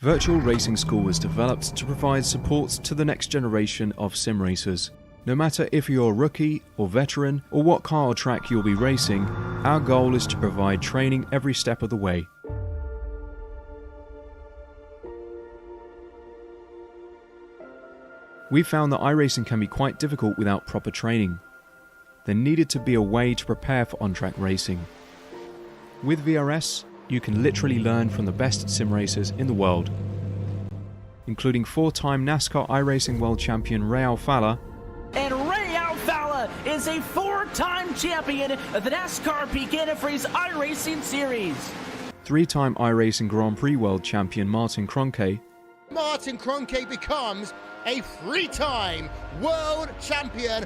Virtual Racing School was developed to provide support to the next generation of sim racers. No matter if you're a rookie or veteran or what car or track you'll be racing, our goal is to provide training every step of the way. We found that iRacing can be quite difficult without proper training. There needed to be a way to prepare for on-track racing. With VRS, you can literally learn from the best sim racers in the world, including 4-time NASCAR iRacing World Champion Ray Alfala. And Ray Alfala is a 4-time champion of the NASCAR Pekin Freeze iRacing Series. 3-time iRacing Grand Prix World Champion Martin Kroenke. Martin Kroenke becomes a 3-time world champion.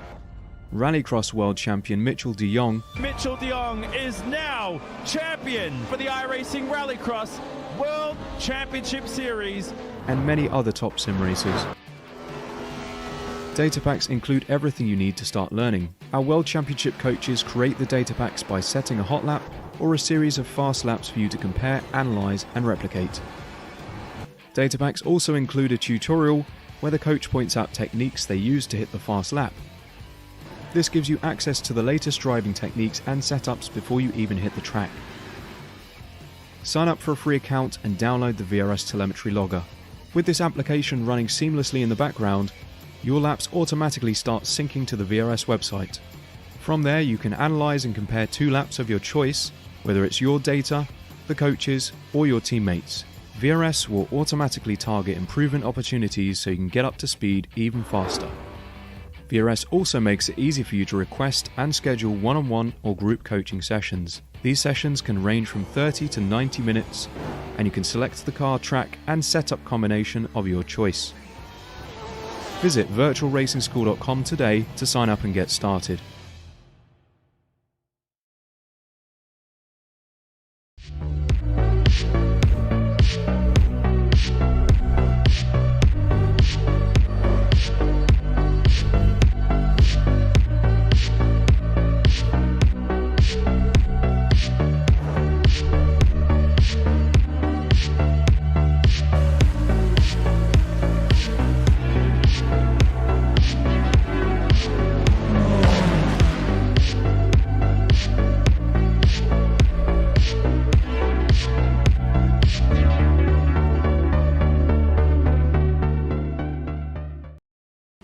Rallycross World Champion Mitchell de Jong. Mitchell de Jong is now champion for the iRacing Rallycross World Championship Series. And many other top sim racers. Data packs include everything you need to start learning. Our World Championship coaches create the data packs by setting a hot lap or a series of fast laps for you to compare, analyze, and replicate. Data packs also include a tutorial where the coach points out techniques they use to hit the fast lap. This gives you access to the latest driving techniques and setups before you even hit the track. Sign up for a free account and download the VRS telemetry logger. With this application running seamlessly in the background, your laps automatically start syncing to the VRS website. From there, you can analyze and compare 2 laps of your choice, whether it's your data, the coaches, or your teammates. VRS will automatically target improvement opportunities so you can get up to speed even faster. VRS also makes it easy for you to request and schedule one-on-one or group coaching sessions. These sessions can range from 30 to 90 minutes, and you can select the car, track, and setup combination of your choice. Visit virtualracingschool.com today to sign up and get started.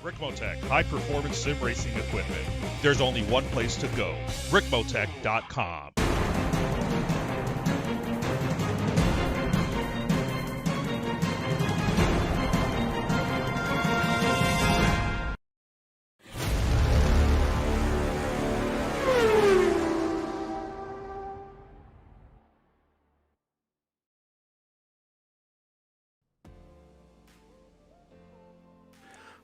Ricmotech high-performance sim racing equipment. There's only one place to go, Ricmotech.com.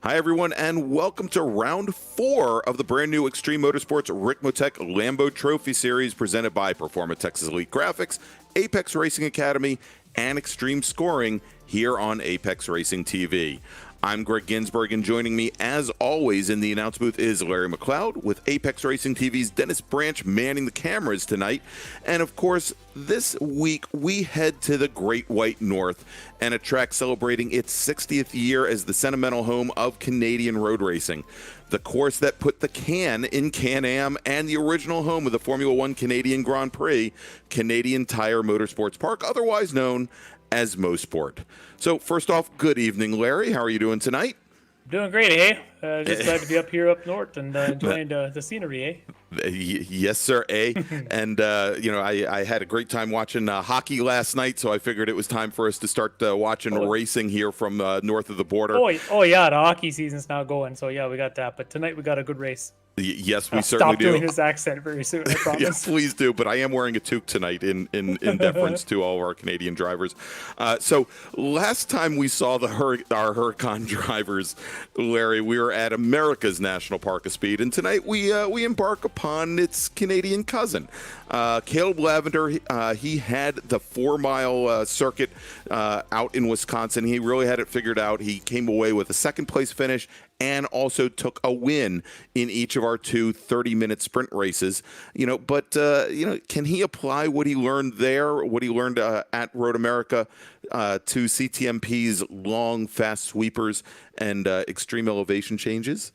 Hi everyone, and welcome to round 4 of the brand new Extreme Motorsports Ricmotech Lambo Trophy Series presented by Performa Texas Elite Graphics, Apex Racing Academy, and Extreme Scoring here on Apex Racing TV. I'm Greg Ginsburg, and joining me as always in the announce booth is Larry McLeod with Apex Racing TV's Dennis Branch manning the cameras tonight. And of course, this week we head to the Great White North and a track celebrating its 60th year as the sentimental home of Canadian road racing. The course that put the Can in Can-Am and the original home of the Formula One Canadian Grand Prix, Canadian Tire Motorsports Park, otherwise known as Mosport. So first off, good evening, Larry. How are you doing tonight? Doing great, eh? Just glad to be up here up north and enjoying the scenery, eh? Yes, sir, eh? And, you know, I had a great time watching hockey last night, so I figured it was time for us to start watching racing here from north of the border. Oh, yeah, the hockey season's now going, so yeah, we got that. But tonight we got a good race. Yes, we certainly do. Stop doing this accent very soon, I promise. Yes, please do. But I am wearing a toque tonight in deference to all of our Canadian drivers. So last time we saw our Huracan drivers, Larry, we were at America's National Park of Speed, and tonight we embark upon its Canadian cousin. Caleb Lavender, he had the 4-mile circuit out in Wisconsin. He really had it figured out. He came away with a second-place finish and also took a win in each of our two 30-minute sprint races. But can he apply what he learned there, what he learned at Road America, to CTMP's long, fast sweepers and extreme elevation changes?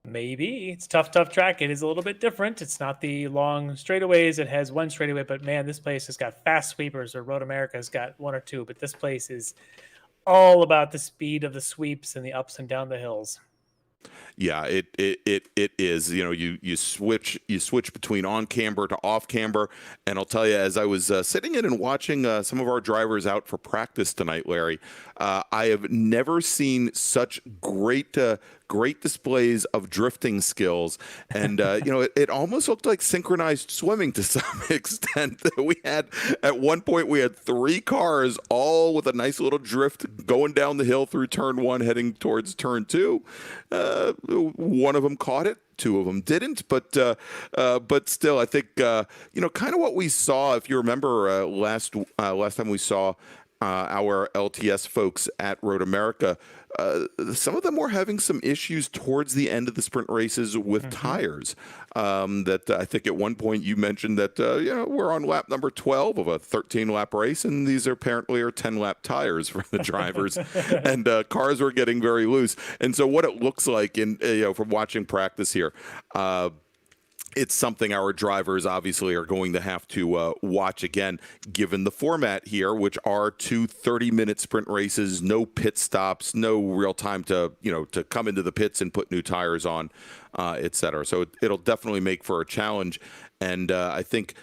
Maybe. It's tough track. It is a little bit different. It's not the long straightaways. It has one straightaway, but man, this place has got fast sweepers, or Road America's got one or two, but this place is all about the speed of the sweeps and the ups and down the hills. Yeah, it is. You switch between on camber to off camber, and I'll tell you, as I was sitting in and watching some of our drivers out for practice tonight, Larry, I have never seen such great displays of drifting skills, and it almost looked like synchronized swimming to some extent. At one point we had 3 cars all with a nice little drift going down the hill through turn 1 heading towards turn 2. One of them caught it, 2 of them didn't, but still, I think kind of what we saw, if you remember last time we saw our LTS folks at Road America, some of them were having some issues towards the end of the sprint races with tires. That I think at one point you mentioned that we're on lap number 12 of a 13-lap race, and these apparently are 10-lap tires for the drivers, and cars were getting very loose. And so what it looks like from watching practice here, it's something our drivers obviously are going to have to watch again, given the format here, which are 2 30-minute sprint races, no pit stops, no real time to come into the pits and put new tires on, etc. So it'll definitely make for a challenge, and I think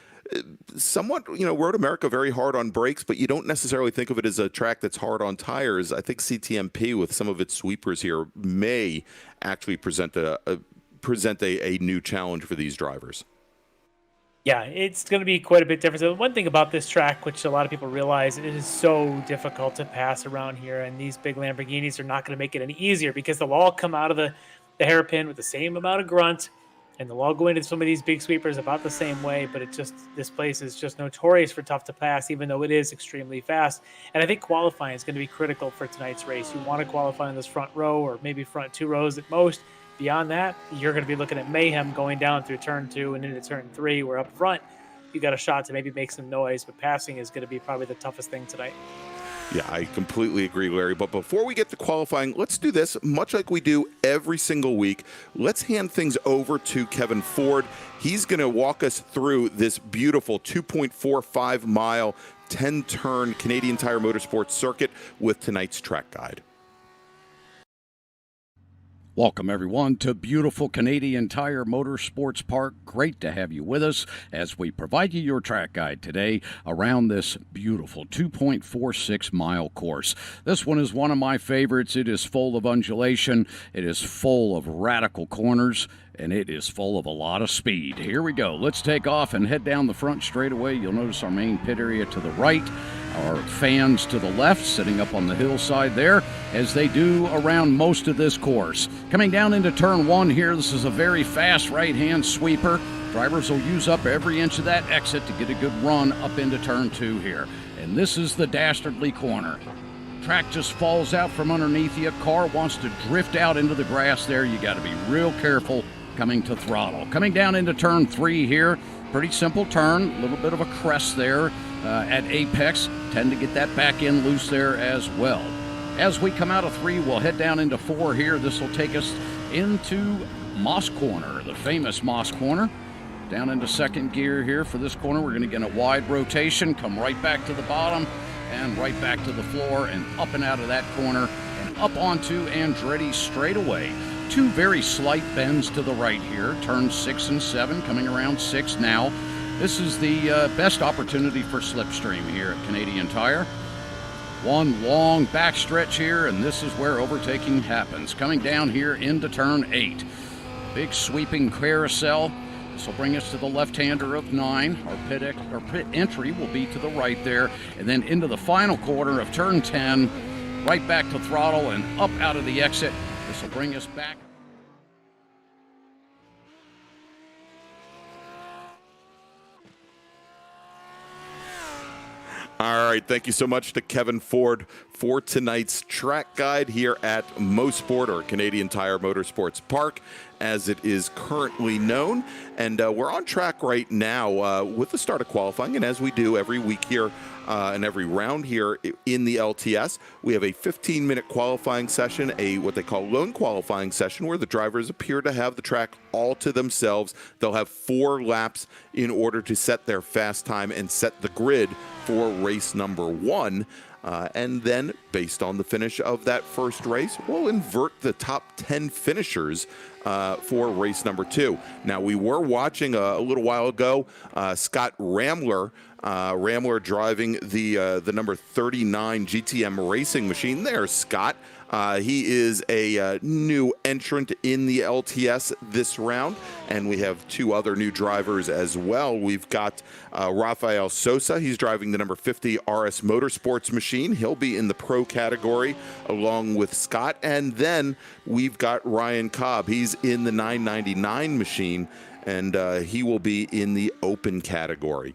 somewhat, Road America very hard on brakes, but you don't necessarily think of it as a track that's hard on tires. I think CTMP with some of its sweepers here may actually present a new challenge for these drivers. Yeah, it's going to be quite a bit different. So one thing about this track, which a lot of people realize, it is so difficult to pass around here, and these big Lamborghinis are not going to make it any easier because they'll all come out of the hairpin with the same amount of grunt, and they'll all go into some of these big sweepers about the same way, but this place is just notorious for tough to pass, even though it is extremely fast. And I think qualifying is going to be critical for tonight's race. You want to qualify in this front row, or maybe front 2 rows at most. Beyond that, you're going to be looking at mayhem going down through turn 2 and into turn 3, where up front, you got a shot to maybe make some noise, but passing is going to be probably the toughest thing tonight. Yeah, I completely agree, Larry. But before we get to qualifying, let's do this, much like we do every single week. Let's hand things over to Kevin Ford. He's going to walk us through this beautiful 2.45-mile, 10-turn Canadian Tire Motorsports circuit with tonight's track guide. Welcome, everyone, to beautiful Canadian Tire Motorsports Park. Great to have you with us as we provide you your track guide today around this beautiful 2.46-mile course. This one is one of my favorites. It is full of undulation. It is full of radical corners, and it is full of a lot of speed. Here we go. Let's take off and head down the front straightaway. You'll notice our main pit area to the right, our fans to the left, sitting up on the hillside there, as they do around most of this course. Coming down into turn 1 here, this is a very fast right-hand sweeper. Drivers will use up every inch of that exit to get a good run up into turn 2 here. And this is the dastardly corner. Track just falls out from underneath you. Car wants to drift out into the grass there. You got to be real careful coming to throttle. Coming down into turn 3 here, pretty simple turn, a little bit of a crest there at apex. Tend to get that back end loose there as well. As we come out of 3, we'll head down into 4 here. This will take us into Moss Corner, the famous Moss Corner. Down into second gear here for this corner. We're going to get a wide rotation, come right back to the bottom and right back to the floor and up and out of that corner and up onto Andretti straightaway. 2 very slight bends to the right here, turns 6 and 7, coming around 6 now. This is the best opportunity for slipstream here at Canadian Tire. One long backstretch here, and this is where overtaking happens. Coming down here into turn 8. Big sweeping carousel. This will bring us to the left-hander of 9. Our pit entry will be to the right there, and then into the final quarter of turn 10, right back to throttle and up out of the exit. This will bring us back. All right, thank you so much to Kevin Ford for tonight's track guide here at Mosport, or Canadian Tire Motorsports Park, as it is currently known. And we're on track right now with the start of qualifying. And as we do every week here and every round here in the LTS, we have a 15-minute qualifying session, what they call lone qualifying session, where the drivers appear to have the track all to themselves. They'll have 4 laps in order to set their fast time and set the grid for race number 1. And then, based on the finish of that first race, we'll invert the top 10 finishers for race number 2. Now, we were watching a little while ago Scott Ramler driving the number 39 GTM racing machine. There's Scott. He is a new entrant in the LTS this round, and we have 2 other new drivers as well. We've got Rafael Sosa. He's driving the number 50 RS Motorsports machine. He'll be in the pro category along with Scott. And then we've got Ryan Cobb. He's in the 999 machine, and he will be in the open category.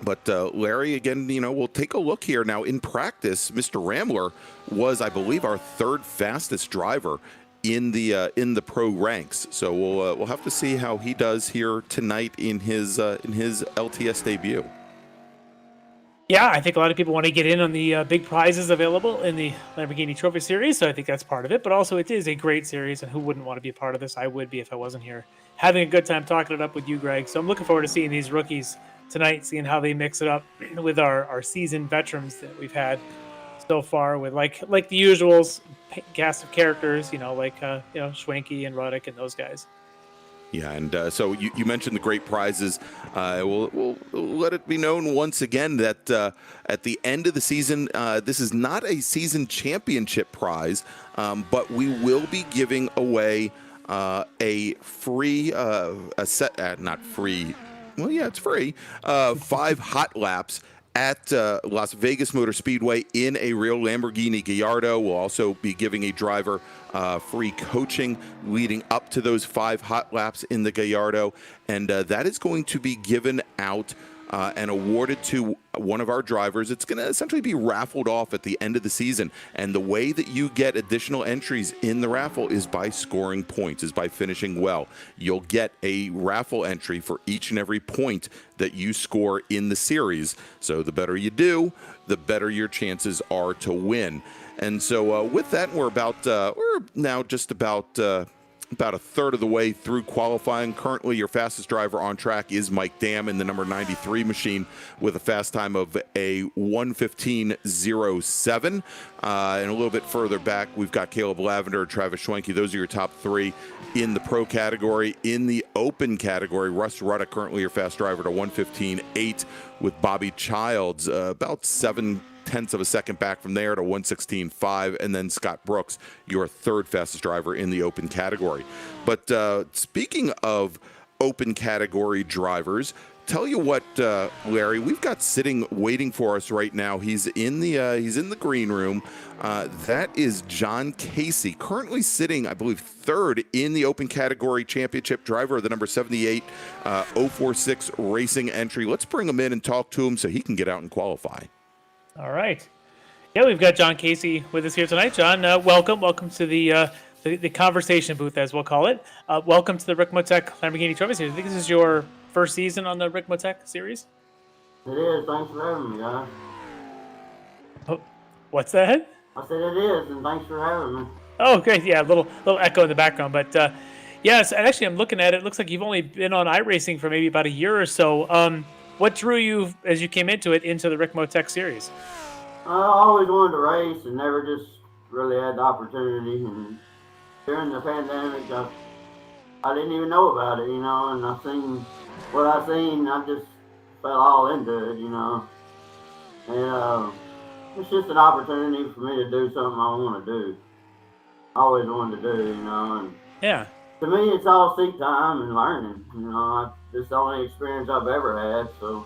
But Larry, again, we'll take a look here. Now, in practice, Mr. Ramler was, I believe, our 3rd fastest driver in the pro ranks. So we'll have to see how he does here tonight in his LTS debut. Yeah, I think a lot of people want to get in on the big prizes available in the Lamborghini Trophy Series, so I think that's part of it. But also, it is a great series, and who wouldn't want to be a part of this? I would be if I wasn't here, having a good time talking it up with you, Greg. So I'm looking forward to seeing these rookies tonight, seeing how they mix it up with our seasoned veterans that we've had so far, with like the usuals, cast of characters, like Schwenke and Ruddick and those guys. Yeah, and so you mentioned the great prizes. We'll let it be known once again that at the end of the season, this is not a season championship prize, but we will be giving away a free, not free. Well, yeah, it's free. 5 hot laps at Las Vegas Motor Speedway in a real Lamborghini Gallardo. We'll also be giving a driver free coaching leading up to those 5 hot laps in the Gallardo. And that is going to be given out and awarded to one of our drivers. It's going to essentially be raffled off at the end of the season. And the way that you get additional entries in the raffle is by scoring points, is by finishing well. You'll get a raffle entry for each and every point that you score in the series. So the better you do, the better your chances are to win. And so with that, we're now just about a third of the way through qualifying. Currently, your fastest driver on track is Mike Dam in the number 93 machine with a fast time of a 1:15.07. And a little bit further back, we've got Caleb Lavender and Travis Schwenke. Those are your top 3 in the pro category. In the open category, Russ Ruddick, currently your fast driver, to 1:15.8, with Bobby Childs about 7/10 of a second back from there to 1:16.5, and then Scott Brooks, your 3rd fastest driver in the open category. But speaking of open category drivers, tell you what, Larry, we've got sitting waiting for us right now. He's in the green room. That is John Casey, currently sitting, I believe, 3rd in the open category championship, driver of the number 78 046 racing entry. Let's bring him in and talk to him so he can get out and qualify. All right. Yeah, we've got John Casey with us here tonight. John, welcome to the conversation booth, as we'll call it. Welcome to the Ricmotech Lamborghini Trophy Series. I think this is your first season on the Ricmotech series. It is. Thanks for having me, guys. Oh, what's that? I said it is, and thanks for having me. Oh, great. Yeah, a little echo in the background, but yes, and actually, I'm looking at it. It looks like you've only been on iRacing for maybe about a year or so. What drew you, as you came into the Ricmotech series? I always wanted to race and never just really had the opportunity. And during the pandemic, I didn't even know about it, and I seen what I seen. I just fell all into it, And it's just an opportunity for me to do something I want to do. I always wanted to do, And yeah. To me, it's all seat time and learning. This is the only experience I've ever had, so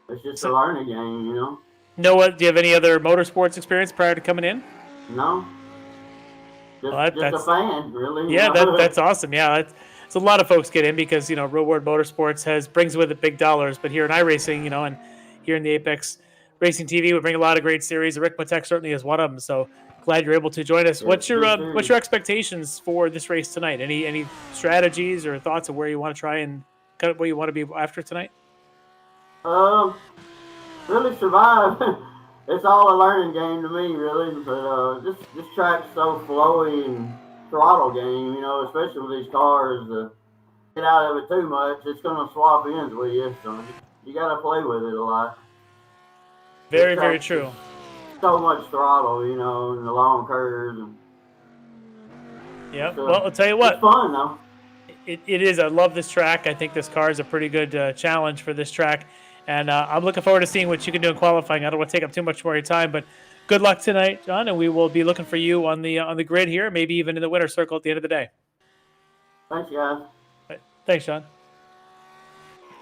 it's just a learning game, Do you have any other motorsports experience prior to coming in? No. Just a fan, really. Yeah, that's awesome. Yeah, So a lot of folks get in because, you know, Real World Motorsports brings with it big dollars. But here in iRacing, you know, and here in the Apex Racing TV, we bring a lot of great series. The Ricmotech certainly is one of them. So glad you're able to join us. What's your expectations for this race tonight? Any strategies or thoughts of where you want to try and cut it, where you want to be after tonight? Really survive. It's all a learning game to me, really. But this track's so flowy and throttle game, you know, especially with these cars. Get out of it too much, it's going to swap ends with you. So you got to play with it a lot. Very, very true. So much throttle, you know, and the long curves. Yeah. Well, I'll tell you what. It's fun though. It is. I love this track. I think this car is a pretty good challenge for this track. And I'm looking forward to seeing what you can do in qualifying. I don't want to take up too much more of your time, but good luck tonight, John. And we will be looking for you on the grid here, maybe even in the winner's circle at the end of the day. Thanks, guys. Right. Thanks, John.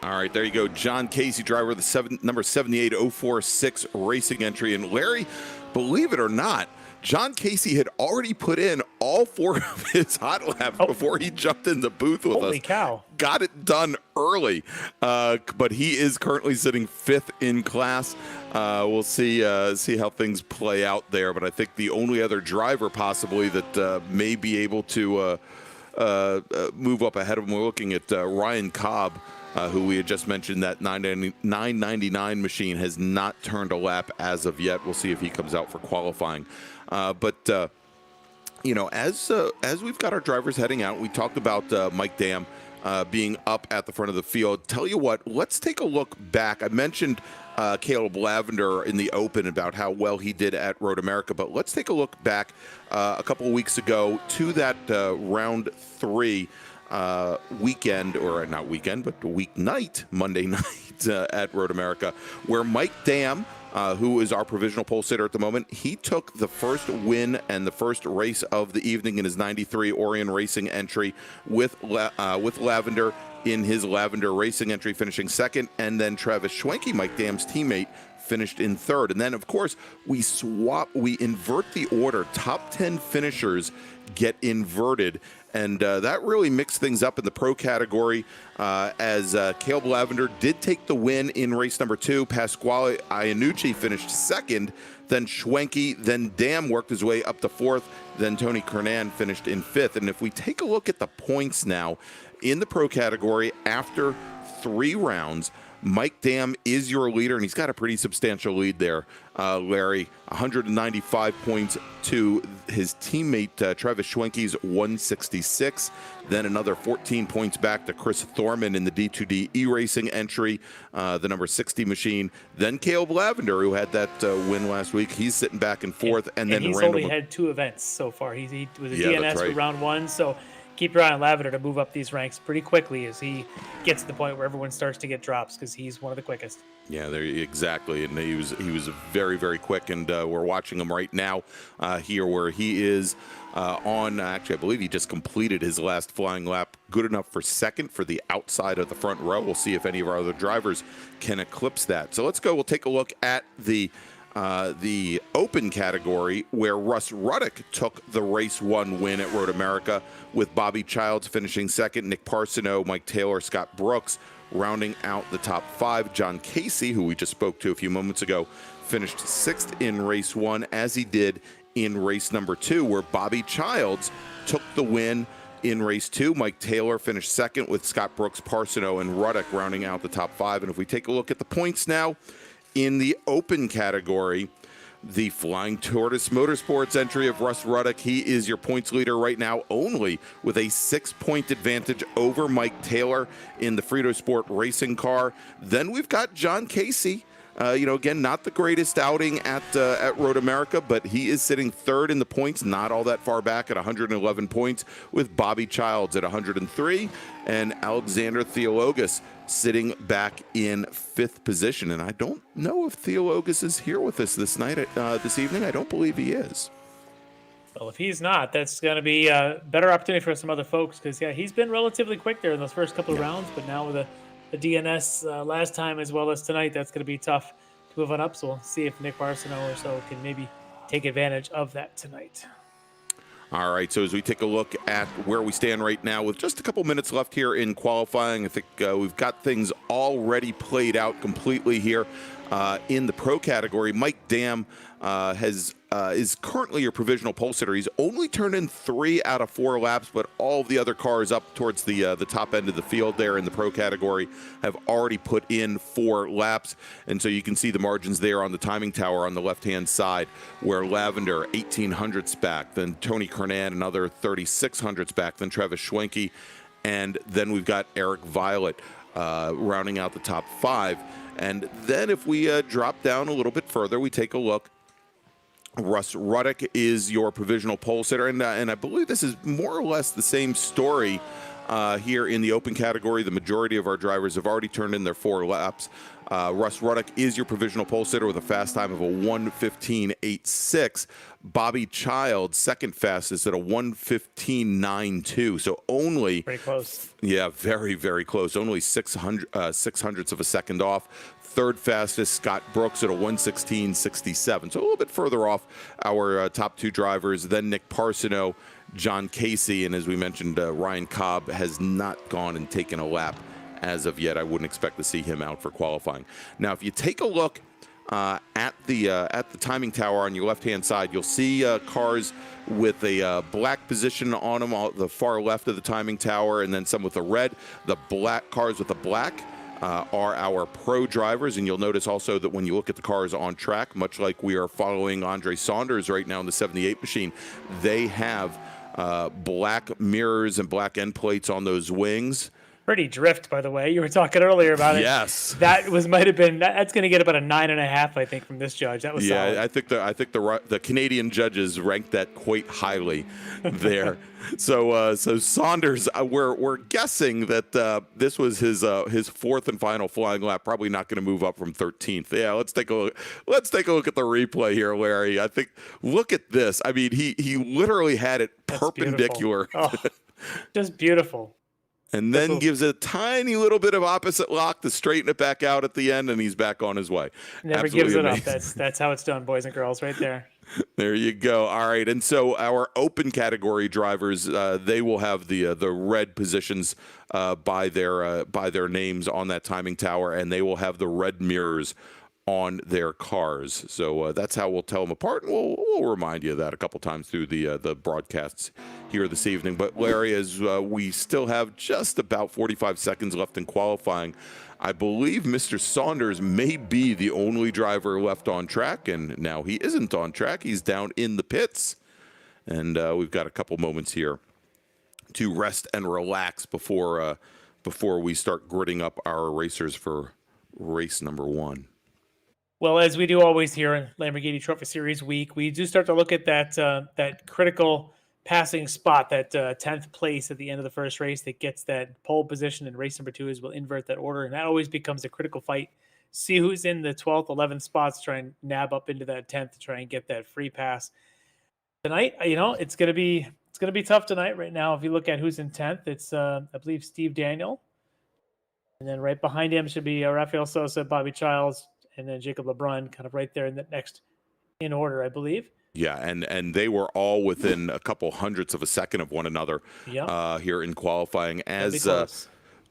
All right, there you go. John Casey, driver of the number 78046 racing entry. And Larry, believe it or not, John Casey had already put in all 4 of his hot laps before he jumped in the booth with us. Holy cow. Got it done early, but he is currently sitting 5th in class. We'll see how things play out there, but I think the only other driver possibly that may be able to move up ahead of him, we're looking at Ryan Cobb, who we had just mentioned. That 999 machine has not turned a lap as of yet. We'll see if he comes out for qualifying. But you know, as we've got our drivers heading out, we talked about Mike Dam being up at the front of the field. Tell you what, let's take a look back. I mentioned Caleb Lavender in the Open about how well he did at Road America, but let's take a look back a couple of weeks ago to that round 3 weekend, or not weekend, but weeknight, Monday night at Road America, where Mike Dam, who is our provisional pole sitter at the moment, he took the first win and the first race of the evening in his 93 Orion Racing entry with Lavender in his Lavender Racing entry, finishing 2nd, and then Travis Schwenke, Mike Dam's teammate, finished in 3rd. And then, of course, we invert the order. Top 10 finishers get inverted, and that really mixed things up in the pro category, as Caleb Lavender did take the win in race number 2. Pasquale Iannucci finished 2nd, then Schwenke, then Dam worked his way up to 4th, then Tony Kernan finished in 5th. And if we take a look at the points now in the pro category after 3 rounds, Mike Dam is your leader, and he's got a pretty substantial lead there, Larry. 195 points to his teammate Travis Schwenke's 166. Then another 14 points back to Chris Thorman in the D2D E-Racing entry, the number 60 machine. Then Caleb Lavender, who had that win last week, he's sitting back in 4th. And then he's only had 2 events so far. He was a DNS for round 1, so keep your eye on Lavender to move up these ranks pretty quickly as he gets to the point where everyone starts to get drops, because he's one of the quickest. Yeah, there exactly, and he was very, very quick, and we're watching him right now here, where he is on. Actually, I believe he just completed his last flying lap, good enough for 2nd for the outside of the front row. We'll see if any of our other drivers can eclipse that. So let's go. We'll take a look at the Open category, where Russ Ruddock took the race 1 win at Road America, with Bobby Childs finishing 2nd, Nick Parsono, Mike Taylor, Scott Brooks rounding out the top 5. John Casey, who we just spoke to a few moments ago, finished 6th in race 1, as he did in race number 2, where Bobby Childs took the win in race 2. Mike Taylor finished 2nd, with Scott Brooks, Parsono, and Ruddock rounding out the top 5. And if we take a look at the points now, in the Open category, the Flying Tortoise Motorsports entry of Russ Ruddock, he is your points leader right now, only with a 6-point advantage over Mike Taylor in the Frito Sport racing car. Then we've got John Casey. Again, not the greatest outing at Road America, but he is sitting 3rd in the points, not all that far back at 111 points, with Bobby Childs at 103, and Alexander Theologus sitting back in 5th position. And I don't know if Theologus is here with us this evening. I don't believe he is. Well, if he's not, that's going to be a better opportunity for some other folks, because, he's been relatively quick there in those first couple of rounds, but now with the DNS last time as well as tonight, that's going to be tough to move on up. So we'll see if Nick Barsono or so can maybe take advantage of that tonight. All right, so as we take a look at where we stand right now with just a couple minutes left here in qualifying, I think we've got things already played out completely here in the pro category. Mike Dam is currently your provisional pole sitter. He's only turned in 3 out of 4 laps, but all of the other cars up towards the top end of the field there in the pro category have already put in 4 laps. And so you can see the margins there on the timing tower on the left-hand side, where Lavender, 1,800ths back, then Tony Kernan, another 3,600ths back, then Travis Schwenke, and then we've got Eric Violet rounding out the top 5. And then if we drop down a little bit further, we take a look. Russ Ruddick is your provisional pole sitter, and I believe this is more or less the same story here in the open category. The majority of our drivers have already turned in their 4 laps. Russ Ruddick is your provisional pole sitter with a fast time of a 1:15.86. Bobby Child, second fastest at a 1:15.92. So only pretty close. Yeah, very, very close. Only 600ths of a second off. Third fastest, Scott Brooks at a 1:16.67. So a little bit further off our top 2 drivers. Then Nick Parsono, John Casey, and as we mentioned, Ryan Cobb has not gone and taken a lap as of yet. I wouldn't expect to see him out for qualifying. Now, if you take a look at the timing tower on your left-hand side, you'll see cars with a black position on them, the far left of the timing tower, and then some with a red. The black cars with the black are our pro drivers, and you'll notice also that when you look at the cars on track, much like we are following Andre Saunders right now in the 78 machine, they have black mirrors and black end plates on those wings. Pretty drift, by the way. You were talking earlier about it. Yes, that might have been. That's going to get about a 9.5, I think, from this judge. That was solid. I think the Canadian judges ranked that quite highly there. So Saunders, we're guessing that this was his 4th and final flying lap. Probably not going to move up from 13th. Yeah, let's take a look. Let's take a look at the replay here, Larry. I think look at this. I mean, he literally had it perpendicular. Oh, just beautiful. And then gives it a tiny little bit of opposite lock to straighten it back out at the end, and he's back on his way. Never gives it up. That's how it's done, boys and girls, right there. There you go. All right, and so our open category drivers, they will have the red positions by their names on that timing tower, and they will have the red mirrors on their cars. So that's how we'll tell them apart, and we'll remind you of that a couple times through the broadcasts here this evening. But Larry, as we still have just about 45 seconds left in qualifying, I believe Mr. Saunders may be the only driver left on track, and now he isn't on track. He's down in the pits, and we've got a couple moments here to rest and relax before we start gridding up our racers for race number 1. Well, as we do always here in Lamborghini Trophy Series week, we do start to look at that critical passing spot, that 10th place at the end of the first race that gets that pole position in race number 2 is we'll invert that order. And that always becomes a critical fight. See who's in the 12th, 11th spots, try and nab up into that 10th to try and get that free pass. Tonight, it's going to be tough tonight right now. If you look at who's in 10th, it's, I believe, Steve Daniel. And then right behind him should be Rafael Sosa, Bobby Childs, and then Jacob LeBrun, kind of right there in the next in order, I believe. Yeah, and they were all within a couple hundredths of a second of one another here in qualifying. As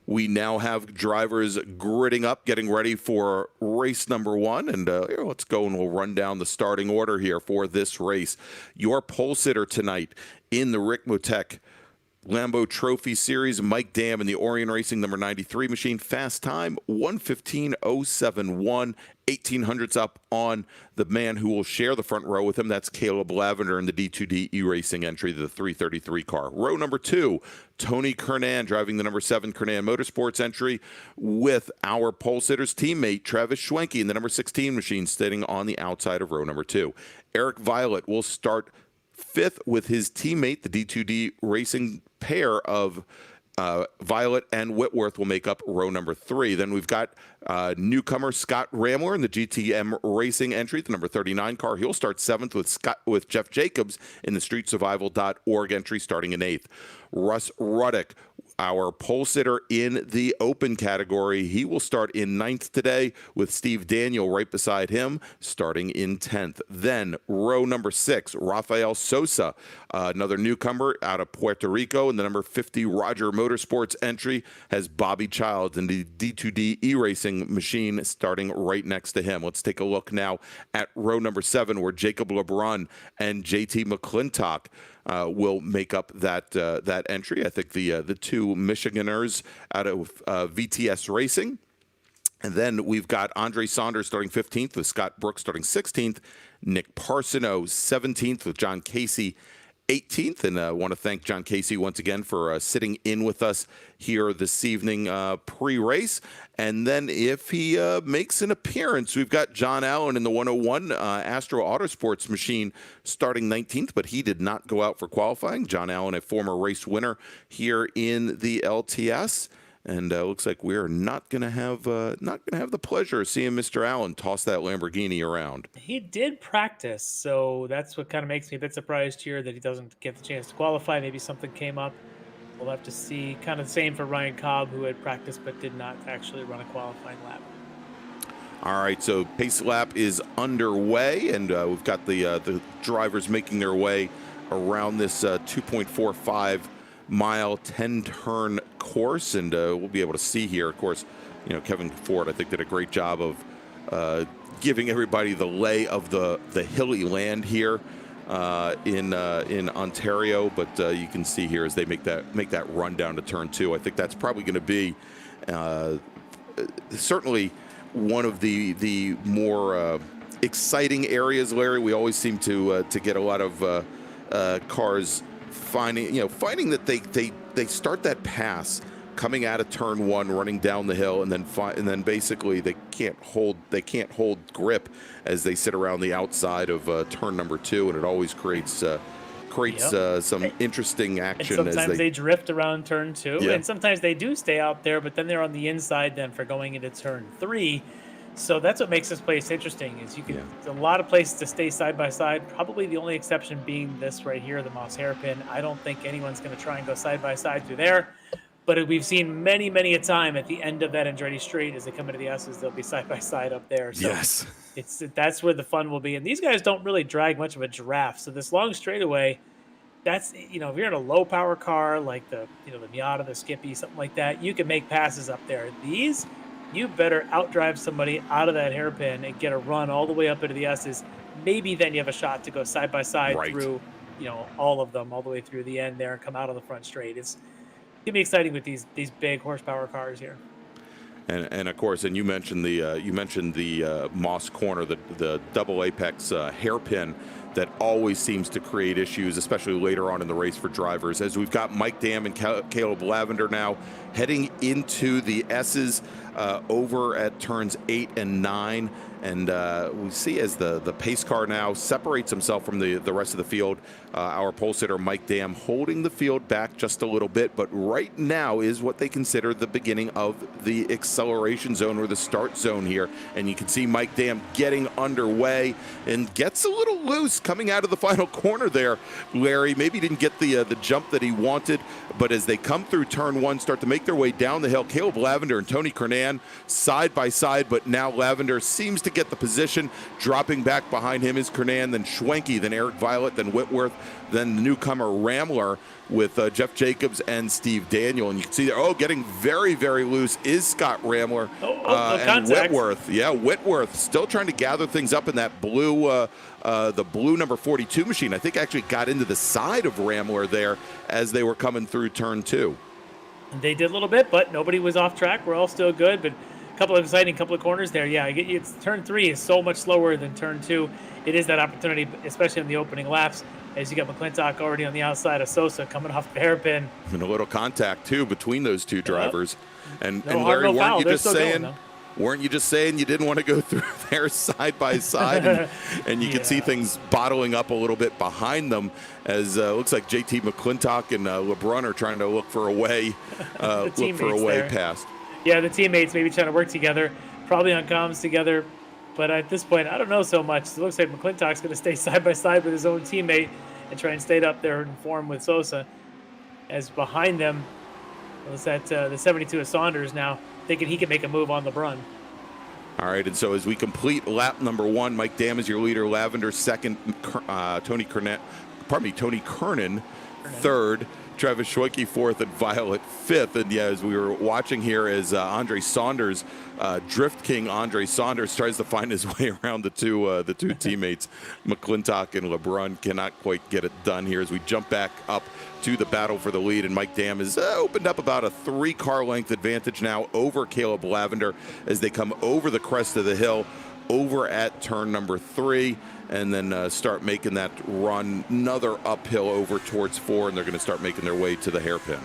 we now have drivers gridding up, getting ready for race number 1. And here, let's go and we'll run down the starting order here for this race. Your pole sitter tonight in the Ricmotech Lambo Trophy Series, Mike Dam in the Orion Racing number 93 machine. Fast time, 1:15.071. 1,800s up on the man who will share the front row with him. That's Caleb Lavender in the D2D E-Racing entry, the 333 car. Row number 2, Tony Kernan driving the number 7 Kernan Motorsports entry with our pole sitter's teammate, Travis Schwenke in the number 16 machine, sitting on the outside of row number 2. Eric Violet will start 5th with his teammate, the D2D Racing pair of Violet and Whitworth will make up row number 3. Then we've got newcomer Scott Ramler in the GTM Racing entry, the number 39 car. He'll start 7th with Jeff Jacobs in the StreetSurvival.org entry, starting in 8th. Russ Ruddick, Our pole sitter in the open category, he will start in 9th today with Steve Daniel right beside him, starting in 10th. Then row number 6, Rafael Sosa, another newcomer out of Puerto Rico, and the number 50 Roger Motorsports entry has Bobby Childs in the D2D e-racing machine starting right next to him. Let's take a look now at row number 7, where Jacob LeBrun and JT McClintock will make up that entry. I think the two Michiganers out of VTS Racing. And then we've got Andre Saunders starting 15th with Scott Brooks starting 16th. Nick Parsono 17th with John Casey 18th. And I want to thank John Casey once again for sitting in with us here this evening pre-race. And then if he makes an appearance, we've got John Allen in the 101 Astro Autosports machine starting 19th, but he did not go out for qualifying. John Allen, a former race winner here in the LTS. And looks like we're not gonna have the pleasure of seeing Mr. Allen toss that Lamborghini around. He did practice, so that's what kind of makes me a bit surprised here that he doesn't get the chance to qualify. Maybe something came up. We'll have to see. Kind of the same for Ryan Cobb, who had practiced but did not actually run a qualifying lap. All right, so pace lap is underway, and we've got the drivers making their way around this 2.45 mile 10-turn course, and we'll be able to see here, of course, Kevin Ford, I think, did a great job of giving everybody the lay of the hilly land here in Ontario. But you can see here as they make that run down to turn 2. I think that's probably going to be certainly one of the more exciting areas, Larry. We always seem to get a lot of cars finding that they start that pass coming out of turn 1, running down the hill, and then basically they can't hold grip as they sit around the outside of turn number 2, and it always creates some interesting action. And sometimes they drift around turn 2, and sometimes they do stay out there, but then they're on the inside then for going into turn 3. So that's what makes this place interesting, is you can a lot of places to stay side by side. Probably the only exception being this right here, the Moss Hairpin. I don't think anyone's going to try and go side by side through there. But we've seen many a time at the end of that Andretti Straight, as they come into the S's, they'll be side by side up there. So yes, that's where the fun will be. And these guys don't really drag much of a draft. So this long straightaway, that's, if you're in a low power car like the Miata, the Skippy, something like that, you can make passes up there. These, you better outdrive somebody out of that hairpin and get a run all the way up into the S's. Maybe then you have a shot to go side by side through, all of them, all the way through the end there and come out on the front straight. It's going to be exciting with these big horsepower cars here. And of course, and you mentioned the Moss corner, the double apex hairpin that always seems to create issues, especially later on in the race for drivers. As we've got Mike Dam and Caleb Lavender now heading into the S's over at turns 8 and 9. And we see as the pace car now separates himself from the rest of the field, our pole sitter Mike Dam holding the field back just a little bit, but right now is what they consider the beginning of the acceleration zone, or the start zone here. And you can see Mike Dam getting underway and gets a little loose coming out of the final corner there, Larry. Maybe didn't get the jump that he wanted, but as they come through turn 1, start to make their way down the hill, Caleb Lavender and Tony Kernan side by side, but now Lavender seems to get the position. Dropping back behind him is Kernan, then Schwenke, then Eric Violet, then Whitworth, then the newcomer Ramler with Jeff Jacobs and Steve Daniel. And you can see there, getting very, very loose is Scott Ramler and Whitworth. Yeah, Whitworth still trying to gather things up in that blue, the blue number 42 machine. I think actually got into the side of Ramler there as they were coming through turn 2. They did a little bit, but nobody was off track. We're all still good, but couple of exciting corners there. Yeah, it's turn 3 is so much slower than turn 2. It is that opportunity, especially in the opening laps, as you got McClintock already on the outside of Sosa coming off the hairpin. And a little contact too between those two drivers. And Larry, weren't you just saying you didn't want to go through there side by side? And you can see things bottling up a little bit behind them, as looks like JT McClintock and LeBrun are trying to look for a way past. Yeah, the teammates maybe trying to work together, probably on comms together. But at this point, I don't know so much. It looks like McClintock's going to stay side by side with his own teammate and try and stay up there in form with Sosa. As behind them, Was that the 72 of Saunders now thinking he can make a move on LeBrun. All right, and so as we complete lap number 1, Mike Dam is your leader, Lavender second, Tony Kernan third, Travis Schwenke fourth, and Violet fifth. And yeah, as we were watching here, as Andre Saunders, Drift King Andre Saunders, tries to find his way around the two teammates, McClintock and LeBrun, cannot quite get it done here. As we jump back up to the battle for the lead, and Mike Dam has opened up about a 3-car length advantage now over Caleb Lavender as they come over the crest of the hill, over at turn number 3. And then start making that run, another uphill over towards 4, and they're going to start making their way to the hairpin.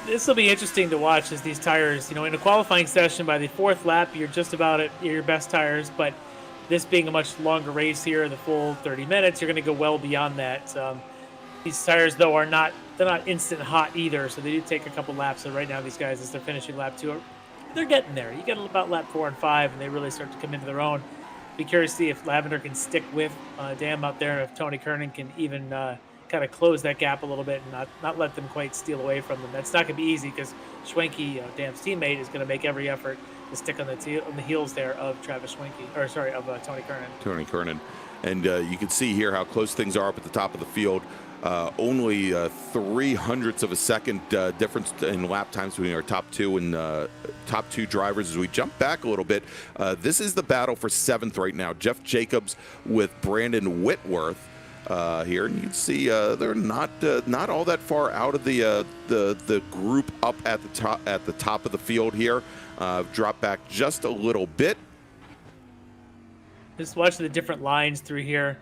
This will be interesting to watch as these tires, in a qualifying session by the 4th lap, you're just about at your best tires, but this being a much longer race here, the full 30 minutes, you're going to go well beyond that. These tires, though, they're not instant hot either, so they do take a couple laps. So right now, these guys, as they're finishing lap 2, they're getting there. You get about lap 4 and 5, and they really start to come into their own. Be curious to see if Lavender can stick with Dam out there, if Tony Kernan can even kind of close that gap a little bit and not let them quite steal away from them. That's not going to be easy because Schwenke, Dam's teammate, is going to make every effort to stick on the heels there of Travis Schwenke, of Tony Kernan. Tony Kernan. And you can see here how close things are up at the top of the field. Only 0.03 of a second difference in lap times between our top two drivers. As we jump back a little bit, this is the battle for 7th right now. Jeff Jacobs with Brandon Whitworth here, and you can see they're not all that far out of the group up at the top of the field here. Drop back just a little bit. Just watch the different lines through here.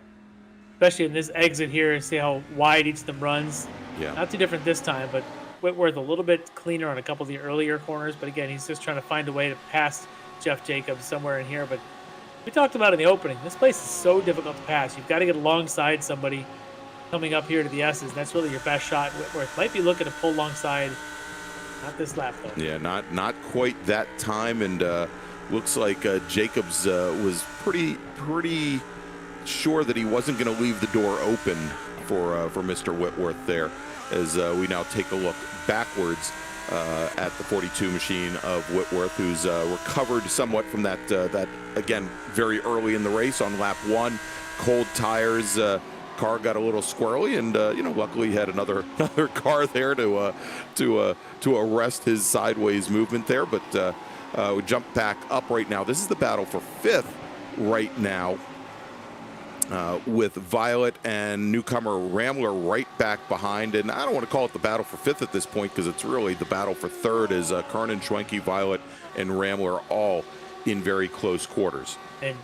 Especially in this exit here, see how wide each of them runs. Yeah. Not too different this time, but Whitworth a little bit cleaner on a couple of the earlier corners. But again, he's just trying to find a way to pass Jeff Jacobs somewhere in here. But we talked about in the opening, this place is so difficult to pass. You've got to get alongside somebody coming up here to the S's. That's really your best shot. Whitworth might be looking to pull alongside. Not this lap, though. Yeah, not quite that time. And looks like Jacobs was pretty sure that he wasn't going to leave the door open for Mr. Whitworth there, as we now take a look backwards at the 42 machine of Whitworth, who's recovered somewhat from that again very early in the race on lap 1. Cold tires, car got a little squirrely, and luckily he had another car there to arrest his sideways movement there. But we jump back up right now. This is the battle for 5th right now. With Violet and newcomer Rambler right back behind. And I don't want to call it the battle for 5th at this point, because it's really the battle for 3rd, as Kernan, Schwenke, Violet, and Rambler all in very close quarters. And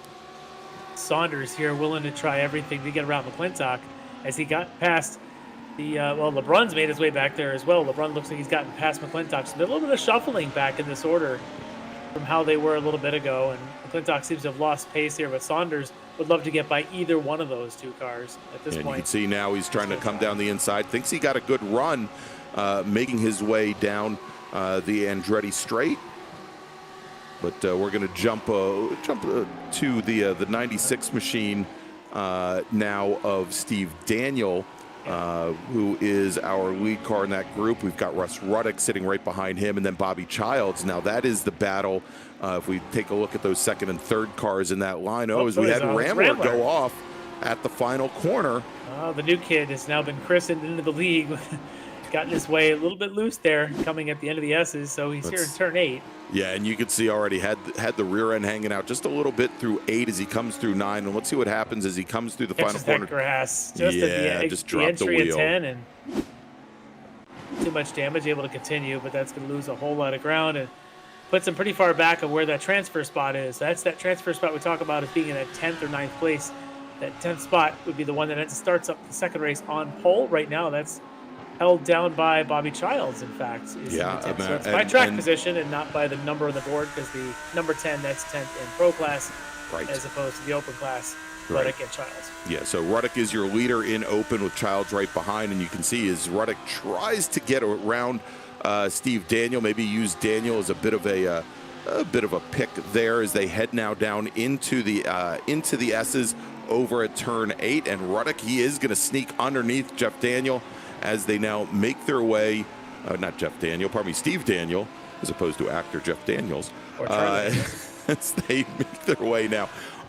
Saunders here willing to try everything to get around McClintock as he got past the, LeBrun's made his way back there as well. LeBrun looks like he's gotten past McClintock. So a little bit of shuffling back in this order from how they were a little bit ago. And McClintock seems to have lost pace here, but Saunders would love to get by either one of those two cars at this point. You can see now he's trying to come down the inside. Thinks he got a good run, making his way down the Andretti straight. But we're going to jump to the 96 machine now of Steve Daniel, who is our lead car in that group. We've got Russ Ruddick sitting right behind him, and then Bobby Childs. Now that is the battle. If we take a look at those 2nd and 3rd cars in that line, as we had Rambler go off at the final corner. The new kid has now been christened into the league. Gotten his way a little bit loose there, coming at the end of the S's, so he's here in turn 8. Yeah, and you can see already had the rear end hanging out just a little bit through 8 as he comes through 9. And let's see what happens as he comes through the final corner. Grass just at the entry wheel. Of 10, and too much damage, able to continue, but that's going to lose a whole lot of ground and puts him pretty far back of where that transfer spot is. That's that transfer spot we talk about as being in that 10th or 9th place. That 10th spot would be the one that starts up the second race on pole. Right now, that's held down by Bobby Childs, in fact. So it's by track position and not by the number on the board, because the number 10, that's 10th in pro class, as opposed to the open class, Ruddick and Childs. Yeah, so Ruddick is your leader in open with Childs right behind, and you can see as Ruddick tries to get around Steve Daniel, maybe use Daniel as a bit of a pick there as they head now down into the S's over at turn 8, and Ruddick, he is going to sneak underneath Jeff Daniel as they now make their way not Jeff Daniel, pardon me, Steve Daniel, as opposed to actor Jeff Daniels. As they make their way now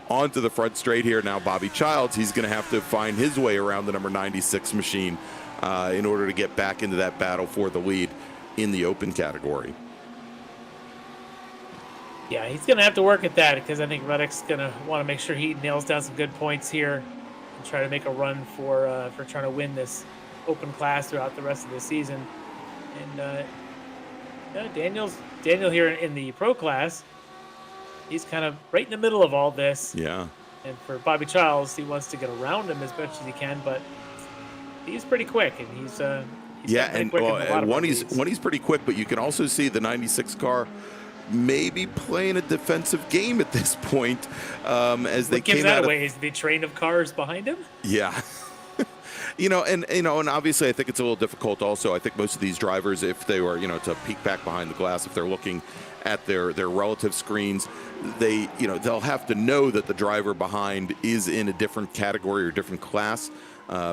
onto the front straight here. Now Bobby Childs, he's going to have to find his way around the number 96 machine in order to get back into that battle for the lead in the open category. Yeah, he's going to have to work at that because I think Reddick's going to want to make sure he nails down some good points here and try to make a run for trying to win this open class throughout the rest of the season. And Daniel here in the pro class, he's kind of right in the middle of all this. Yeah. And for Bobby Childs, he wants to get around him as much as he can, but he's pretty quick, and he's one he's pretty quick, but you can also see the 96 car maybe playing a defensive game at this point as they came out away is the train of cars behind him. Yeah. And obviously I think it's a little difficult also. I think most of these drivers, if they were, to peek back behind the glass, if they're looking at their relative screens, they'll have to know that the driver behind is in a different category or different class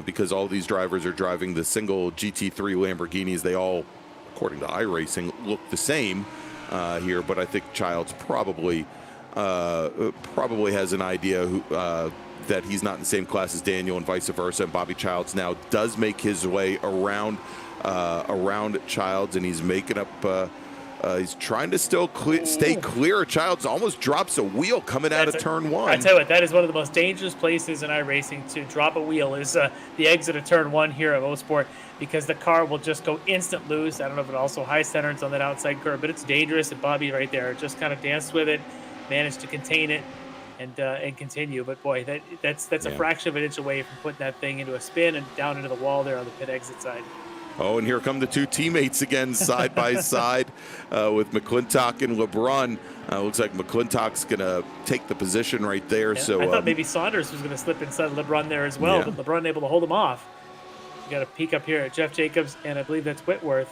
because all these drivers are driving the single GT3 Lamborghinis. They all, according to iRacing, look the same here, but I think Childs probably has an idea that he's not in the same class as Daniel and vice versa. And Bobby Childs now does make his way around Childs, and he's making up. He's trying to still stay clear. Childs almost drops a wheel coming out of turn one. I tell you what, that is one of the most dangerous places in iRacing to drop a wheel is the exit of turn one here at Mosport, because the car will just go instant loose. I don't know if it also high centers on that outside curve, but it's dangerous. And Bobby right there just kind of danced with it, managed to contain it, and continue. But boy, that's a fraction of an inch away from putting that thing into a spin and down into the wall there on the pit exit side. Oh, and here come the two teammates again, side by side, with McClintock and LeBrun. Looks like McClintock's going to take the position right there. Yeah, so I thought maybe Saunders was going to slip inside LeBrun there as well, but LeBrun able to hold him off. You got a peek up here at Jeff Jacobs, and I believe that's Whitworth.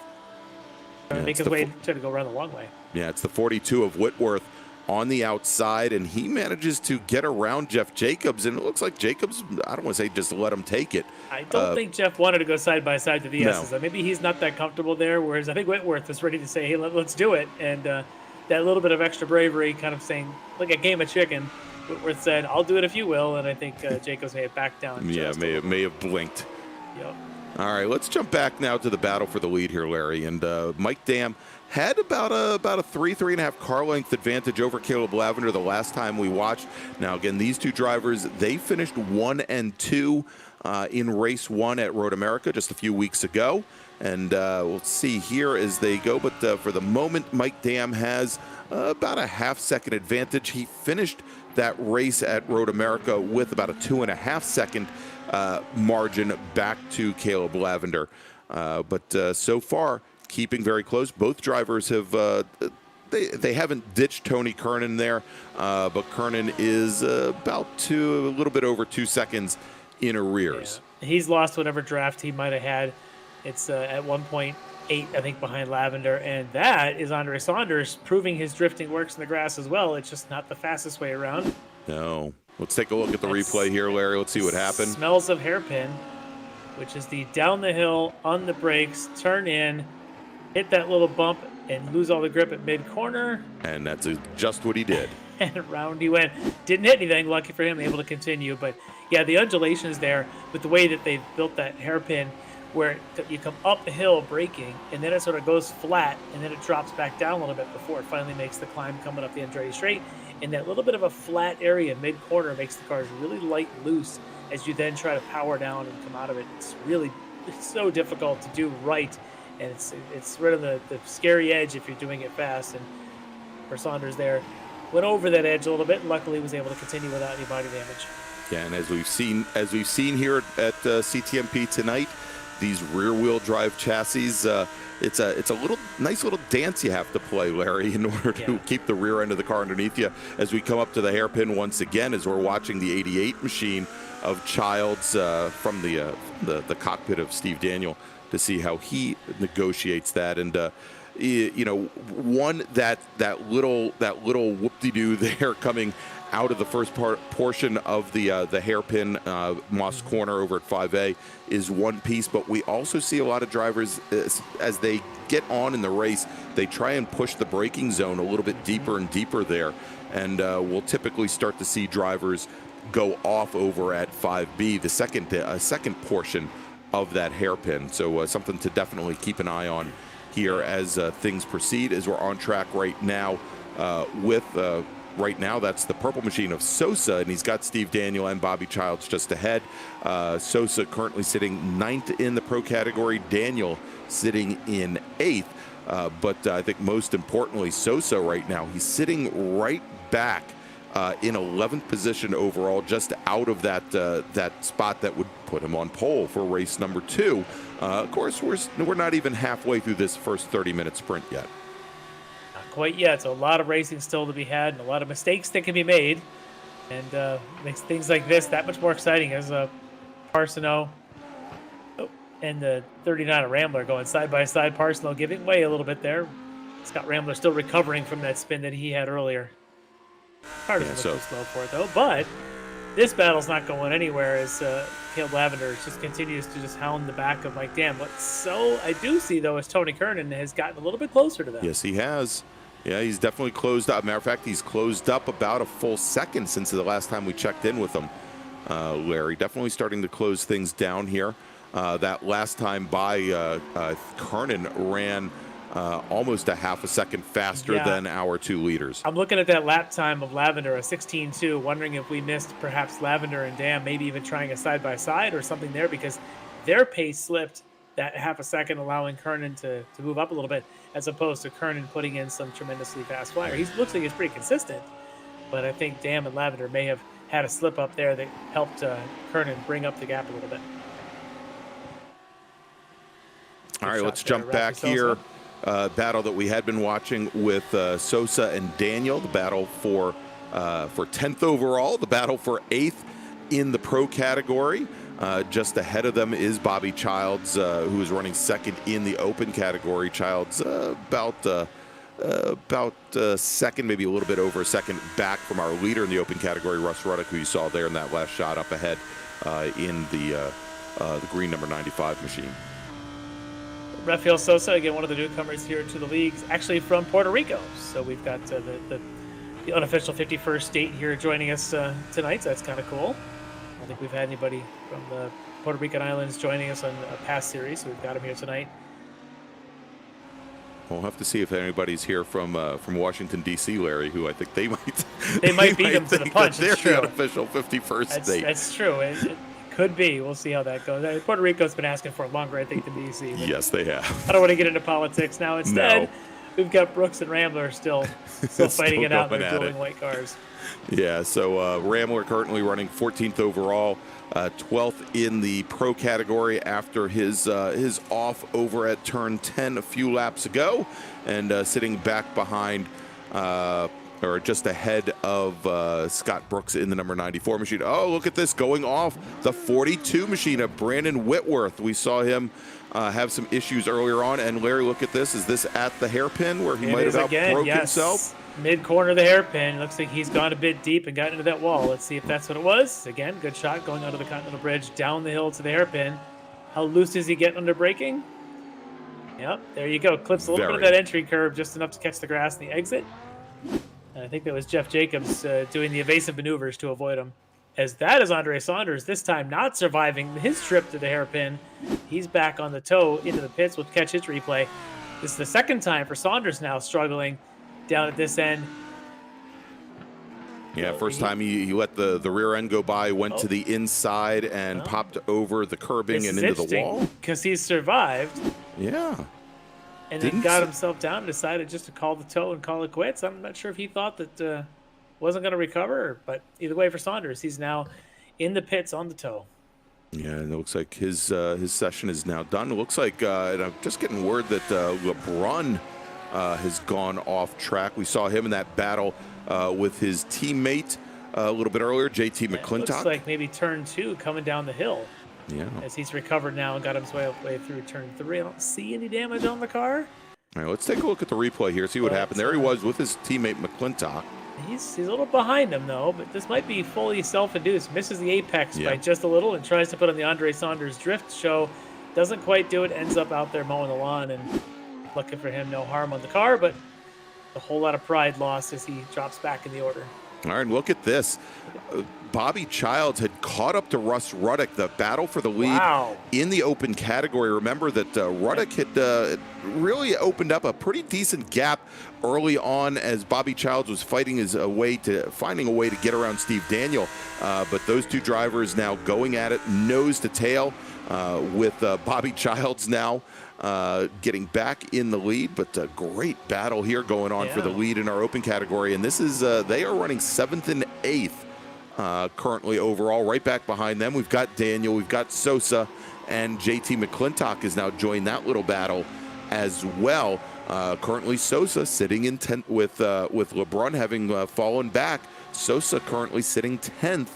Trying to make his way, trying to go around the long way. Yeah, it's the 42 of Whitworth on the outside, and he manages to get around Jeff Jacobs, and it looks like Jacobs, I don't want to say just let him take it. I don't think Jeff wanted to go side by side to the S's. No. Maybe he's not that comfortable there, whereas I think Whitworth is ready to say, hey, let's do it. And that little bit of extra bravery, kind of saying, like a game of chicken, Whitworth said, I'll do it if you will, and I think Jacobs may have backed down. Yeah, may have blinked. Yep. All right, let's jump back now to the battle for the lead here, Larry. And Mike Dam had about a 3.5 car length advantage over Caleb Lavender the last time we watched. Now, again, these two drivers, they finished 1 and 2 in race 1 at Road America just a few weeks ago. And we'll see here as they go. But for the moment, Mike Dam has about a half-second advantage. He finished that race at Road America with about a 2.5 second margin back to Caleb Lavender. But so far, keeping very close. Both drivers have they haven't ditched Tony Kernan there, but Kernan is a little bit over 2 seconds in arrears. Yeah. He's lost whatever draft he might have had. It's at 1.8, I think, behind Lavender, and that is Andre Saunders proving his drifting works in the grass as well. It's just not the fastest way around. No. Let's take a look at the replay here, Larry. Let's see what happened. Smells of hairpin, which is the down the hill, on the brakes, turn in, hit that little bump, and lose all the grip at mid-corner. And that's just what he did. And around he went. Didn't hit anything. Lucky for him, able to continue. But, yeah, the undulation is there with the way that they've built that hairpin, where you come up the hill braking, and then it sort of goes flat, and then it drops back down a little bit before it finally makes the climb coming up the Andretti Straight. And that little bit of a flat area mid-corner makes the cars really light and loose as you then try to power down and come out of it. It's so difficult to do right, and it's right on the scary edge if you're doing it fast. And for Saunders there, went over that edge a little bit, and luckily was able to continue without any body damage. Yeah, and as we've seen here at CTMP tonight, these rear-wheel drive chassis, it's a nice little dance you have to play, Larry, in order to keep the rear end of the car underneath you. As we come up to the hairpin once again, as we're watching the 88 machine of Childs from the cockpit of Steve Daniel to see how he negotiates that. And that little whoop-de-doo there coming out of the first portion of the hairpin Moss corner over at 5A is one piece, but we also see a lot of drivers as they get on in the race, they try and push the braking zone a little bit deeper and deeper there, and we'll typically start to see drivers go off over at 5B, the second portion of that hairpin. So something to definitely keep an eye on here as things proceed, as we're on track right now with right now, that's the purple machine of Sosa, and he's got Steve Daniel and Bobby Childs just ahead. Sosa currently sitting 9th in the pro category, Daniel sitting in 8th. But I think most importantly, Sosa right now, he's sitting right back in 11th position overall, just out of that spot that would put him on pole for race number 2. Of course, we're not even halfway through this first 30-minute sprint yet. Quite yet. So a lot of racing still to be had, and a lot of mistakes that can be made, and makes things like this that much more exciting. As Parsono and the 39 Rambler going side by side. Parsono giving way a little bit there. Scott Rambler still recovering from that spin that he had earlier. Hard to slow for it though, but this battle's not going anywhere as Caleb Lavender just continues to just hound the back of Mike Dam. What I do see though is Tony Kernan has gotten a little bit closer to them. Yes, he has. Yeah, he's definitely closed up. Matter of fact, he's closed up about a full second since the last time we checked in with him. Larry, definitely starting to close things down here. That last time by, Kernan ran almost a half a second faster than our 2 leaders. I'm looking at that lap time of Lavender, a 16.2, wondering if we missed perhaps Lavender and Dam, maybe even trying a side-by-side or something there, because their pace slipped that half a second, allowing Kernan to move up a little bit, as opposed to Kernan putting in some tremendously fast fire. He looks like he's pretty consistent, but I think Dam and Lavender may have had a slip up there that helped Kernan bring up the gap a little bit. All right, let's jump back here. Battle that we had been watching with Sosa and Daniel, the battle for 10th overall, the battle for 8th in the pro category. Just ahead of them is Bobby Childs, who is running 2nd in the open category. Childs about second, maybe a little bit over a second back from our leader in the open category, Russ Ruddock, who you saw there in that last shot up ahead in the green number 95 machine. Rafael Sosa, again, one of the newcomers here to the leagues, actually from Puerto Rico. So we've got the unofficial 51st state here joining us tonight, so that's kind of cool. I don't think we've had anybody from the Puerto Rican Islands joining us on a past series, so we've got him here tonight. We'll have to see if anybody's here from Washington, D.C., Larry, who I think they might beat him to the punch. They're the unofficial 51st state. That's true. It could be. We'll see how that goes. Puerto Rico's been asking for it longer, I think, than D.C. Yes, they have. I don't want to get into politics now. Instead, we've got Brooks and Rambler still fighting it out. They're dueling white cars. Yeah, so Rambler currently running 14th overall, 12th in the pro category after his off over at turn 10 a few laps ago, and sitting back behind or just ahead of Scott Brooks in the number 94 machine. Oh, look at this, going off the 42 machine of Brandon Whitworth. We saw him have some issues earlier on, and Larry, look at this. Is this at the hairpin where he might have outbroke himself? Mid-corner of the hairpin. Looks like he's gone a bit deep and got into that wall. Let's see if that's what it was. Again, good shot going under the Continental Bridge, down the hill to the hairpin. How loose is he getting under braking? Yep, there you go. Clips a little bit of that entry curve, just enough to catch the grass in the exit. And I think that was Jeff Jacobs doing the evasive maneuvers to avoid him. As that is Andre Saunders, this time not surviving his trip to the hairpin. He's back on the toe into the pits. We'll catch his replay. This is the second time for Saunders now struggling down at this end. Yeah, first time he let the rear end go by, went to the inside and popped over the curbing and into the wall. Because he survived. Yeah. And then got himself down and decided just to call the toe and call it quits. I'm not sure if he thought that wasn't going to recover, but either way for Saunders, he's now in the pits on the toe. Yeah, and it looks like his session is now done. It looks like, and I'm just getting word that LeBron has gone off track. We saw him in that battle with his teammate a little bit earlier, JT McClintock. Looks like maybe turn 2 coming down the hill. Yeah. As he's recovered now and got his way through turn 3. I don't see any damage on the car. All right, let's take a look at the replay here, see what happened. There he was with his teammate McClintock. He's a little behind him, though, but this might be fully self-induced. Misses the apex by just a little and tries to put on the Andre Saunders drift show. Doesn't quite do it, ends up out there mowing the lawn, and lucky for him, no harm on the car, but a whole lot of pride lost as he drops back in the order. All right, look at this. Bobby Childs had caught up to Russ Ruddock, the battle for the lead in the open category. Remember that Ruddock had really opened up a pretty decent gap early on as Bobby Childs was finding a way to get around Steve Daniel. But those two drivers now going at it nose to tail with Bobby Childs now getting back in the lead, but a great battle here going on for the lead in our open category. And this is, they are running 7th and 8th currently overall. Right back behind them, we've got Daniel, we've got Sosa, and JT McClintock has now joined that little battle as well. Currently Sosa sitting in 10th with LeBrun having fallen back. Sosa currently sitting 10th.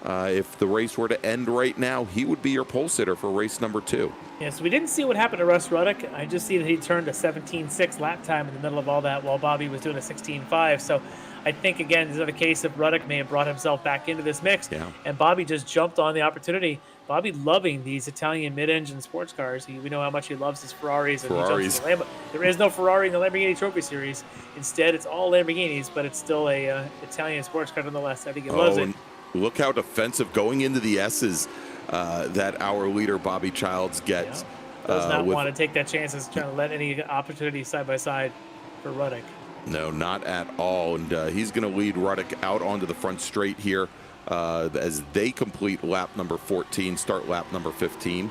If the race were to end right now, he would be your pole sitter for race number 2. Yes, we didn't see what happened to Russ Ruddock. I just see that he turned a 17.6 lap time in the middle of all that while Bobby was doing a 16.5. So I think, again, this is another case of Ruddock may have brought himself back into this mix, and Bobby just jumped on the opportunity. Bobby loving these Italian mid-engine sports cars. We know how much he loves his Ferraris. And He jumps in the there is no Ferrari in the Lamborghini Trophy Series. Instead, it's all Lamborghinis, but it's still a Italian sports car nonetheless. I think he loves it. Look how defensive going into the S's that our leader Bobby Childs gets. Does not want to take that chance. Is trying to let any opportunity side by side for Ruddock. No, not at all. And he's going to lead Ruddock out onto the front straight here as they complete lap number 14, start lap number 15.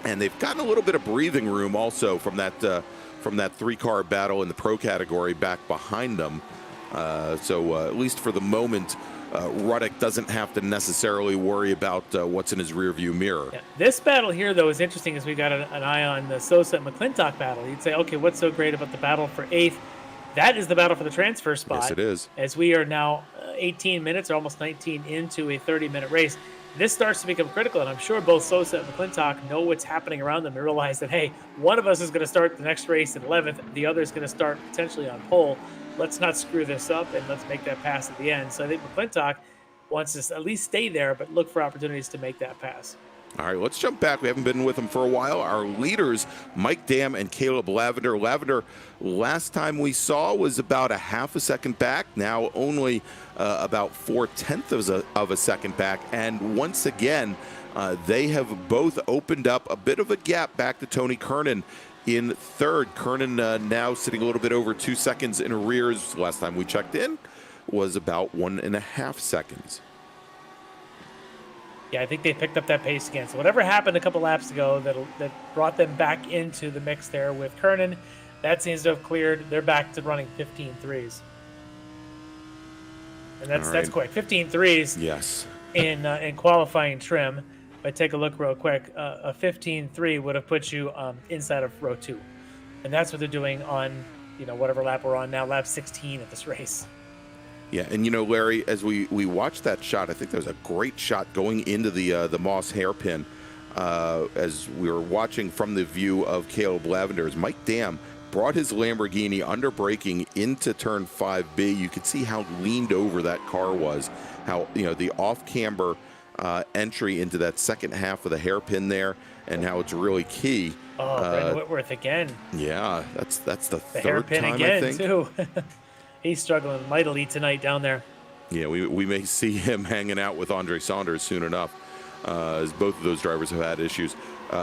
And they've gotten a little bit of breathing room also from that 3-car battle in the pro category back behind them. So at least for the moment, Ruddock doesn't have to necessarily worry about what's in his rearview mirror. Yeah. This battle here, though, is interesting as we got an eye on the Sosa and McClintock battle. You'd say, okay, what's so great about the battle for 8th? That is the battle for the transfer spot. Yes, it is. As we are now 18 minutes or almost 19 into a 30-minute race. This starts to become critical, and I'm sure both Sosa and McClintock know what's happening around them and realize that, hey, one of us is going to start the next race in 11th, the other is going to start potentially on pole. Let's not screw this up, and let's make that pass at the end. So I think McClintock wants to at least stay there, but look for opportunities to make that pass. All right, let's jump back. We haven't been with them for a while. Our leaders, Mike Dam and Caleb Lavender. Lavender, last time we saw, was about a half a second back. Now only about 4/10 of a second back. And once again, they have both opened up a bit of a gap back to Tony Kernan in third. Kernan now sitting a little bit over 2 seconds in arrears. Last time we checked in was about 1.5 seconds. Yeah, I think they picked up that pace again. So whatever happened a couple laps ago that brought them back into the mix there with Kernan, that seems to have cleared. They're back to running 15.3s. And that's quick. 15.3s. Yes. in qualifying trim. If I take a look real quick, a 15.3 would have put you inside of row 2. And that's what they're doing on, whatever lap we're on now, lap 16 of this race. Yeah, and Larry, as we watched that shot, I think that was a great shot going into the Moss hairpin. As we were watching from the view of Caleb Lavender, as Mike Dam brought his Lamborghini under braking into turn 5B. You could see how leaned over that car was, how the off-camber entry into that second half of the hairpin there, and how it's really key. Oh, Brandon Whitworth again. Yeah, that's the third hairpin time again, I think. Too. He's struggling mightily tonight down there. Yeah, we may see him hanging out with Andre Saunders soon enough, as both of those drivers have had issues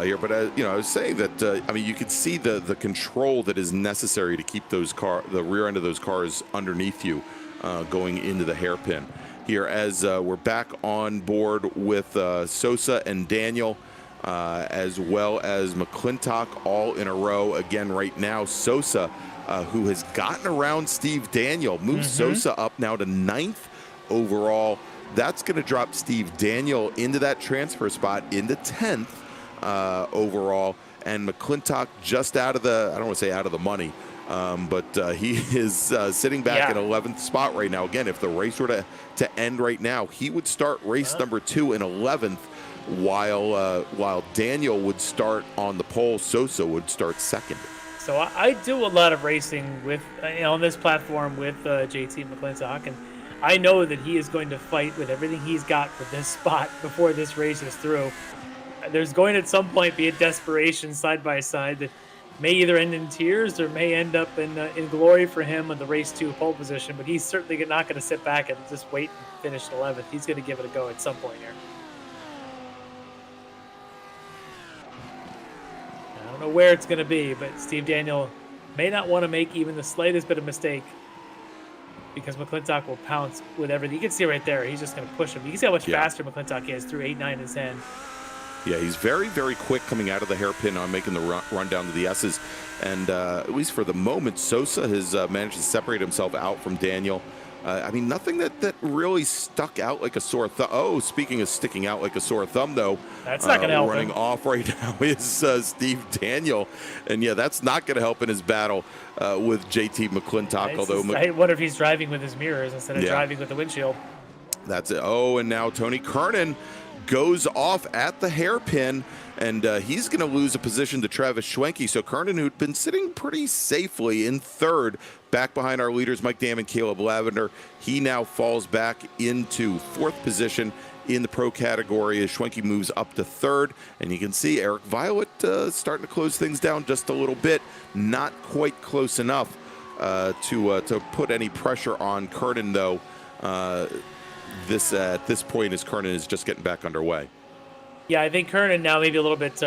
here. But I was saying that you could see the control that is necessary to keep the rear end of those cars underneath you going into the hairpin here. As we're back on board with Sosa and Daniel, as well as McClintock, all in a row again right now. Sosa, who has gotten around Steve Daniel, moves Sosa up now to 9th overall. That's going to drop Steve Daniel into that transfer spot into 10th overall. And McClintock just out of the, I don't want to say out of the money, but he is sitting back in 11th spot right now. Again, if the race were to end right now, he would start race number 2 in 11th, while Daniel would start on the pole. Sosa would start 2nd. So I do a lot of racing with on this platform with JT McClintock, and I know that he is going to fight with everything he's got for this spot before this race is through. There's going to at some point be a desperation side by side that may either end in tears or may end up in glory for him in the race 2 pole position, but he's certainly not going to sit back and just wait and finish 11th. He's going to give it a go at some point here. I don't know where it's going to be, but Steve Daniel may not want to make even the slightest bit of mistake because McClintock will pounce with everything. You can see right there, he's just going to push him. You can see how much faster McClintock is through 8, 9, and 10. Yeah, he's very, very quick coming out of the hairpin on making the run down to the S's. And at least for the moment, Sosa has managed to separate himself out from Daniel. I mean, nothing that really stuck out like a sore thumb. Oh, speaking of sticking out like a sore thumb, though. That's not going to help running him. off right now is Steve Daniel. And, yeah, that's not going to help in his battle with JT McClintock. I wonder if he's driving with his mirrors instead of driving with the windshield. That's it. Oh, and now Tony Kernan goes off at the hairpin, and he's going to lose a position to Travis Schwenke. So Kernan, who'd been sitting pretty safely in 3rd, back behind our leaders, Mike Dam and Caleb Lavender, he now falls back into 4th position in the pro category as Schwenke moves up to 3rd. And you can see Eric Violet starting to close things down just a little bit. Not quite close enough to put any pressure on Kernan, though. At this point, as Kernan is just getting back underway. Yeah, I think Kernan now maybe a little bit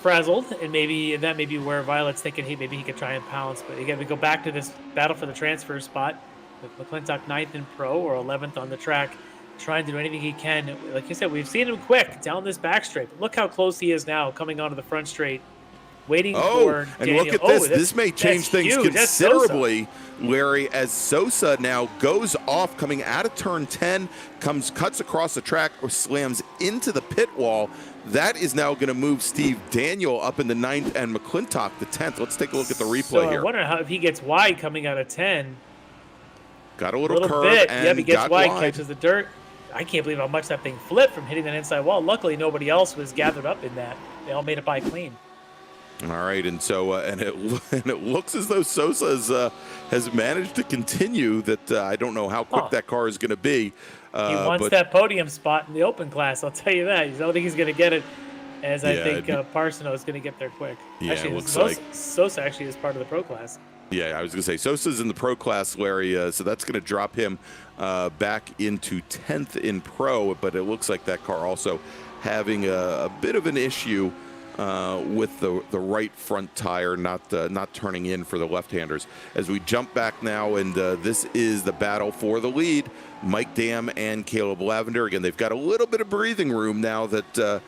frazzled, and that may be where Violet's thinking, hey, maybe he could try and pounce. But again, we go back to this battle for the transfer spot with McClintock 9th in pro or 11th on the track, trying to do anything he can. Like you said, we've seen him quick down this back straight. But look how close he is now coming onto the front straight, waiting for Daniel. And look at this. This may change things considerably, Larry, as Sosa now goes off coming out of turn 10, cuts across the track or slams into the pit wall. That is now going to move Steve Daniel up in the 9th and McClintock the 10th. Let's take a look at the replay here. I wonder if he gets wide coming out of 10. Got a little curve bit. and yeah, he gets got wide, catches the dirt. I can't believe how much that thing flipped from hitting that inside wall. Luckily, nobody else was gathered up in that. They all made it by clean. All right, and so it looks as though Sosa has managed to continue that. I don't know how quick that car is going to be. He wants that podium spot in the open class, I'll tell you that. I don't think he's going to get it, as I think Parsino is going to get there quick. Yeah, actually, it looks like Sosa actually is part of the pro class. Yeah, I was going to say Sosa's in the pro class, Larry, so that's going to drop him back into 10th in pro, but it looks like that car also having a bit of an issue with the right front tire not turning in for the left-handers. As we jump back now, and this is the battle for the lead. Mike Dam and Caleb Lavender. Again, they've got a little bit of breathing room now that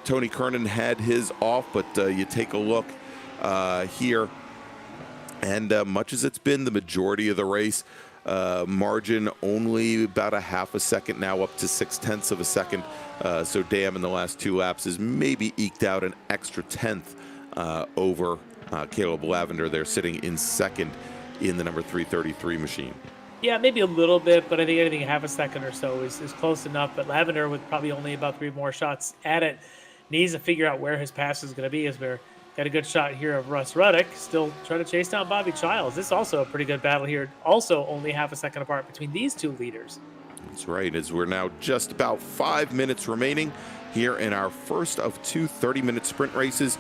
Tony Kernan had his off, but you take a look here, and much as it's been the majority of the race, margin only about a half a second now, up to 0.6 of a second. So Dam in the last 2 laps has maybe eked out an extra 10th over Caleb Lavender. They're sitting in 2nd in the number 333 machine. Yeah, maybe a little bit, but I think anything half a second or so is close enough. But Lavender, with probably only about 3 more shots at it, needs to figure out where his pass is going to be, as we're got a good shot here of Russ Ruddock, still trying to chase down Bobby Childs. This is also a pretty good battle here. Also only half a second apart between these 2 leaders. That's right, as we're now just about 5 minutes remaining here in our first of 2 30-minute sprint races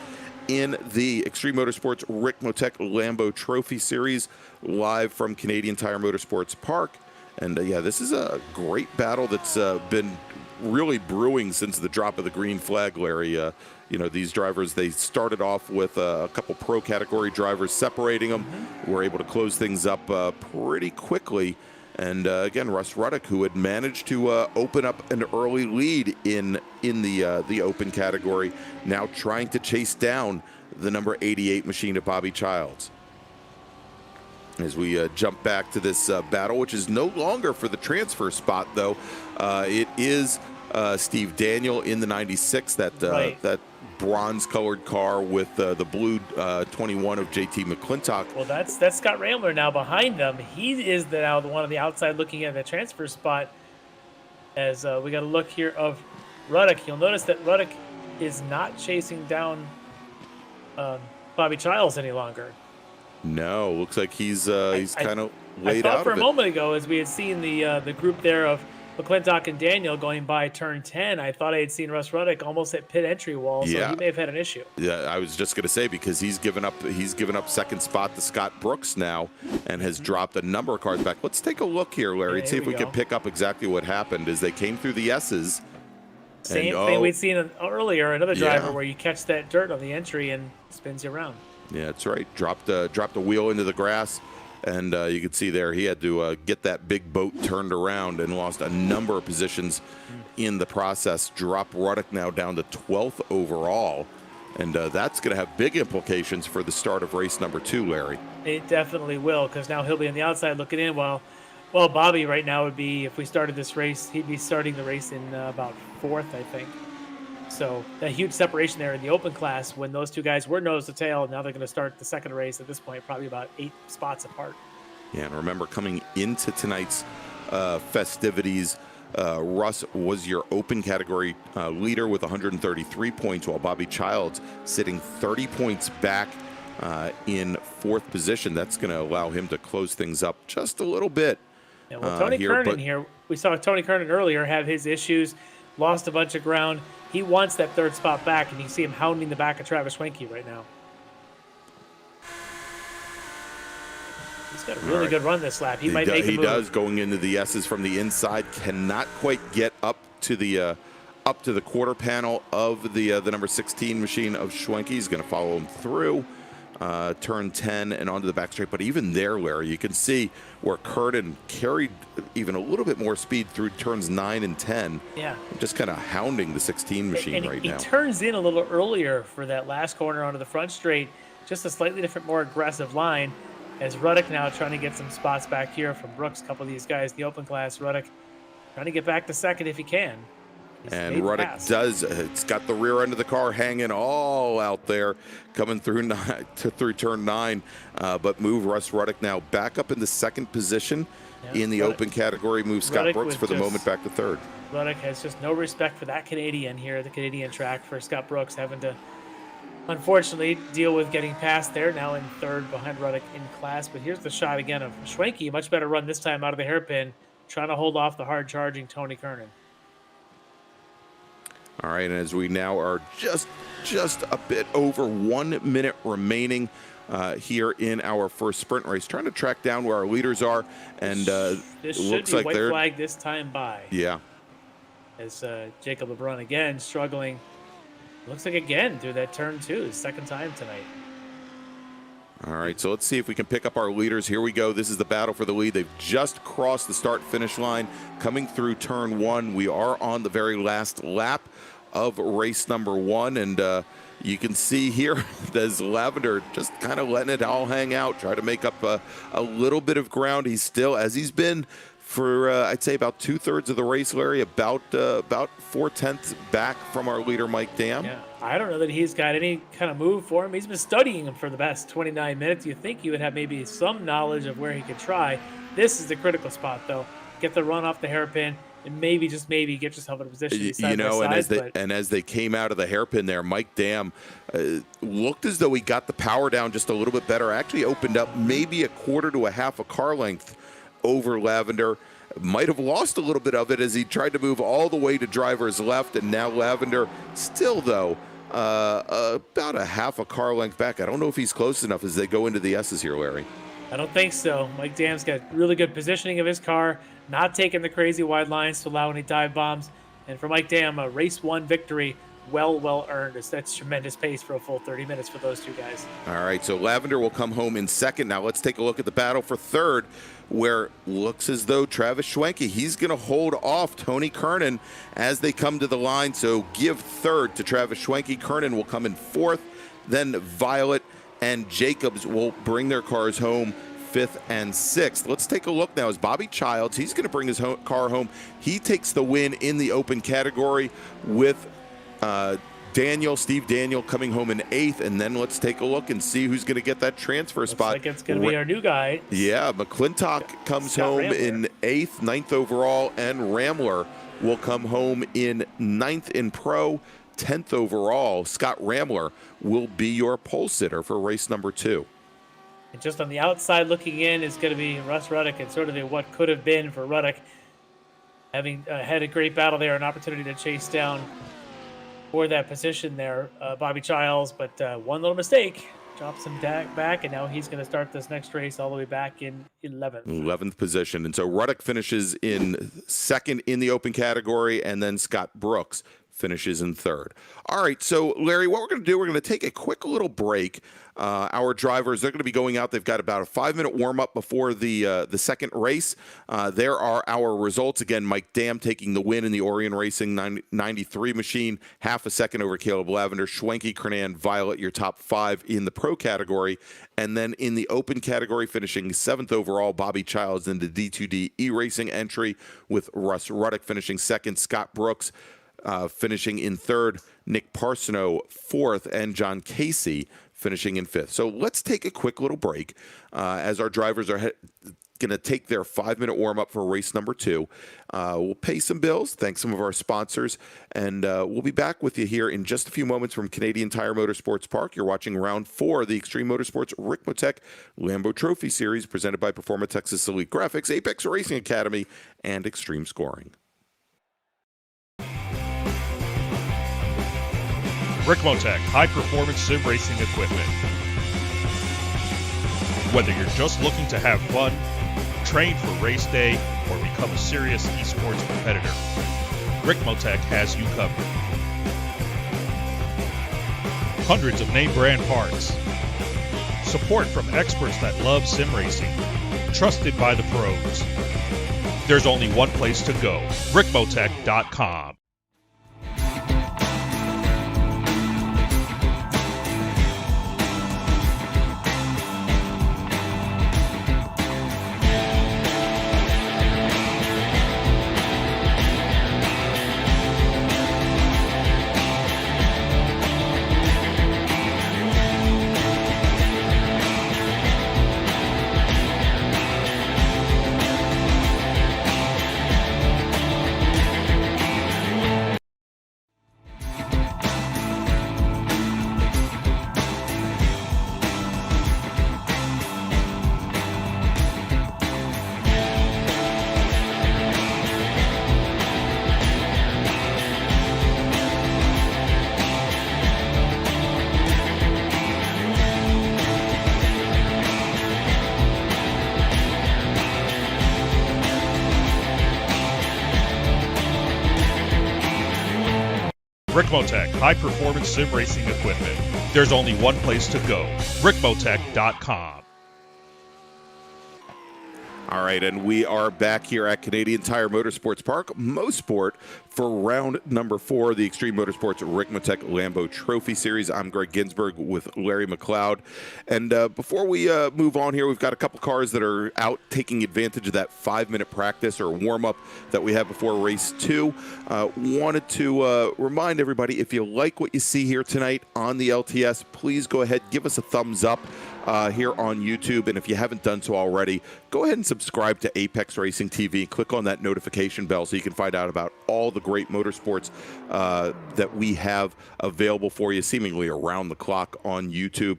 in the Extreme Motorsports Ricmotech Lambo Trophy Series, live from Canadian Tire Motorsports Park. And yeah, this is a great battle that's been really brewing since the drop of the green flag, Larry. You know, these drivers, they started off with a couple pro category drivers separating them. Were able to close things up pretty quickly. And again, Russ Ruddock, who had managed to open up an early lead in the open category, now trying to chase down the number 88 machine of Bobby Childs. As we jump back to this battle, which is no longer for the transfer spot, though. It is Steve Daniel in the 96, that bronze-colored car with the blue 21 of JT McClintock. Well, that's Scott Rambler now behind them. He is now the one on the outside looking at the transfer spot. As we got a look here of Ruddock. You'll notice that Ruddock is not chasing down Bobby Childs any longer. No, looks like he's kind of laid I thought out for of a it. moment ago, as we had seen the group there of McClintock and Daniel going by turn 10, I thought I had seen Russ Ruddock almost at pit entry wall, so he may have had an issue. Yeah, I was just going to say, because he's given up second spot to Scott Brooks now and has dropped a number of cars back. Let's take a look here, Larry, and see if we can pick up exactly what happened as they came through the S's. Same thing we'd seen earlier, another driver where you catch that dirt on the entry and spins you around. Yeah, that's right. Dropped a wheel into the grass, and you can see there he had to get that big boat turned around and lost a number of positions in the process. Drop Ruddock now down to 12th overall, and that's going to have big implications for the start of race number 2, Larry. It definitely will, because now he'll be on the outside looking in, while Bobby right now would be, if we started this race, he'd be starting the race in about 4th, I think. So that huge separation there in the open class when those two guys were nose to tail. Now they're going to start the second race at this point, probably about 8 spots apart. Yeah, and remember, coming into tonight's festivities, Russ was your open category leader with 133 points, while Bobby Childs sitting 30 points back in 4th position. That's going to allow him to close things up just a little bit. Yeah, well, Tony Kernan here, we saw Tony Kernan earlier have his issues, lost a bunch of ground. He wants that 3rd spot back, and you see him hounding the back of Travis Schwenke right now. He's got a really good run this lap. He might make a move. He does, going into the S's from the inside. Cannot quite get up to the quarter panel of the number 16 machine of Schwenke. He's going to follow him through turn 10 and onto the back straight. But even there, Larry, you can see where Curtin carried even a little bit more speed through turns 9 and 10. Yeah. Just kind of hounding the 16 machine right now. He turns in a little earlier for that last corner onto the front straight. Just a slightly different, more aggressive line. As Ruddock now trying to get some spots back here from Brooks, a couple of these guys, the open class. Ruddock trying to get back to 2nd if he can. And Ruddock does. It's got the rear end of the car hanging all out there, coming through through turn 9. But move Russ Ruddock now back up in the 2nd position in the open category. Move Scott Ruddock Brooks for the moment back to 3rd. Ruddock has just no respect for that Canadian here, the Canadian track, for Scott Brooks having to, unfortunately, deal with getting past there. Now in 3rd behind Ruddock in class. But here's the shot again of Schwenke. Much better run this time out of the hairpin, trying to hold off the hard-charging Tony Kernan. All right, and as we now are just a bit over 1 minute remaining here in our first sprint race, trying to track down where our leaders are, and this looks should be like white they're flag this time by. Yeah. As Jacob LeBrun again struggling. Looks like again through that turn 2, his 2nd time tonight. All right, so let's see if we can pick up our leaders. Here we go. This is the battle for the lead. They've just crossed the start-finish line, coming through turn 1. We are on the very last lap of race number 1, and you can see here there's Lavender just kind of letting it all hang out, try to make up a little bit of ground. He's still, as he's been for I'd say about 2/3 of the race, Larry, about 4/10 back from our leader, Mike Dam. Yeah, I don't know that he's got any kind of move for him. He's been studying him for the past 29 minutes. You think he would have maybe some knowledge of where he could try. This is the critical spot, though. Get the run off the hairpin, and maybe, just maybe, get yourself in a position side by side, and as they came out of the hairpin there, Mike Dam looked as though he got the power down just a little bit better. Actually opened up maybe a quarter to a half a car length over Lavender. Might have lost a little bit of it as he tried to move all the way to driver's left, and now Lavender still, though, about a half a car length back. I don't know if he's close enough as they go into the S's here, Larry. I don't think so. Mike Dam's got really good positioning of his car, not taking the crazy wide lines to allow any dive bombs. And for Mike Dam, a race 1 victory, well earned. That's tremendous pace for a full 30 minutes for those two guys. All right, so Lavender will come home in 2nd. Now let's take a look at the battle for 3rd, where looks as though Travis Schwenke, he's going to hold off Tony Kernan as they come to the line. So give 3rd to Travis Schwenke. Kernan will come in 4th. Then Violet and Jacobs will bring their cars home 5th and 6th. Let's take a look now as Bobby Childs, he's going to bring his car home. He takes the win in the open category with Steve Daniel coming home in 8th, and then let's take a look and see who's going to get that transfer spot. Looks like it's going to be our new guy. Yeah, McClintock comes home in 8th, 9th overall, and Ramler will come home in 9th in pro, 10th overall. Scott Ramler will be your pole sitter for race number 2. And just on the outside looking in is going to be Russ Ruddock, and sort of what could have been for Ruddock, having had a great battle there, an opportunity to chase down for that position there, Bobby Childs, but one little mistake drops him back, and now he's going to start this next race all the way back in 11th position. And so Ruddock finishes in second in the open category, and then Scott Brooks finishes in third. All right, so Larry, what we're going to do, we're going to take a quick little break. Our drivers, they're going to be going out. They've got about a 5-minute warm-up before the second race. There are our results. Again, Mike Dam taking the win in the Orion Racing 93 machine, half a second over Caleb Lavender. Schwenke, Kernan, Violet, your top 5 in the pro category. And then in the open category, finishing 7th overall, Bobby Childs in the D2D E-Racing entry, with Russ Ruddock finishing 2nd, Scott Brooks finishing in 3rd, Nick Parsono 4th, and John Casey finishing in 5th. So let's take a quick little break as our drivers are going to take their 5-minute warm-up for race number 2. We'll pay some bills, thank some of our sponsors, and we'll be back with you here in just a few moments from Canadian Tire Motorsports Park. You're watching round 4 of the Extreme Motorsports Ricmotech Lambo Trophy Series, presented by Performa Texas Elite Graphics, Apex Racing Academy, and Extreme Scoring. Ricmotech high-performance sim racing equipment. Whether you're just looking to have fun, train for race day, or become a serious esports competitor, Ricmotech has you covered. Hundreds of name brand parts. Support from experts that love sim racing. Trusted by the pros. There's only one place to go, Ricmotech.com. Ricmotech high-performance sim racing equipment. There's only one place to go, Ricmotech.com. All right, and we are back here at Canadian Tire Motorsports Park, Mosport, for round number 4 of the Extreme Motorsports Ricmotech Lambo Trophy Series. I'm Greg Ginsburg with Larry McLeod. And before we move on here, we've got a couple cars that are out taking advantage of that 5-minute practice or warm-up that we have before race 2. Wanted to remind everybody, if you like what you see here tonight on the LTS, please go ahead, give us a thumbs up here on YouTube. And if you haven't done so already, go ahead and subscribe to Apex Racing TV. Click on that notification bell so you can find out about all the great motorsports that we have available for you seemingly around the clock on YouTube.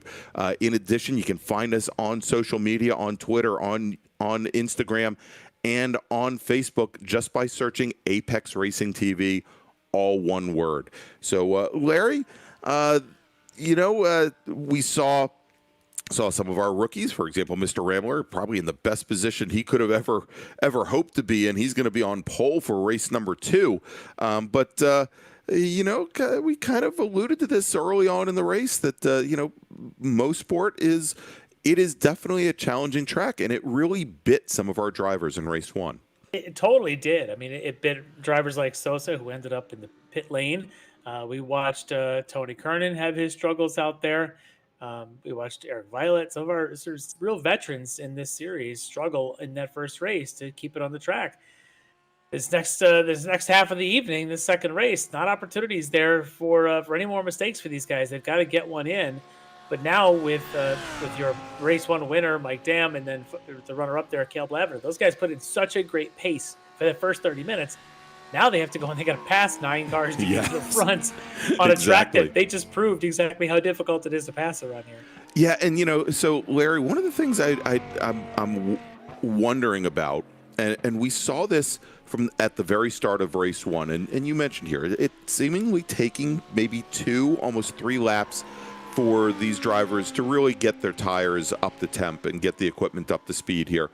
In addition, you can find us on social media, on Twitter, on Instagram, and on Facebook just by searching Apex Racing TV, all one word. So, Larry, we saw some of our rookies, for example, Mr. Ramler, probably in the best position he could have ever hoped to be in. He's going to be on pole for race number 2. But we kind of alluded to this early on in the race that, Mosport is definitely a challenging track, and it really bit some of our drivers in race 1. It totally did. I mean, it bit drivers like Sosa, who ended up in the pit lane. We watched Tony Kernan have his struggles out there. We watched Eric Violet. Some of our real veterans in this series struggle in that first race to keep it on the track. This next half of the evening, this second race, not opportunities there for any more mistakes for these guys. They've got to get one in. But now with your race 1 winner, Mike Dam, and then the runner-up there, Caleb Lavender, those guys put in such a great pace for the first 30 minutes. Now they have to go and they got to pass 9 cars to get to the front on a track that they just proved exactly how difficult it is to pass around here. Yeah, and so Larry, one of the things I'm wondering about, and we saw this from at the very start of race 1, and you mentioned here, it seemingly taking maybe 2, almost 3 laps for these drivers to really get their tires up to temp and get the equipment up to speed here.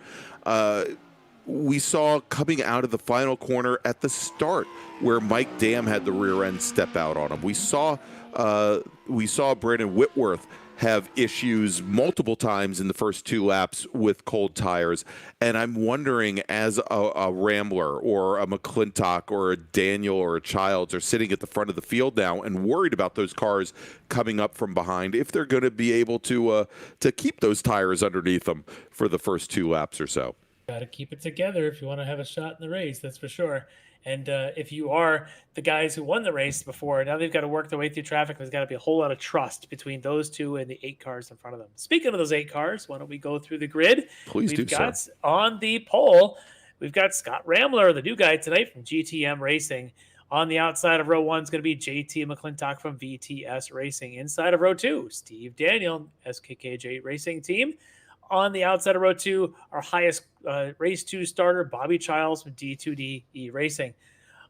We saw coming out of the final corner at the start where Mike Dam had the rear end step out on him. We saw Brandon Whitworth have issues multiple times in the first 2 laps with cold tires. And I'm wondering, as a Rambler or a McClintock or a Daniel or a Childs are sitting at the front of the field now and worried about those cars coming up from behind, if they're going to be able to keep those tires underneath them for the first 2 laps or so. Got to keep it together if you want to have a shot in the race, that's for sure. And if you are the guys who won the race before, now they've got to work their way through traffic. There's got to be a whole lot of trust between those 2 and the 8 cars in front of them. Speaking of those 8 cars, why don't we go through the grid? Please do, sir. On the pole, we've got Scott Rambler, the new guy tonight from GTM Racing. On the outside of row 1 is going to be JT McClintock from VTS Racing. Inside of row 2, Steve Daniel, SKKJ Racing Team. On the outside of row 2, our highest race 2 starter, Bobby Childs from D2DE Racing.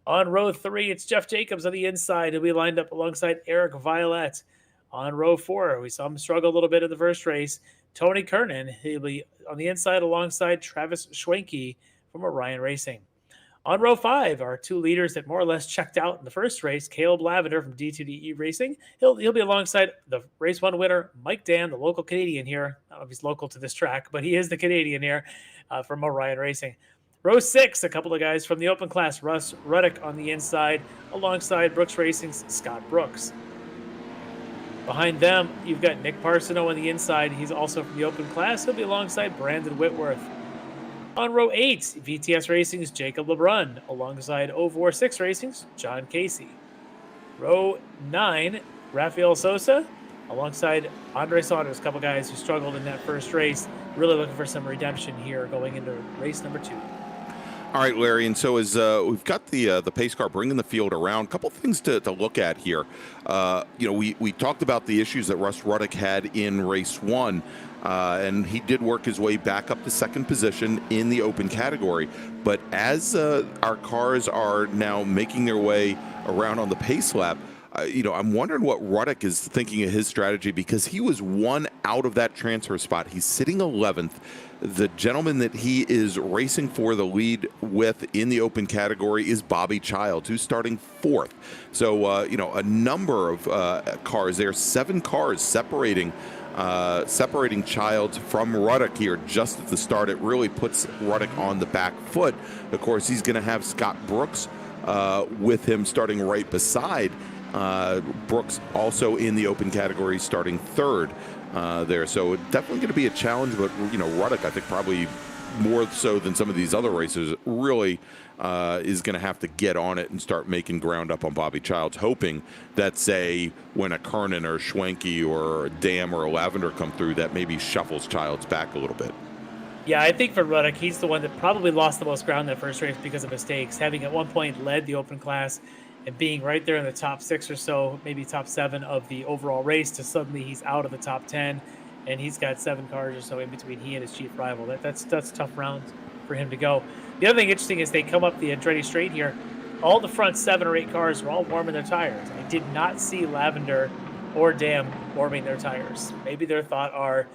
On row 3, it's Jeff Jacobs on the inside. He'll be lined up alongside Eric Violet. On row 4, we saw him struggle a little bit in the first race. Tony Kernan, he'll be on the inside alongside Travis Schwenke from Orion Racing. On row 5, our 2 leaders that more or less checked out in the first race, Caleb Lavender from D2DE Racing. He'll be alongside the race 1 winner, Mike Dan, the local Canadian here. I don't know if he's local to this track, but he is the Canadian here from Orion Racing. Row 6, a couple of guys from the open class, Russ Ruddick on the inside, alongside Brooks Racing's Scott Brooks. Behind them, you've got Nick Parsino on the inside. He's also from the open class. He'll be alongside Brandon Whitworth. On row 8, VTS Racing's Jacob LeBrun, alongside 046 Racing's John Casey. Row 9, Rafael Sosa, alongside Andre Saunders, a couple guys who struggled in that first race. Really looking for some redemption here going into race number 2. All right, Larry, and so as we've got the pace car bringing the field around, a couple things to look at here. We talked about the issues that Russ Ruddick had in race 1, and he did work his way back up to second position in the open category. But as our cars are now making their way around on the pace lap, I'm wondering what Ruddick is thinking of his strategy, because he was 1 out of that transfer spot. He's sitting 11th. The gentleman that he is racing for the lead with in the open category is Bobby Childs, who's starting 4th. So, a number of cars there, 7 cars separating Childs from Ruddick here just at the start. It really puts Ruddick on the back foot. Of course, he's going to have Scott Brooks with him starting right beside Brooks, also in the open category, starting 3rd there. So definitely going to be a challenge, but Ruddick, I think probably more so than some of these other racers, really is going to have to get on it and start making ground up on Bobby Childs, hoping that, say, when a Kernan or a Schwenke or a Dam or a Lavender come through, that maybe shuffles Childs back a little bit. Yeah, I think for Ruddick, he's the one that probably lost the most ground in that first race because of mistakes, having at one point led the open class and being right there in the top 6 or so, maybe top 7 of the overall race, to suddenly he's out of the top 10, and he's got 7 cars or so in between he and his chief rival. That's tough rounds for him to go. The other thing interesting is they come up the Andretti straight here. All the front 7 or 8 cars were all warming their tires. I did not see Lavender or Dam warming their tires. Maybe their thought are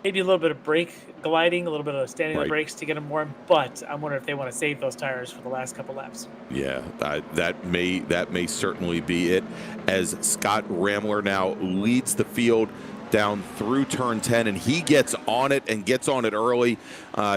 maybe a little bit of brake gliding, a little bit of standing on the brakes to get them warm, but I'm wondering if they want to save those tires for the last couple laps. Yeah, that may certainly be it, as Scott Rambler now leads the field down through turn 10, and he gets on it and gets on it early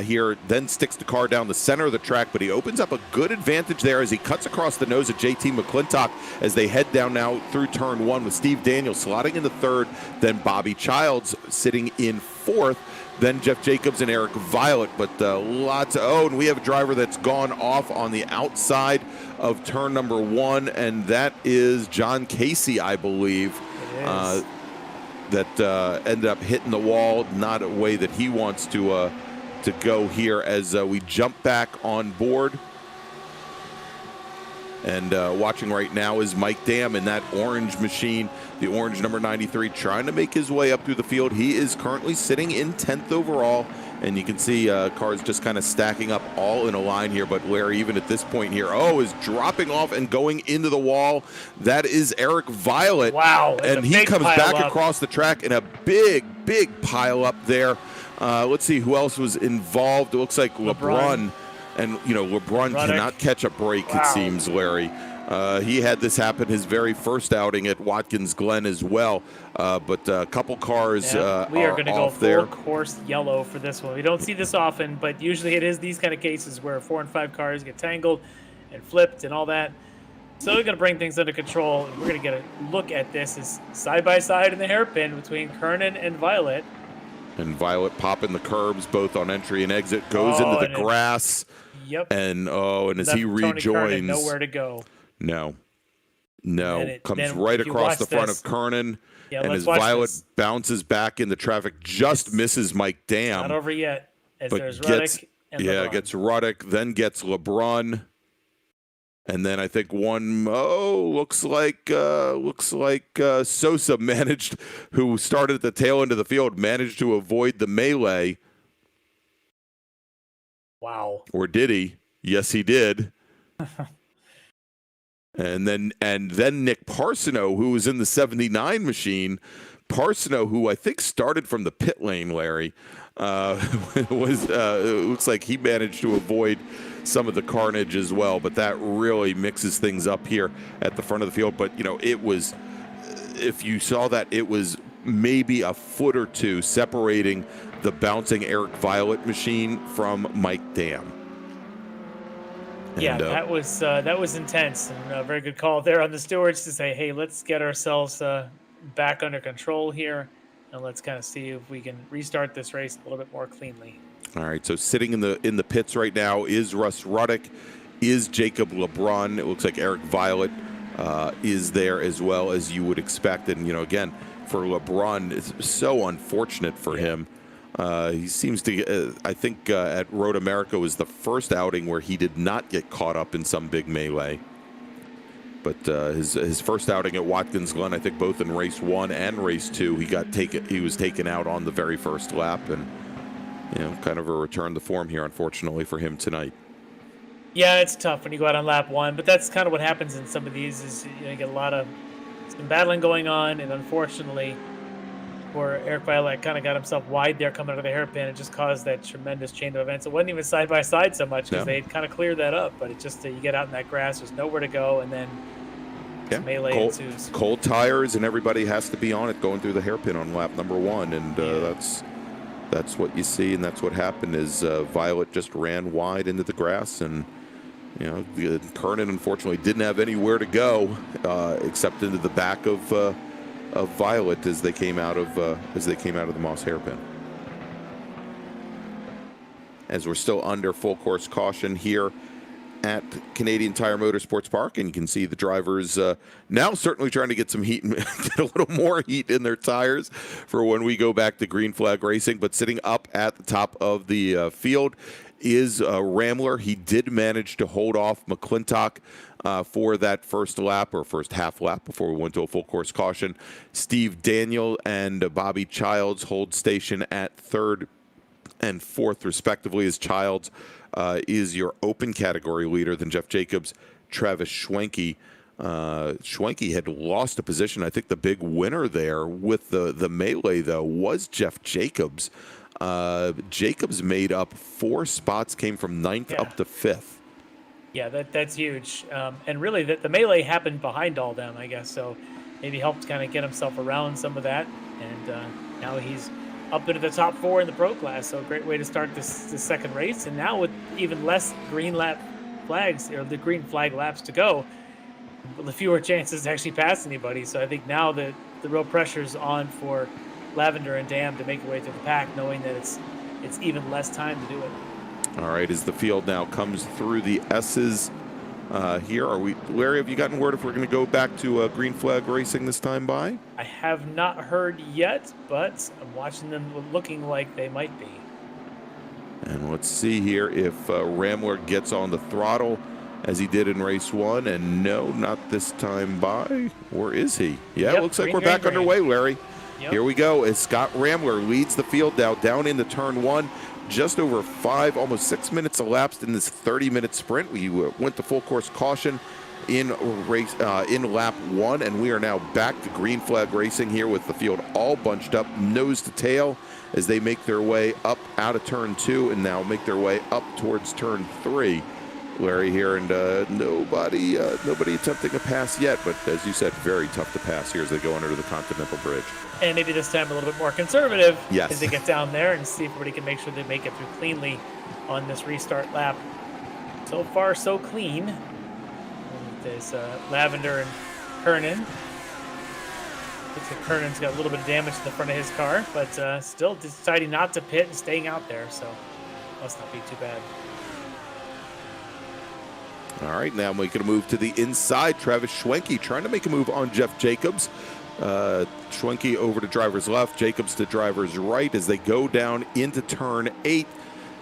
here, then sticks the car down the center of the track, but he opens up a good advantage there as he cuts across the nose of JT McClintock as they head down now through turn 1 with Steve Daniels slotting into 3rd, then Bobby Childs sitting in 4th, then Jeff Jacobs and Eric Violet, but and we have a driver that's gone off on the outside of turn number 1, and that is John Casey, I believe. It is. That ended up hitting the wall, not a way that he wants to go here as we jump back on board. And watching right now is Mike Dam in that orange machine, the orange number 93, trying to make his way up through the field. He is currently sitting in 10th overall, and you can see cars just kind of stacking up all in a line here. But Larry, even at this point here, is dropping off and going into the wall. That is Eric Violet. Wow. And he comes back across the track in a big pile up there. Let's see who else was involved. It looks like LeBron. And, LeBron cannot catch a break, it seems, Larry. He had this happen his very first outing at Watkins Glen as well. But a couple cars we are going to go full course yellow for this one. We don't see this often, but usually it is these kind of cases where 4 and 5 cars get tangled and flipped and all that. So we're going to bring things under control. And we're going to get a look at this as side by side in the hairpin between Kernan and Violet. And Violet popping the curbs both on entry and exit, goes into the grass. Yep. And as he rejoins, Kernan nowhere to go. No. Comes right across the front of Kernan. Yeah, and as Violet bounces back into traffic, just misses Mike Dam. Not over yet. As but there's Ruddick and LeBron. Gets Ruddick, then gets LeBron. And then I think looks like Sosa managed, who started at the tail end of the field, managed to avoid the melee. Wow. Or did he? Yes, he did. and then Nick Parsono, who was in the 79 machine. Parsono, who I think started from the pit lane, Larry, it looks like he managed to avoid some of the carnage as well, but that really mixes things up here at the front of the field. But it was, if you saw that, it was maybe a foot or two separating the bouncing Eric Violet machine from Mike Dam. Yeah, that was intense, and a very good call there on the stewards to say, hey, let's get ourselves back under control here, and let's kind of see if we can restart this race a little bit more cleanly. All right, so sitting in the pits right now is Russ Ruddick, is Jacob LeBron. It looks like Eric Violet is there as well, as you would expect. And, again, for LeBron, it's so unfortunate for him. He seems to, I think at Road America was the first outing where he did not get caught up in some big melee. But his first outing at Watkins Glen, I think both in race 1 and race 2, he was taken out on the very first lap, and kind of a return to form here, unfortunately, for him tonight. Yeah, it's tough when you go out on lap 1, but that's kind of what happens in some of these. Is you get a lot of some battling going on, and unfortunately, where Eric Violet kind of got himself wide there coming out of the hairpin, it just caused that tremendous chain of events. It wasn't even side by side so much because they had kind of cleared that up, but it just you get out in that grass, there's nowhere to go, and then melee ensues. Cold tires, and everybody has to be on it going through the hairpin on lap number 1, and that's what you see, and that's what happened. Is Violet just ran wide into the grass, and Kernan unfortunately didn't have anywhere to go except into the back of Violet as they came out of the Moss hairpin. As we're still under full course caution here at Canadian Tire Motorsports Park, and you can see the drivers now certainly trying to get some heat, get a little more heat in their tires for when we go back to green flag racing. But sitting up at the top of the field is Ramler. He did manage to hold off McClintock for that first lap, or first half lap, before we went to a full course caution. Steve Daniel and Bobby Childs hold station at 3rd and 4th respectively, as Childs is your open category leader. Then Jeff Jacobs, Travis Schwenke. Schwenke had lost a position. I think the big winner there with the melee, though, was Jeff Jacobs. Jacobs made up 4 spots, came from 9th up to 5th. Yeah, that's huge. And really, the melee happened behind all them, I guess. So maybe helped kind of get himself around some of that. And now he's up into the top 4 in the pro class. So a great way to start this second race. And now with even less green lap flags, or the green flag laps to go, the fewer chances to actually pass anybody. So I think now the real pressure's on for Lavender and Dam to make their way through the pack, knowing that it's even less time to do it. All right, as the field now comes through the S's here, Larry, have you gotten word if we're going to go back to green flag racing this time by? I have not heard yet, but I'm watching them looking like they might be. And let's see here if Ramler gets on the throttle as he did in race 1, and no, not this time by. Or is he? Yeah, Yep, looks like green, we're back green, underway, Larry. Yep. Here we go as Scott Rambler leads the field down into turn 1. Just over 5, almost 6 minutes elapsed in this 30-minute sprint. We went to full course caution in lap 1, and we are now back to green flag racing here with the field all bunched up nose to tail as they make their way up out of turn 2 and now make their way up towards turn 3. Larry here, and nobody attempting a pass yet, but as you said, very tough to pass here as they go under the Continental Bridge. And maybe this time a little bit more conservative Yes. as they get down there and see if everybody can make sure they make it through cleanly on this restart lap. So far, so clean. There's Lavender and Kernan. Looks like Kernan's got a little bit of damage to the front of his car, but still deciding not to pit and staying out there, so must not be too bad. All right, now we can move to the inside. Travis Schwenke trying to make a move on Jeff Jacobs. Schwenke over to driver's left, Jacobs to driver's right as they go down into turn 8.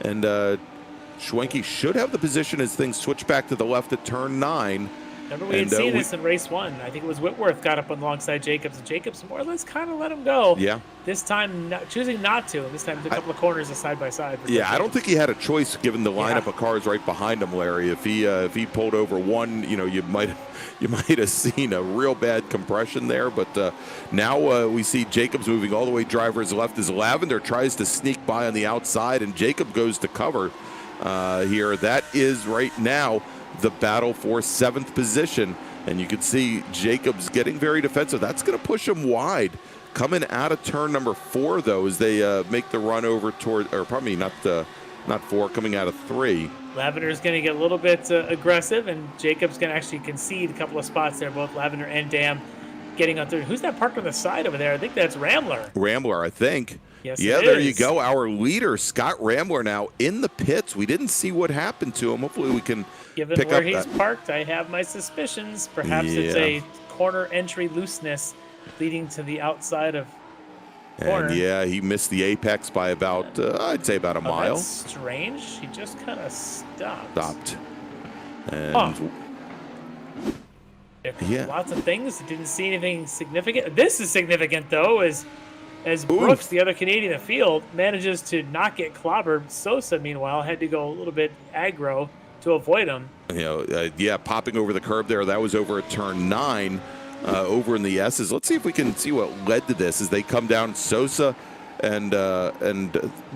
And Schwenke should have the position as things switch back to the left at turn 9. Remember, we had seen this in race 1. I think it was Whitworth got up alongside Jacobs, and Jacobs more or less kind of let him go. Yeah. This time, choosing not to. This time, a couple of corners of side by side. Yeah, I don't think he had a choice given the lineup of cars right behind him, Larry. If he pulled over one, you might have seen a real bad compression there. But now we see Jacobs moving all the way driver's left as Lavender tries to sneak by on the outside, and Jacob goes to cover here. That is right now the battle for 7th position, and you can see Jacobs getting very defensive. That's going to push him wide. Coming out of turn number 4, though, as they make the run over toward, or probably not 4, coming out of 3. Lavender's going to get a little bit aggressive, and Jacobs going to actually concede a couple of spots there, both Lavender and Dam getting on third. Who's that parked on the side over there? I think that's Rambler. Rambler, I think. Yes, yeah, there you go. Our leader, Scott Rambler, now in the pits. We didn't see what happened to him. Hopefully we can Given pick where up he's that. parked, I have my suspicions. Perhaps it's a corner entry looseness leading to the outside of corner. And yeah, he missed the apex by about, I'd say about a mile. That's strange. He just kind of stopped. And yeah. Lots of things. Didn't see anything significant. This is significant, though, as Brooks, the other Canadian in the field, manages to not get clobbered. Sosa, meanwhile, had to go a little bit aggro to avoid him. Popping over the curb there. That was over at turn 9 over in the S's. Let's see if we can see what led to this as they come down. Sosa and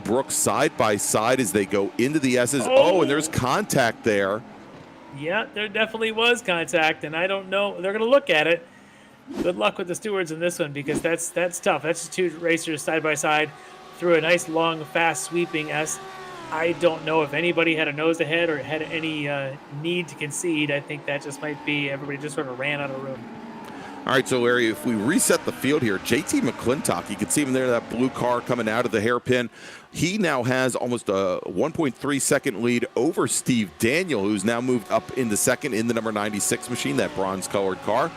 Brooks side by side as they go into the S's. Oh, and there's contact there. Yeah, there definitely was contact, and I don't know. They're going to look at it. Good luck with the stewards in this one because that's tough. That's just 2 racers side by side through a nice, long, fast, sweeping S. I don't know if anybody had a nose ahead or had any need to concede. I think that just might be everybody just sort of ran out of room. All right, so Larry, if we reset the field here, JT McClintock, you can see him there, that blue car coming out of the hairpin. He now has almost a 1.3 second lead over Steve Daniel, who's now moved up into second in the number 96 machine, that bronze-colored car.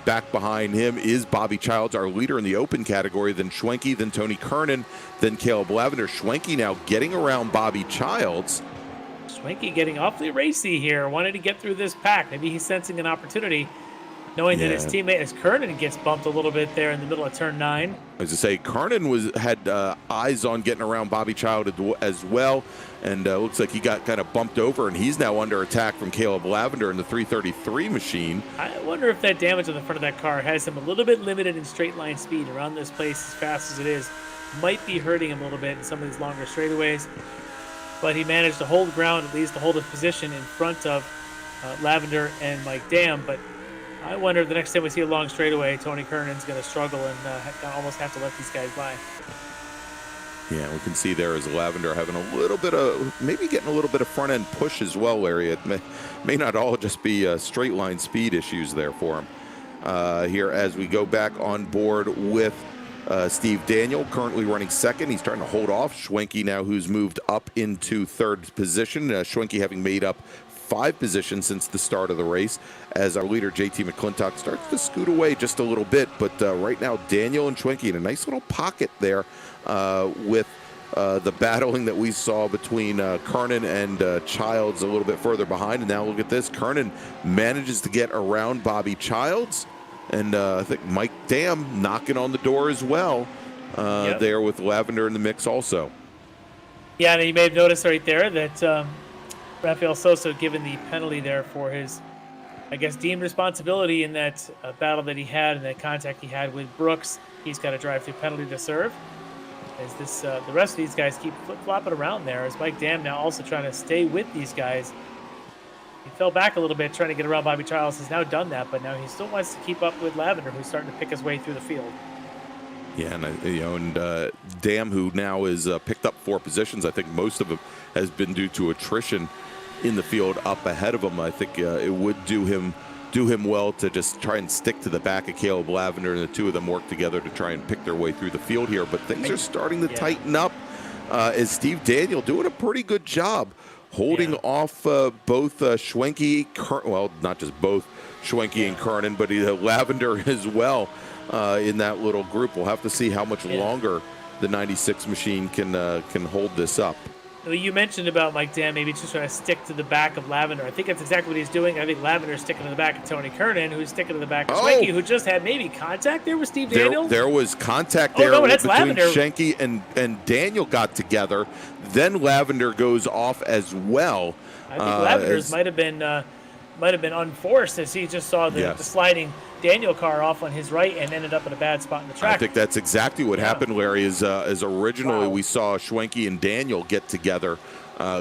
Back behind him is Bobby Childs, our leader in the open category, then Schwenke, then Tony Kernan, then Caleb Lavender. Schwenke now getting around Bobby Childs. Schwenke getting awfully racy here, wanted to get through this pack. Maybe he's sensing an opportunity, knowing that his teammate as Kernan gets bumped a little bit there in the middle of turn 9. As I say, Kernan had eyes on getting around Bobby Child as well, and looks like he got kind of bumped over, and he's now under attack from Caleb Lavender in the 333 machine. I wonder if that damage on the front of that car has him a little bit limited in straight line speed around this place as fast as it is. Might be hurting him a little bit in some of these longer straightaways, but he managed to hold ground, at least to hold his position in front of Lavender and Mike Dam, but I wonder if the next time we see a long straightaway, Tony Kernan's going to struggle and almost have to let these guys by. Yeah, we can see there is Lavender having a little bit of, maybe getting a little bit of front end push as well, Larry. It may not all just be straight line speed issues there for him. Here as we go back on board with Steve Daniel, currently running second. He's trying to hold off Schwenke now, who's moved up into 3rd position. Schwenke having made up 5 positions since the start of the race, as our leader JT McClintock starts to scoot away just a little bit. But right now, Daniel and Schwenke in a nice little pocket there with the battling that we saw between Kernan and Childs a little bit further behind. And now look at this. Kernan manages to get around Bobby Childs. And I think Mike Dam knocking on the door as well there with Lavender in the mix also. Yeah, and you may have noticed right there that Rafael Sosa given the penalty there for his, I guess, deemed responsibility in that battle that he had and that contact he had with Brooks. He's got a drive-through penalty to serve. As this, the rest of these guys keep flip-flopping around there. As Mike Dam now also trying to stay with these guys. He fell back a little bit trying to get around Bobby Childs. He's now done that, but now he still wants to keep up with Lavender, who's starting to pick his way through the field. Yeah, and Dam, who now is picked up 4 positions. I think most of it has been due to attrition in the field up ahead of him. I think it would do him well to just try and stick to the back of Caleb Lavender, and the two of them work together to try and pick their way through the field here. But things are starting to tighten up as Steve Daniel doing a pretty good job holding off both Schwenke, well, not just both Schwenke and Kernan, but Lavender as well in that little group. We'll have to see how much longer the 96 machine can hold this up. You mentioned about Mike Dam maybe just trying to stick to the back of Lavender. I think that's exactly what he's doing. I think Lavender's sticking to the back of Tony Kernan, who's sticking to the back of Schwenke, who just had maybe contact there with Steve Daniel. There was contact there between Schwenke and Daniel got together. Then Lavender goes off as well. I think Lavender's might have been unforced as he just saw the sliding Daniel car off on his right and ended up in a bad spot in the track. I think that's exactly what happened, Larry, as originally we saw Schwenke and Daniel get together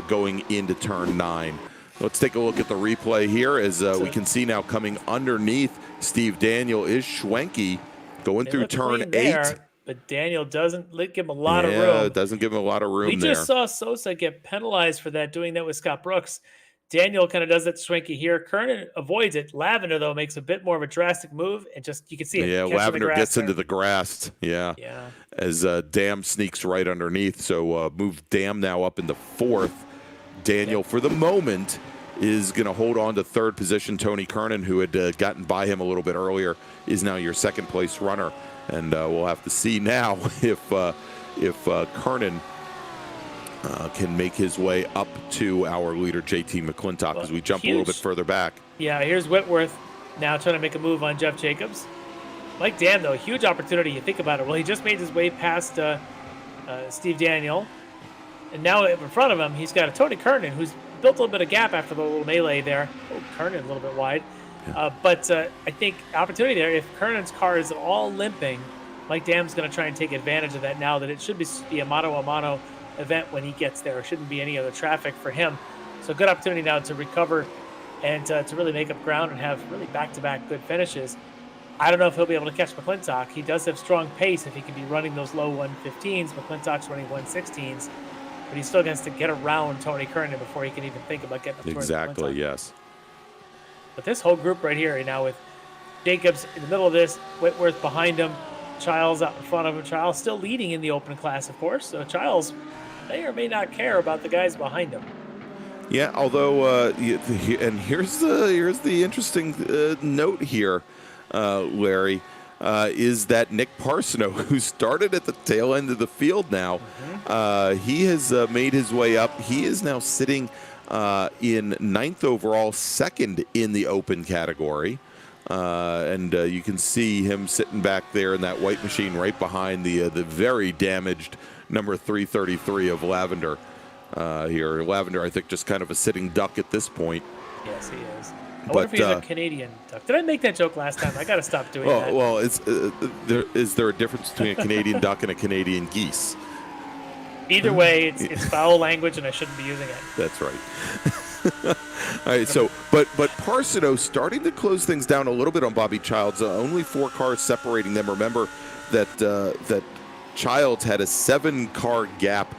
going into turn 9. Let's take a look at the replay here as we can see now coming underneath Steve Daniel is Schwenke going through turn 8. There, but Daniel doesn't give him a lot of room. Yeah, it doesn't give him a lot of room there. We just saw Sosa get penalized for that, doing that with Scott Brooks. Daniel kind of does that to Schwenke here. Kernan avoids it. Lavender, though, makes a bit more of a drastic move, and just you can see it. Yeah, Lavender gets into the grass. Yeah. As Dam sneaks right underneath. So move Dam now up into 4th. Daniel, for the moment, is going to hold on to 3rd position. Tony Kernan, who had gotten by him a little bit earlier, is now your 2nd place runner. And we'll have to see now if Kernan can make his way up to our leader, JT McClintock, as we jump a little bit further back. Yeah, here's Whitworth now trying to make a move on Jeff Jacobs. Mike Dam, though, huge opportunity. You think about it. Well, he just made his way past Steve Daniel. And now in front of him, he's got a Tony Kernan, who's built a little bit of gap after the little melee there. Oh, Kernan a little bit wide. But I think opportunity there, if Kernan's car is all limping, Mike Dam's going to try and take advantage of that now that it should be a mano-a-mano event when he gets there. Shouldn't be any other traffic for him. So good opportunity now to recover and to really make up ground and have really back-to-back good finishes. I don't know if he'll be able to catch McClintock. He does have strong pace if he can be running those low 115s. McClintock's running 116s, but he still has to get around Tony Kernan before he can even think about getting up towards Exactly, McClintock. yes. But this whole group right here now with Jacobs in the middle of this, Whitworth behind him, Childs out in front of him. Childs still leading in the open class, of course. So Childs may or may not care about the guys behind him. Yeah, although, and here's the interesting note here, Larry, is that Nick Parsono, who started at the tail end of the field now, he has made his way up. He is now sitting in 9th overall, 2nd in the open category. And you can see him sitting back there in that white machine right behind the very damaged number 333 of Lavender here. Lavender, I think, just kind of a sitting duck at this point. Yes, he is. I wonder if he's a Canadian duck. Did I make that joke last time? I got to stop doing that. Well, is there a difference between a Canadian duck and a Canadian geese? Either way, it's foul language, and I shouldn't be using it. That's right. All right, so but Parsono starting to close things down a little bit on Bobby Childs. Only 4 cars separating them. Remember that Childs had a 7-car gap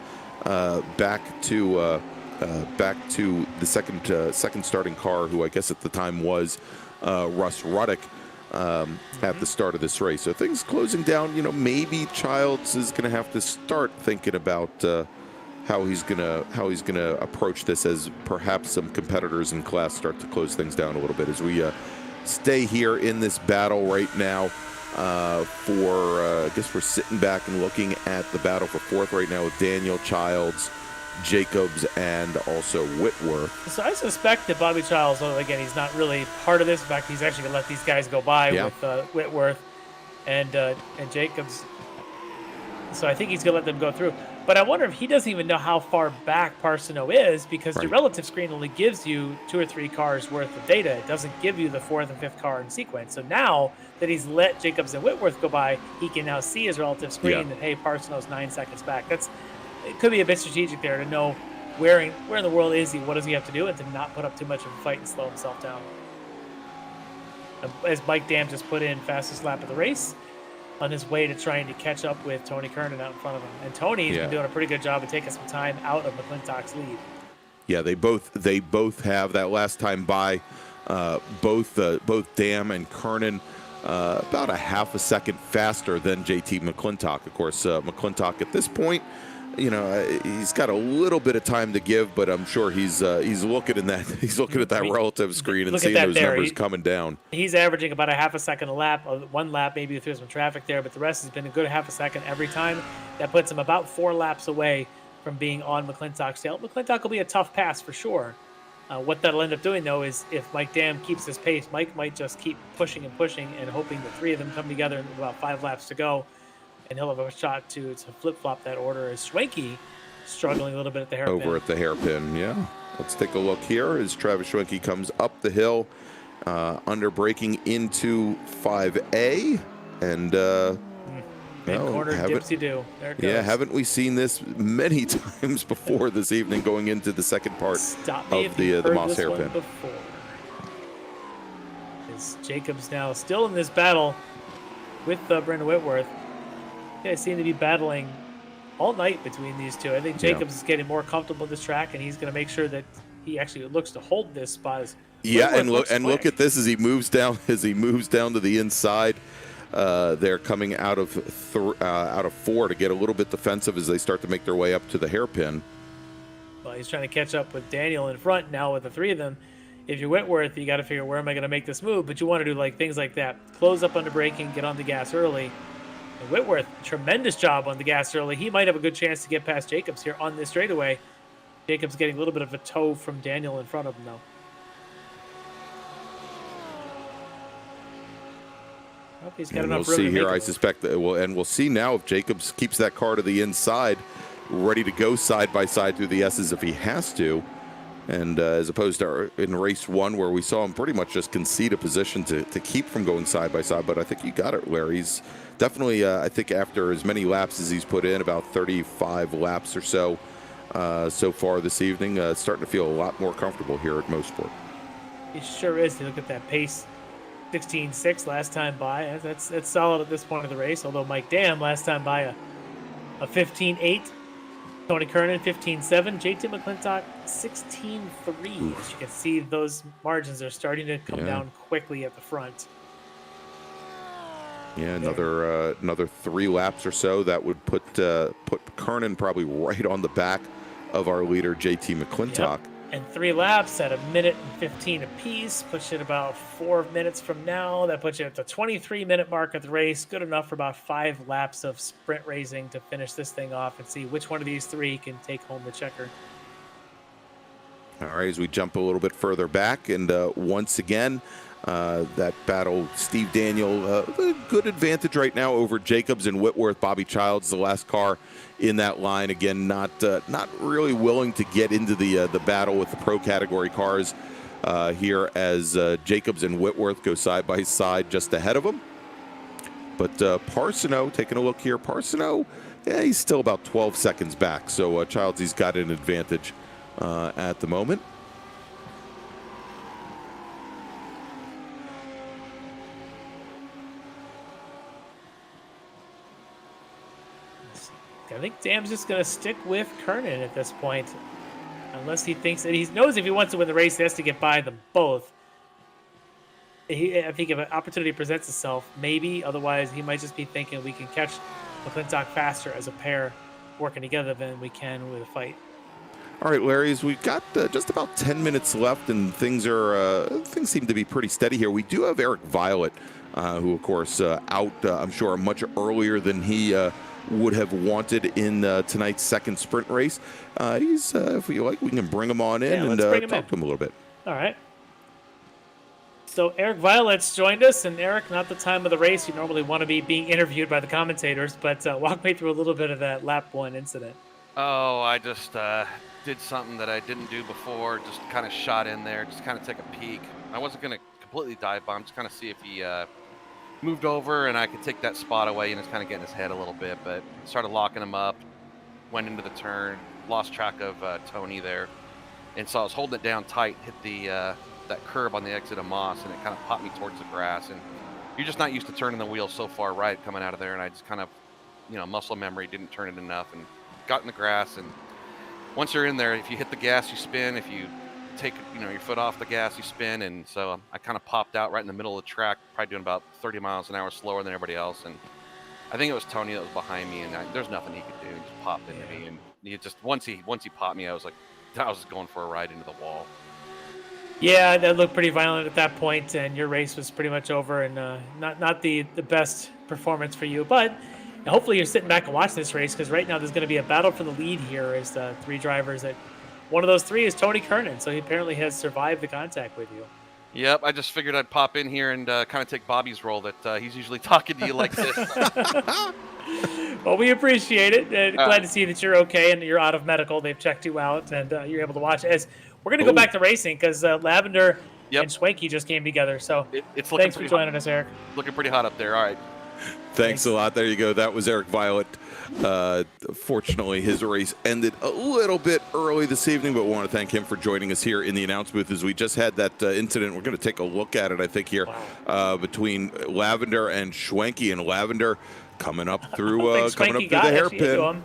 back to the second starting car, who I guess at the time was Russ Ruddick at the start of this race. So things closing down. Maybe Childs is going to have to start thinking about how he's gonna approach this, as perhaps some competitors in class start to close things down a little bit as we stay here in this battle right now. I guess we're sitting back and looking at the battle for fourth right now with Daniel, Childs, Jacobs, and also Whitworth. So I suspect that Bobby Childs, although again, he's not really part of this. In fact, he's actually going to let these guys go by with Whitworth and Jacobs. So I think he's going to let them go through. But I wonder if he doesn't even know how far back Parsono is, because the relative screen only gives you 2 or 3 cars worth of data. It doesn't give you the 4th and 5th car in sequence. So now that he's let Jacobs and Whitworth go by, he can now see his relative screen that, hey, Parsono's 9 seconds back. It could be a bit strategic there to know where in the world is he, what does he have to do, and to not put up too much of a fight and slow himself down. As Mike Dam just put in fastest lap of the race, on his way to trying to catch up with Tony Kernan out in front of him. And Tony's been doing a pretty good job of taking some time out of McClintock's lead. Yeah, they both have that last time by. Both Dam and Kernan about a half a second faster than JT McClintock. Of course, McClintock at this point, he's got a little bit of time to give, but I'm sure he's looking at that relative screen and seeing those numbers coming down. He's averaging about a half a second a lap, one lap maybe if there's some traffic there, but the rest has been a good half a second every time. That puts him about 4 laps away from being on McClintock's tail. McClintock will be a tough pass for sure. What that'll end up doing, though, is if Mike Dam keeps his pace, Mike might just keep pushing and hoping the 3 of them come together in about 5 laps to go. And he'll have a shot to flip-flop that order, as Schwenke struggling a little bit at the hairpin. Over at the hairpin, yeah. Let's take a look here as Travis Schwenke comes up the hill, under braking into 5A. And, corner dipsy-do. There it goes. Yeah, haven't we seen this many times before this evening going into the second part of the Moss hairpin? As Jacobs now still in this battle with Brendan Whitworth. They seem to be battling all night between these two. I think Jacobs is getting more comfortable with this track, and he's going to make sure that he actually looks to hold this spot. Look at this as he moves down to the inside. They're coming out of 4 to get a little bit defensive as they start to make their way up to the hairpin. Well, he's trying to catch up with Daniel in front now with the 3 of them. If you're Whitworth, you got to figure, where am I going to make this move? But you want to do things like that. Close up under braking, get on the gas early. And Whitworth, tremendous job on the gas early. He might have a good chance to get past Jacobs here on this straightaway. Jacobs getting a little bit of a toe from Daniel in front of him, though. He's got enough room to here. I suspect that we'll see now if Jacobs keeps that car to the inside, ready to go side by side through the S's if he has to. And as opposed to in race 1 where we saw him pretty much just concede a position to keep from going side by side. But I think you got it, Larry. He's definitely, I think after as many laps as he's put in, about 35 laps or so far this evening, starting to feel a lot more comfortable here at Mosport. He sure is. You look at that pace, 16.6 last time by. That's solid at this point of the race, although Mike Dam last time by a 15.8. Tony Kernan, 15.7. JT McClintock, 16.3. As you can see, those margins are starting to come down quickly at the front. Yeah, another 3 laps or so. That would put Kernan probably right on the back of our leader, JT McClintock. Yep. And 3 laps at 1 minute and 15 apiece puts you at about 4 minutes from now. That puts you at the 23-minute mark of the race. Good enough for about 5 laps of sprint racing to finish this thing off and see which one of these 3 can take home the checker. All right, as we jump a little bit further back, and once again, that battle, Steve Daniel, a good advantage right now over Jacobs and Whitworth. Bobby Childs, the last car in that line, again, not really willing to get into the battle with the pro category cars here as Jacobs and Whitworth go side by side just ahead of him. But Parsono, taking a look here, Parsono, he's still about 12 seconds back. So Childs, he's got an advantage at the moment. I think Dam's just going to stick with Kernan at this point, unless he thinks that he knows if he wants to win the race, he has to get by them both. I think if an opportunity presents itself, maybe. Otherwise, he might just be thinking we can catch McClintock faster as a pair working together than we can with a fight. All right, Larry, as we've got just about 10 minutes left, and things seem to be pretty steady here. We do have Eric Violet, who, of course, out, I'm sure, much earlier than he would have wanted in tonight's second sprint race. He's, if we like, we can bring him on in and talk to him a little bit. All right. So Eric Violet's joined us, and Eric, not the time of the race you normally want to be being interviewed by the commentators, but walk me through a little bit of that lap 1 incident. Oh, I just did something that I didn't do before, just kind of shot in there, just kind of take a peek. I wasn't going to completely dive bomb, just kind of see if he moved over and I could take that spot away, and it's kind of getting his head a little bit, but started locking him up, went into the turn, lost track of Tony there, and so I was holding it down tight, hit the that curb on the exit of Moss, and it kind of popped me towards the grass, and you're just not used to turning the wheel so far right coming out of there, and I just kind of, muscle memory didn't turn it enough and got in the grass. And once you're in there, if you hit the gas, you spin. If you take, your foot off the gas, you spin. And so I kind of popped out right in the middle of the track, probably doing about 30 miles an hour slower than everybody else. And I think it was Tony that was behind me, and there's nothing he could do. He just popped into me, and he just once he popped me, I was just going for a ride into the wall. Yeah, that looked pretty violent at that point, and your race was pretty much over, and not the best performance for you. But hopefully you're sitting back and watching this race, because right now there's going to be a battle for the lead here as the 3 drivers. One of those 3 is Tony Kernan, so he apparently has survived the contact with you. Yep, I just figured I'd pop in here and kind of take Bobby's role, that he's usually talking to you like this. Well, we appreciate it. Glad to see that you're okay and you're out of medical. They've checked you out, and you're able to watch as we're going to go back to racing, because Lavender and Swanky just came together. So it's thanks for joining us, Eric. Looking pretty hot up there. All right. Thanks a lot. There you go. That was Eric Violet. Fortunately, his race ended a little bit early this evening, but we want to thank him for joining us here in the announce booth as we just had that incident. We're going to take a look at it, I think, here between Lavender and Schwenke, and Lavender coming up through the hairpin.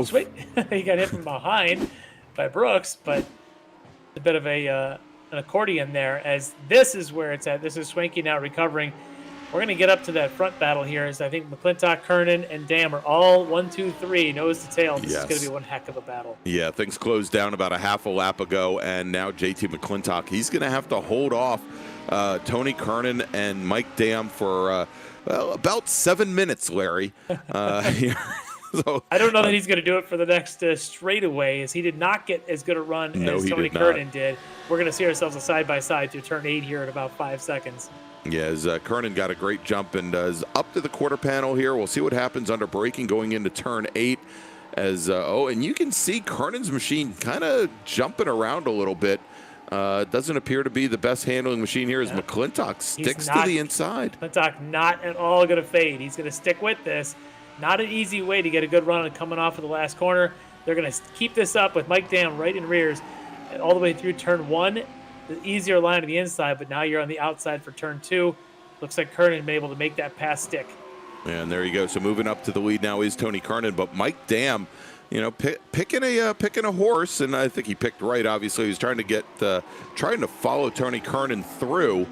Sweet. He got hit from behind by Brooks, but a bit of an accordion there, as this is where it's at. This is Schwenke now recovering. We're going to get up to that front battle here, as I think McClintock, Kernan, and Dam are all 1, 2, 3, nose to tail. This is going to be one heck of a battle. Yeah, things closed down about a half a lap ago, and now JT McClintock, he's going to have to hold off Tony Kernan and Mike Dam for about 7 minutes, Larry. So, I don't know that he's going to do it for the next straightaway, as he did not get as good a run as Tony Kernan did. We're going to see ourselves a side-by-side through turn 8 here in about 5 seconds. Yeah, as Kernan got a great jump and is up to the quarter panel here. We'll see what happens under braking going into turn 8. As and you can see Kernan's machine kind of jumping around a little bit. Doesn't appear to be the best handling machine here as McClintock sticks to the inside. McClintock not at all going to fade. He's going to stick with this. Not an easy way to get a good run coming off of the last corner. They're going to keep this up with Mike Dam right in rears all the way through turn 1. The easier line to the inside, but now you're on the outside for turn 2. Looks like Kernan been able to make that pass stick. And there you go. So moving up to the lead now is Tony Kernan, but Mike Dam, picking a horse, and I think he picked right. Obviously, he's trying to follow Tony Kernan through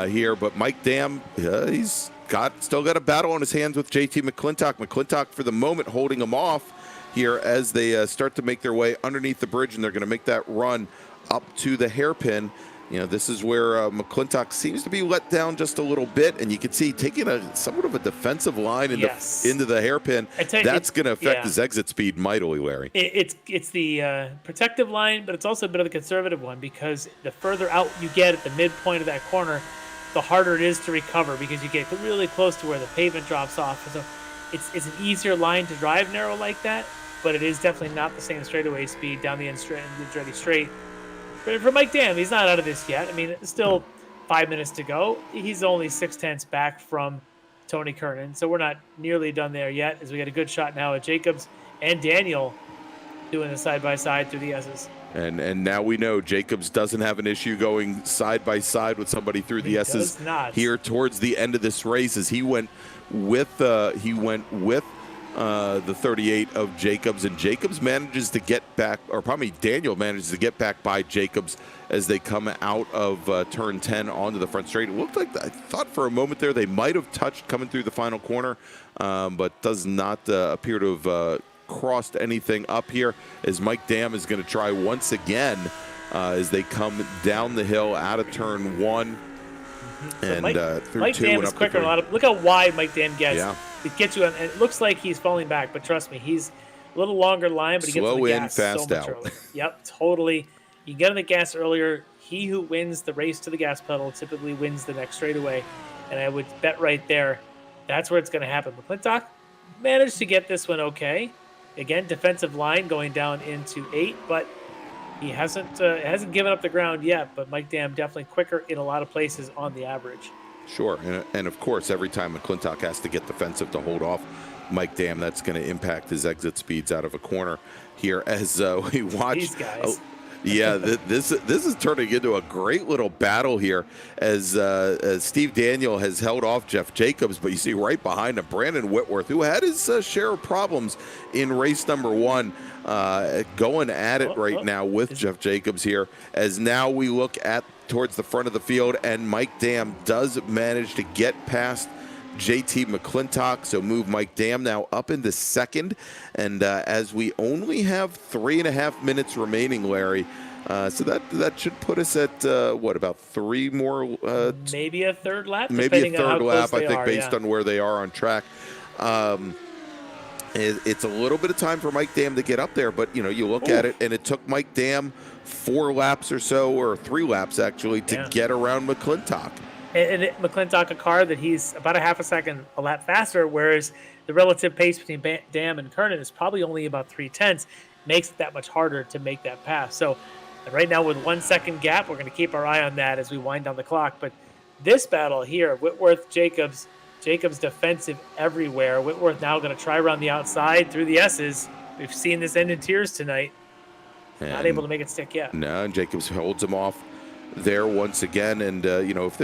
here, but Mike Dam, he's still got a battle on his hands with JT McClintock. McClintock, for the moment, holding him off here as they start to make their way underneath the bridge, and they're going to make that run up to the hairpin. This is where McClintock seems to be let down just a little bit, and you can see taking somewhat of a defensive line into the hairpin. That's going to affect his exit speed mightily, Larry. It's the protective line, but it's also a bit of the conservative one, because the further out you get at the midpoint of that corner, the harder it is to recover, because you get really close to where the pavement drops off. So it's an easier line to drive narrow like that, but it is definitely not the same straightaway speed down the end straight. But for Mike Dam, he's not out of this yet. I mean, it's still 5 minutes to go. He's only 0.6 back from Tony Kernan, so we're not nearly done there yet, as we get a good shot now at Jacobs and Daniel doing the side-by-side through the S's. And now we know Jacobs doesn't have an issue going side-by-side with somebody through the S's here towards the end of this race, as he went with the 38 of Jacobs, and Jacobs manages to get back, or probably Daniel manages to get back by Jacobs as they come out of turn 10 onto the front straight. It looked like, I thought for a moment there they might have touched coming through the final corner, but does not appear to have crossed anything up here, as Mike Dam is going to try once again as they come down the hill out of turn 1. So And through Mike 2 Dam and is up quicker. to 3. Look how wide Mike Dam gets. Yeah. It gets you, and it looks like he's falling back, but trust me, he's a little longer line, but he gets on Slow the in, gas fast so much out. earlier. Yep, totally. You get on the gas earlier. He who wins the race to the gas pedal typically wins the next straightaway, and I would bet right there that's where it's going to happen. McClintock managed to get this one okay. Again, defensive line going down into 8, but he hasn't given up the ground yet. But Mike Dam definitely quicker in a lot of places on the average. Sure, and of course, every time McClintock has to get defensive to hold off Mike Dam, that's going to impact his exit speeds out of a corner here as we watch. These guys. Yeah, this is turning into a great little battle here as Steve Daniel has held off Jeff Jacobs, but you see right behind him Brandon Whitworth, who had his share of problems in race number 1, going at it right now with Jeff Jacobs here, as now we look at towards the front of the field, and Mike Dam does manage to get past JT McClintock, so move Mike Dam now up into 2nd, and as we only have 3.5 minutes remaining, Larry, so that should put us at what, about 3 more? Maybe a third lap. Maybe a third lap, I think, are, based on where they are on track. It's a little bit of time for Mike Dam to get up there, but you look at it, and it took Mike Dam 4 laps or so, or 3 laps actually, to get around McClintock. And McClintock, a car that he's about a half a second a lap faster, whereas the relative pace between Dam and Kernan is probably only about 0.3, makes it that much harder to make that pass. So right now with 1 second gap, we're going to keep our eye on that as we wind down the clock. But this battle here, Whitworth, Jacobs defensive everywhere. Whitworth now going to try around the outside through the S's. We've seen this end in tears tonight. Not able to make it stick yet. No, and Jacobs holds him off there once again. And if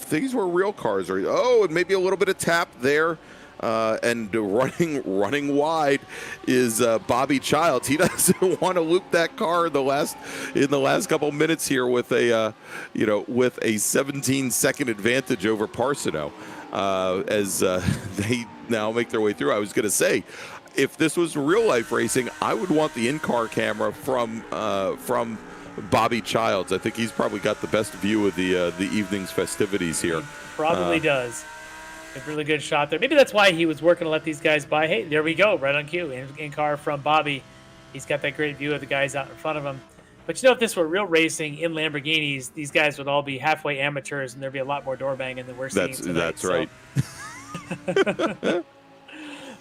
these were real cars, or and maybe a little bit of tap there, and running wide is Bobby Childs. He doesn't want to loop that car in the last couple minutes here with a 17-second advantage over Parsino, as they now make their way through. I was going to say, if this was real life racing, I would want the in-car camera from Bobby Childs. I think he's probably got the best view of the evening's festivities here. He probably does. A really good shot there. Maybe that's why he was working to let these guys by. Hey, there we go, right on cue. In-car from Bobby. He's got that great view of the guys out in front of him. But if this were real racing in Lamborghinis, these guys would all be halfway amateurs, and there'd be a lot more door banging than we're seeing tonight. That's right.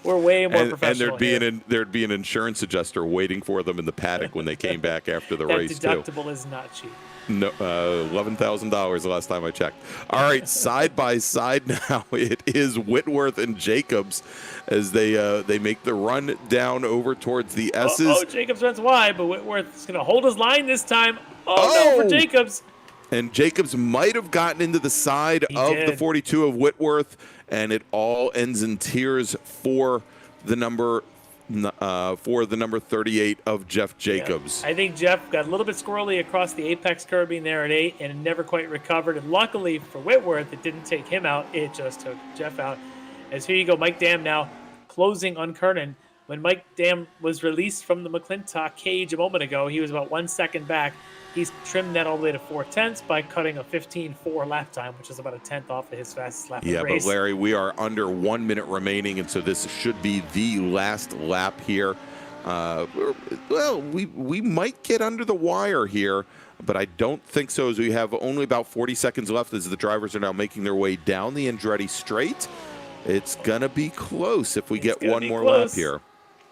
We're way more professional. And there'd be an insurance adjuster waiting for them in the paddock when they came back after the race too. That deductible is not cheap. No, $11,000 the last time I checked. All right, side by side now, it is Whitworth and Jacobs as they make the run down over towards the S's. Jacobs runs wide, but Whitworth is going to hold his line this time. No for Jacobs. And Jacobs might have gotten into the side of the 42 of Whitworth, and it all ends in tears for the number 38 of Jeff Jacobs. Yeah. I think Jeff got a little bit squirrely across the apex curbing there at 8 and never quite recovered. And luckily for Whitworth, it didn't take him out. It just took Jeff out. As here you go, Mike Dam now closing on Kernan. When Mike Dam was released from the McClintock cage a moment ago, he was about 1 second back. He's trimmed that all the way to 4/10 by cutting a 15.4 lap time, which is about a 10th off of his fastest lap of the race. But Larry, we are under 1 minute remaining, and so this should be the last lap here. We might get under the wire here, but I don't think so, as we have only about 40 seconds left as the drivers are now making their way down the Andretti straight. It's going to be close if we get one more lap here.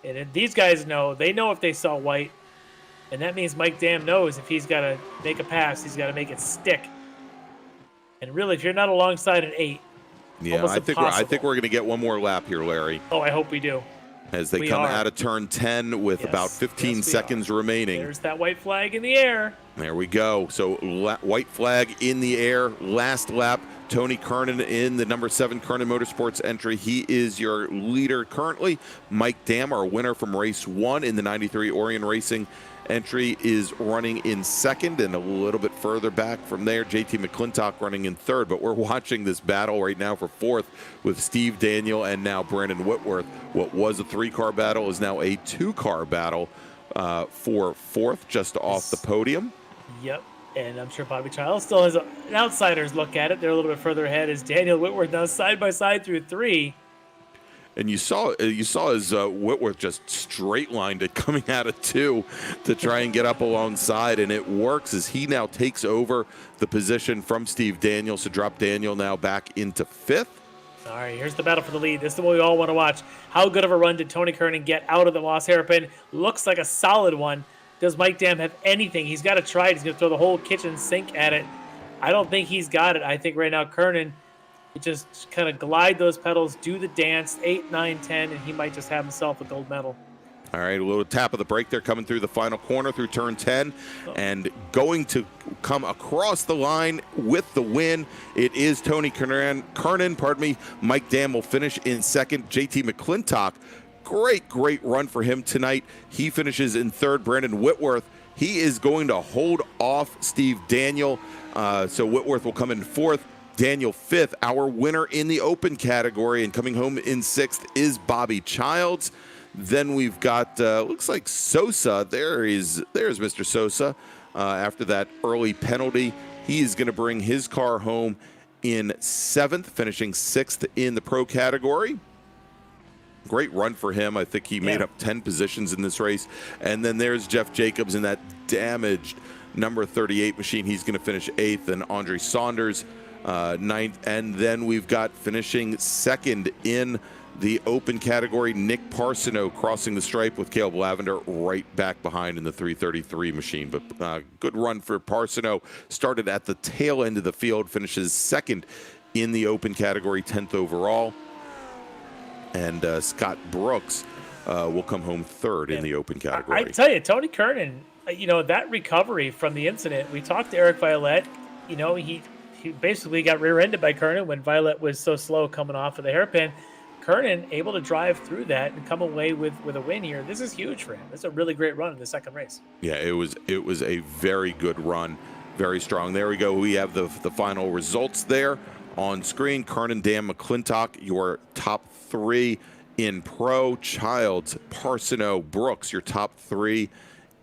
And these guys know. They know if they saw white. And that means Mike Dam knows if he's got to make a pass, he's got to make it stick. And really, if you're not alongside an 8, I think we're going to get one more lap here, Larry. Oh, I hope we do. As they come out of turn 10 with about 15 seconds remaining. There's that white flag in the air. There we go. So white flag in the air. Last lap Tony Kernan in the number 7 Kernan Motorsports entry. He is your leader currently. Mike Dam, our winner from race 1 in the 93 Orion Racing entry, is running in 2nd, and a little bit further back from there, JT McClintock running in 3rd. But we're watching this battle right now for 4th with Steve Daniel and now Brandon Whitworth. What was a 3-car battle is now a 2-car battle for 4th, just off the podium. Yep. And I'm sure Bobby Childs still has an outsider's look at it. They're a little bit further ahead as Daniel Whitworth now side by side through 3. And you saw as Whitworth just straight lined it coming out of 2 to try and get up alongside, and it works as he now takes over the position from Steve Daniels to drop Daniel now back into 5th. All right, here's the battle for the lead. This is what we all want to watch. How good of a run did Tony Kernan get out of the Moss hairpin? Looks like a solid one. Does Mike Dam have anything? He's got to try it. He's going to throw the whole kitchen sink at it. I don't think he's got it. I think right now Kernan just kind of glide those pedals, do the dance, 8, 9, 10, and he might just have himself a gold medal. All right, a little tap of the brake there coming through the final corner through turn 10 and going to come across the line with the win. It is Tony Kernan. Mike Dam will finish in 2nd. JT McClintock, great run for him tonight. He finishes in 3rd. Brandon Whitworth, he is going to hold off Steve Daniel. So Whitworth will come in 4th. Daniel 5th. Our winner in the open category and coming home in 6th is Bobby Childs. Then we've got, looks like Sosa. There's Mr. Sosa. After that early penalty, he is going to bring his car home in 7th, finishing 6th in the pro category. Great run for him. I think he made up 10 positions in this race. And then there's Jeff Jacobs in that damaged number 38 machine. He's going to finish 8th, and Andre Saunders 9th. And then we've got finishing 2nd in the open category, Nick Parsono crossing the stripe with Caleb Lavender right back behind in the 333 machine. But good run for Parsono. Started at the tail end of the field, finishes 2nd in the open category, 10th overall. And Scott Brooks will come home 3rd in the open category. I tell you, Tony Kernan, that recovery from the incident, we talked to Eric Violette. He basically got rear-ended by Kernan when Violette was so slow coming off of the hairpin. Kernan able to drive through that and come away with a win here. This is huge for him. It's a really great run in the 2nd race. Yeah, it was a very good run, very strong. There we go. We have the final results there on screen. Kernan, Dam, McClintock, your top 3 in pro. Childs, Parsono, Brooks, your top 3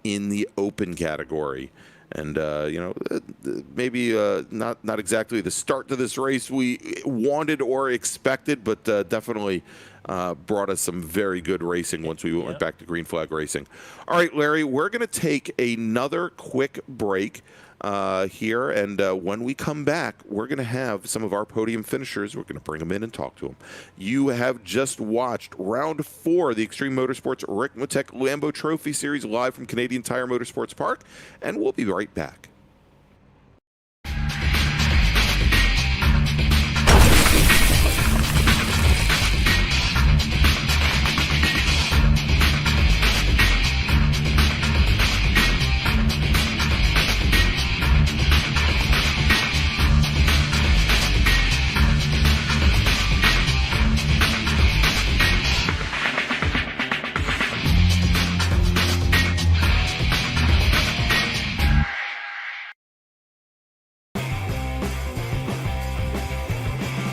in the open category. And maybe not exactly the start to this race we wanted or expected, but definitely brought us some very good racing once we went back to green flag racing. All right, Larry, we're going to take another quick break here, and when we come back, we're going to have some of our podium finishers. We're going to bring them in and talk to them. You have just watched round 4 of the Extreme Motorsports Ricmotech Lambo Trophy Series live from Canadian Tire Motorsports Park, and we'll be right back.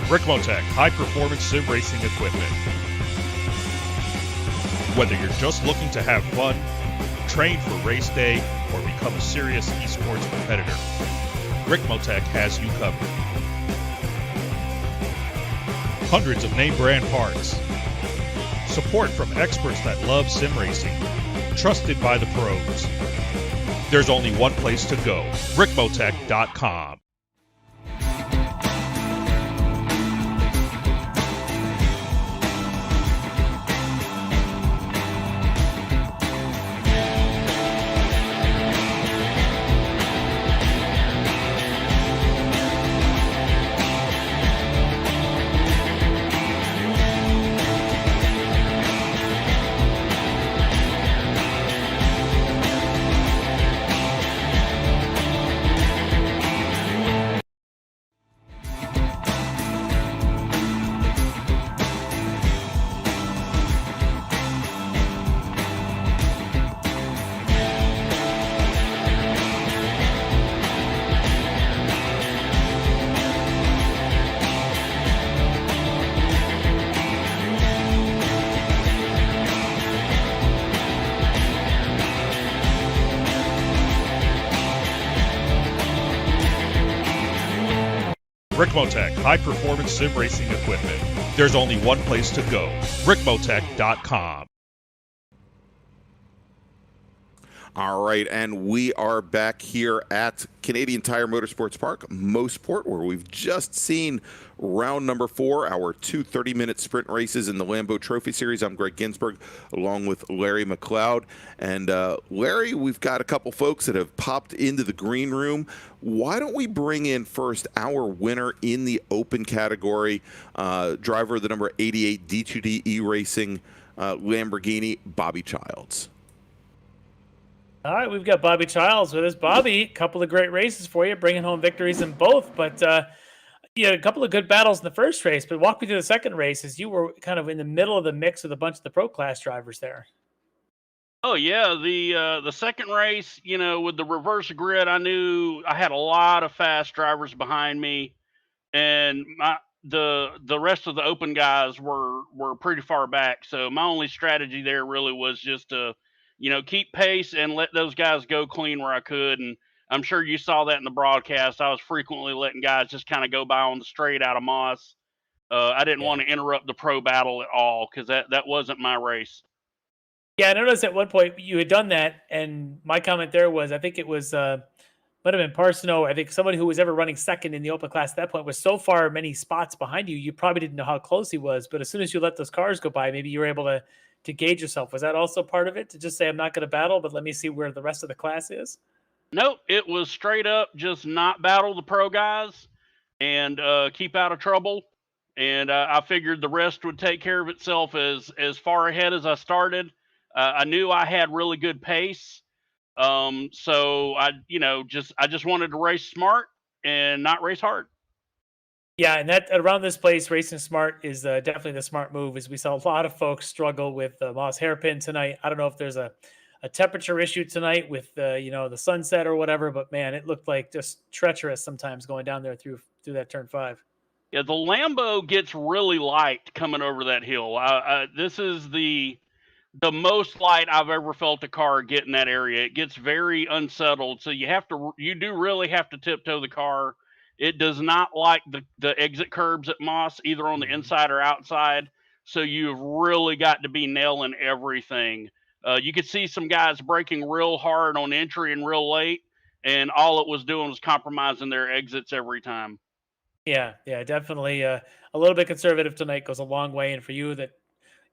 Ricmotech high-performance sim racing equipment. Whether you're just looking to have fun, train for race day, or become a serious esports competitor, Ricmotech has you covered. Hundreds of name brand parts. Support from experts that love sim racing. Trusted by the pros. There's only one place to go, Ricmotech.com. Ricmotech high-performance sim racing equipment. There's only one place to go, ricmotech.com. All right, and we are back here at Canadian Tire Motorsports Park, Mosport, where we've just seen round number 4, our 2 30-minute sprint races in the Lambo Trophy Series. I'm Greg Ginsburg, along with Larry McLeod. And Larry, we've got a couple folks that have popped into the green room. Why don't we bring in first our winner in the open category, driver of the number 88 D2D E-Racing Lamborghini, Bobby Childs. All right, we've got Bobby Childs with us. Bobby, a couple of great races for you, bringing home victories in both. But you had a couple of good battles in the first race. But walk me through the second race, as you were kind of in the middle of the mix with a bunch of the pro class drivers there. Oh yeah, the second race, you know, with the reverse grid, I knew I had a lot of fast drivers behind me, and the rest of the open guys were pretty far back. So my only strategy there really was just to, you know, keep pace and let those guys go clean where I could. And I'm sure you saw that in the broadcast. I was frequently letting guys just kind of go by on the straight out of Moss. I didn't want to interrupt the pro battle at all, because that wasn't my race. Yeah, I noticed at one point you had done that, and my comment there was, I think it was might have been Parsino. I think somebody who was ever running second in the open class at that point was so far many spots behind you, you probably didn't know how close he was. But as soon as you let those cars go by, maybe you were able to gauge yourself. Was that also part of it, to just say, I'm not going to battle, but let me see where the rest of the class is? Nope, it was straight up just not battle the pro guys and keep out of trouble. And I figured the rest would take care of itself as far ahead as I started. I knew I had really good pace. So I just wanted to race smart and not race hard. Yeah, and that around this place, racing smart is definitely the smart move. As we saw a lot of folks struggle with the Moss hairpin tonight. I don't know if there's a temperature issue tonight with the sunset or whatever, but man, it looked like just treacherous sometimes going down there through that turn 5. Yeah, the Lambo gets really light coming over that hill. This is the most light I've ever felt a car get in that area. It gets very unsettled, so you do really have to tiptoe the car. It does not like the exit curbs at Moss, either on the inside or outside. So you've really got to be nailing everything. You could see some guys braking real hard on entry and real late, and all it was doing was compromising their exits every time. Yeah, definitely. A little bit conservative tonight goes a long way, and for you, that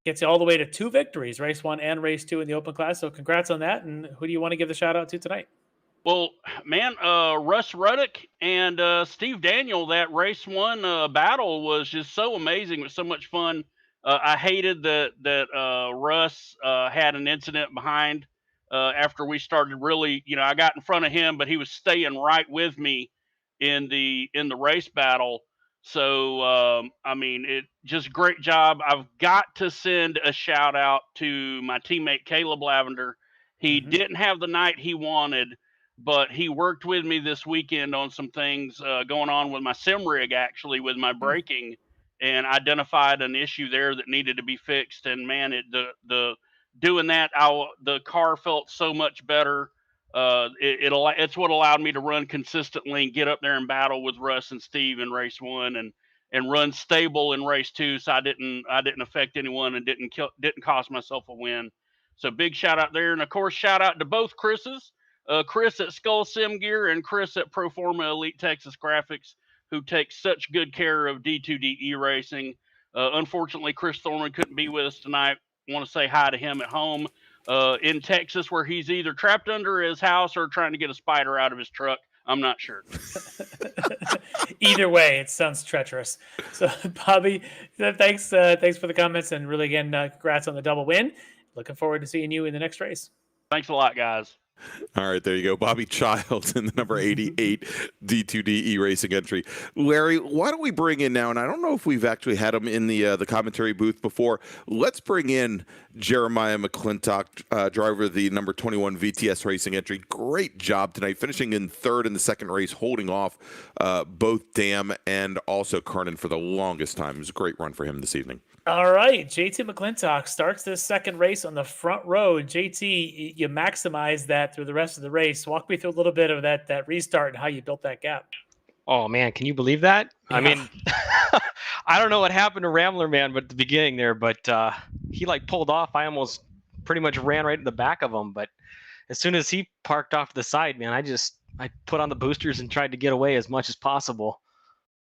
gets you all the way to 2 victories, race 1 and race 2 in the open class. So congrats on that. And who do you want to give the shout out to tonight? Well, man, Russ Ruddock and Steve Daniel, that race 1 battle was just so amazing. It was so much fun. I hated that Russ had an incident behind after we started really, I got in front of him, but he was staying right with me in the race battle. So, I mean, it just great job. I've got to send a shout out to my teammate, Caleb Lavender. He didn't have the night he wanted, but he worked with me this weekend on some things going on with my sim rig, actually, with my braking, and identified an issue there that needed to be fixed. And man, doing that, the car felt so much better. It's what allowed me to run consistently and get up there and battle with Russ and Steve in race 1 and run stable in race 2. So I didn't affect anyone and didn't cost myself a win. So big shout out there. And of course, shout out to both Chris's, Chris at Skull Sim Gear and Chris at Proforma Elite Texas Graphics, who take such good care of D2D E-Racing. Unfortunately, Chris Thorman couldn't be with us tonight. Want to say hi to him at home in Texas, where he's either trapped under his house or trying to get a spider out of his truck. I'm not sure. Either way, it sounds treacherous. So, Bobby, thanks for the comments, and really, again, congrats on the double win. Looking forward to seeing you in the next race. Thanks a lot, guys. All right, there you go. Bobby Childs in the number 88 D2D E-Racing entry. Larry, why don't we bring in now, and I don't know if we've actually had him in the commentary booth before. Let's bring in Jeremiah McClintock, driver of the number 21 VTS Racing entry. Great job tonight, finishing in 3rd in the second race, holding off both Dam and also Kernan for the longest time. It was a great run for him this evening. All right, JT McClintock starts this second race on the front row. JT, you maximize that through the rest of the race. Walk me through a little bit of that restart and how you built that gap. Oh man, can you believe that? Yeah. I mean, I don't know what happened to Rambler Man, but at the beginning there, but he like pulled off. I almost pretty much ran right in the back of him, but as soon as he parked off to the side, man, I put on the boosters and tried to get away as much as possible.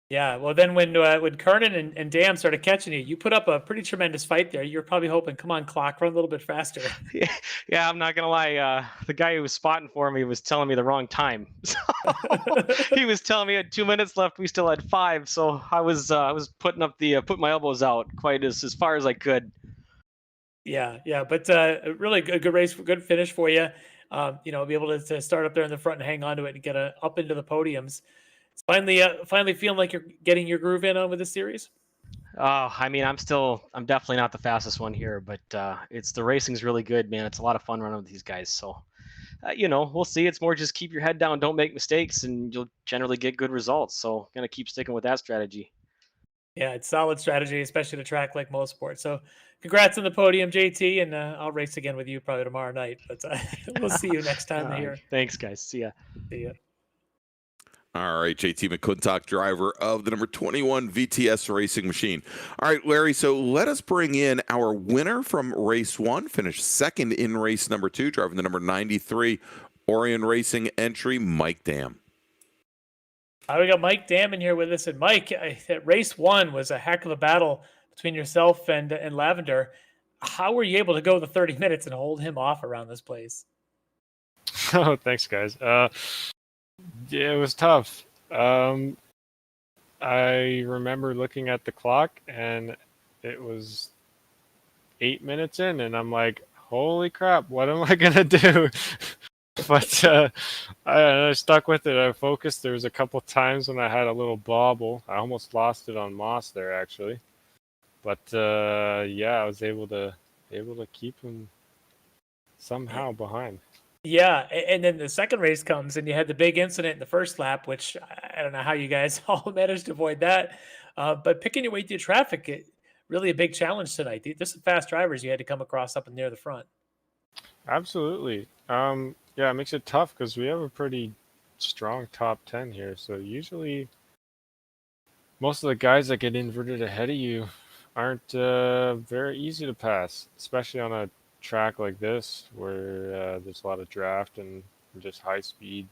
Yeah, well, then when Kernan and Dam started catching you, you put up a pretty tremendous fight there. You're probably hoping, come on, clock, run a little bit faster. Yeah, I'm not gonna lie. The guy who was spotting for me was telling me the wrong time. So he was telling me I had 2 minutes left. We still had 5, so I was putting up the put my elbows out quite as far as I could. Yeah, but really good race, good finish for you. Be able to start up there in the front and hang on to it and get up into the podiums. It's finally feeling like you're getting your groove in on with this series. I mean, I'm definitely not the fastest one here, but the racing's really good, man. It's a lot of fun running with these guys. So, we'll see. It's more just keep your head down, don't make mistakes, and you'll generally get good results. So, gonna keep sticking with that strategy. Yeah, it's solid strategy, especially to track like Mosport. So, congrats on the podium, JT, and I'll race again with you probably tomorrow night. But we'll see you next time here. Thanks, guys. See ya. See ya. All right, JT McClintock, driver of the number 21 VTS racing machine. All right, Larry, so let us bring in our winner from race 1, finished second in race number 2, driving the number 93 Orion Racing entry, Mike Dam. We got Mike Dam in here with us. And Mike, race 1 was a heck of a battle between yourself and Lavender. How were you able to go the 30 minutes and hold him off around this place? Oh, thanks, guys. Yeah, it was tough. I remember looking at the clock, and it was 8 minutes in, and I'm like, holy crap, what am I going to do? But I stuck with it. I focused. There was a couple times when I had a little bobble. I almost lost it on Moss there, actually. But yeah, I was able to keep him somehow behind. Yeah, and then the second race comes, and you had the big incident in the first lap, which I don't know how you guys all managed to avoid that. But picking your way through traffic, really a big challenge tonight. There's some fast drivers you had to come across up and near the front. Absolutely. Yeah, it makes it tough because we have a pretty strong top 10 here. So usually most of the guys that get inverted ahead of you aren't very easy to pass, especially on a track like this where there's a lot of draft and just high speed.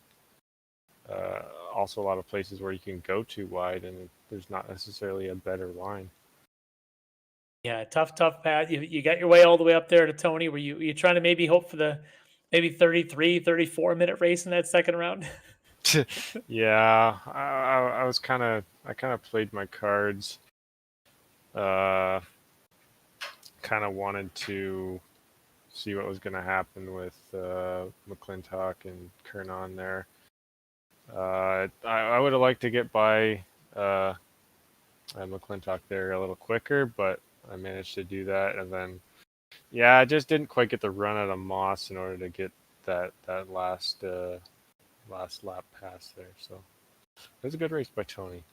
Also a lot of places where you can go too wide and there's not necessarily a better line. Yeah, tough path. You got your way all the way up there to Tony. Were you trying to maybe hope for the 33-34 minute race in that second round? Yeah, I kind of played my cards. Kind of wanted to see what was going to happen with McClintock and Kernan there. I would have liked to get by McClintock there a little quicker, but I managed to do that. And then, yeah, I just didn't quite get the run out of Moss in order to get that last lap pass there. So it was a good race by Tony.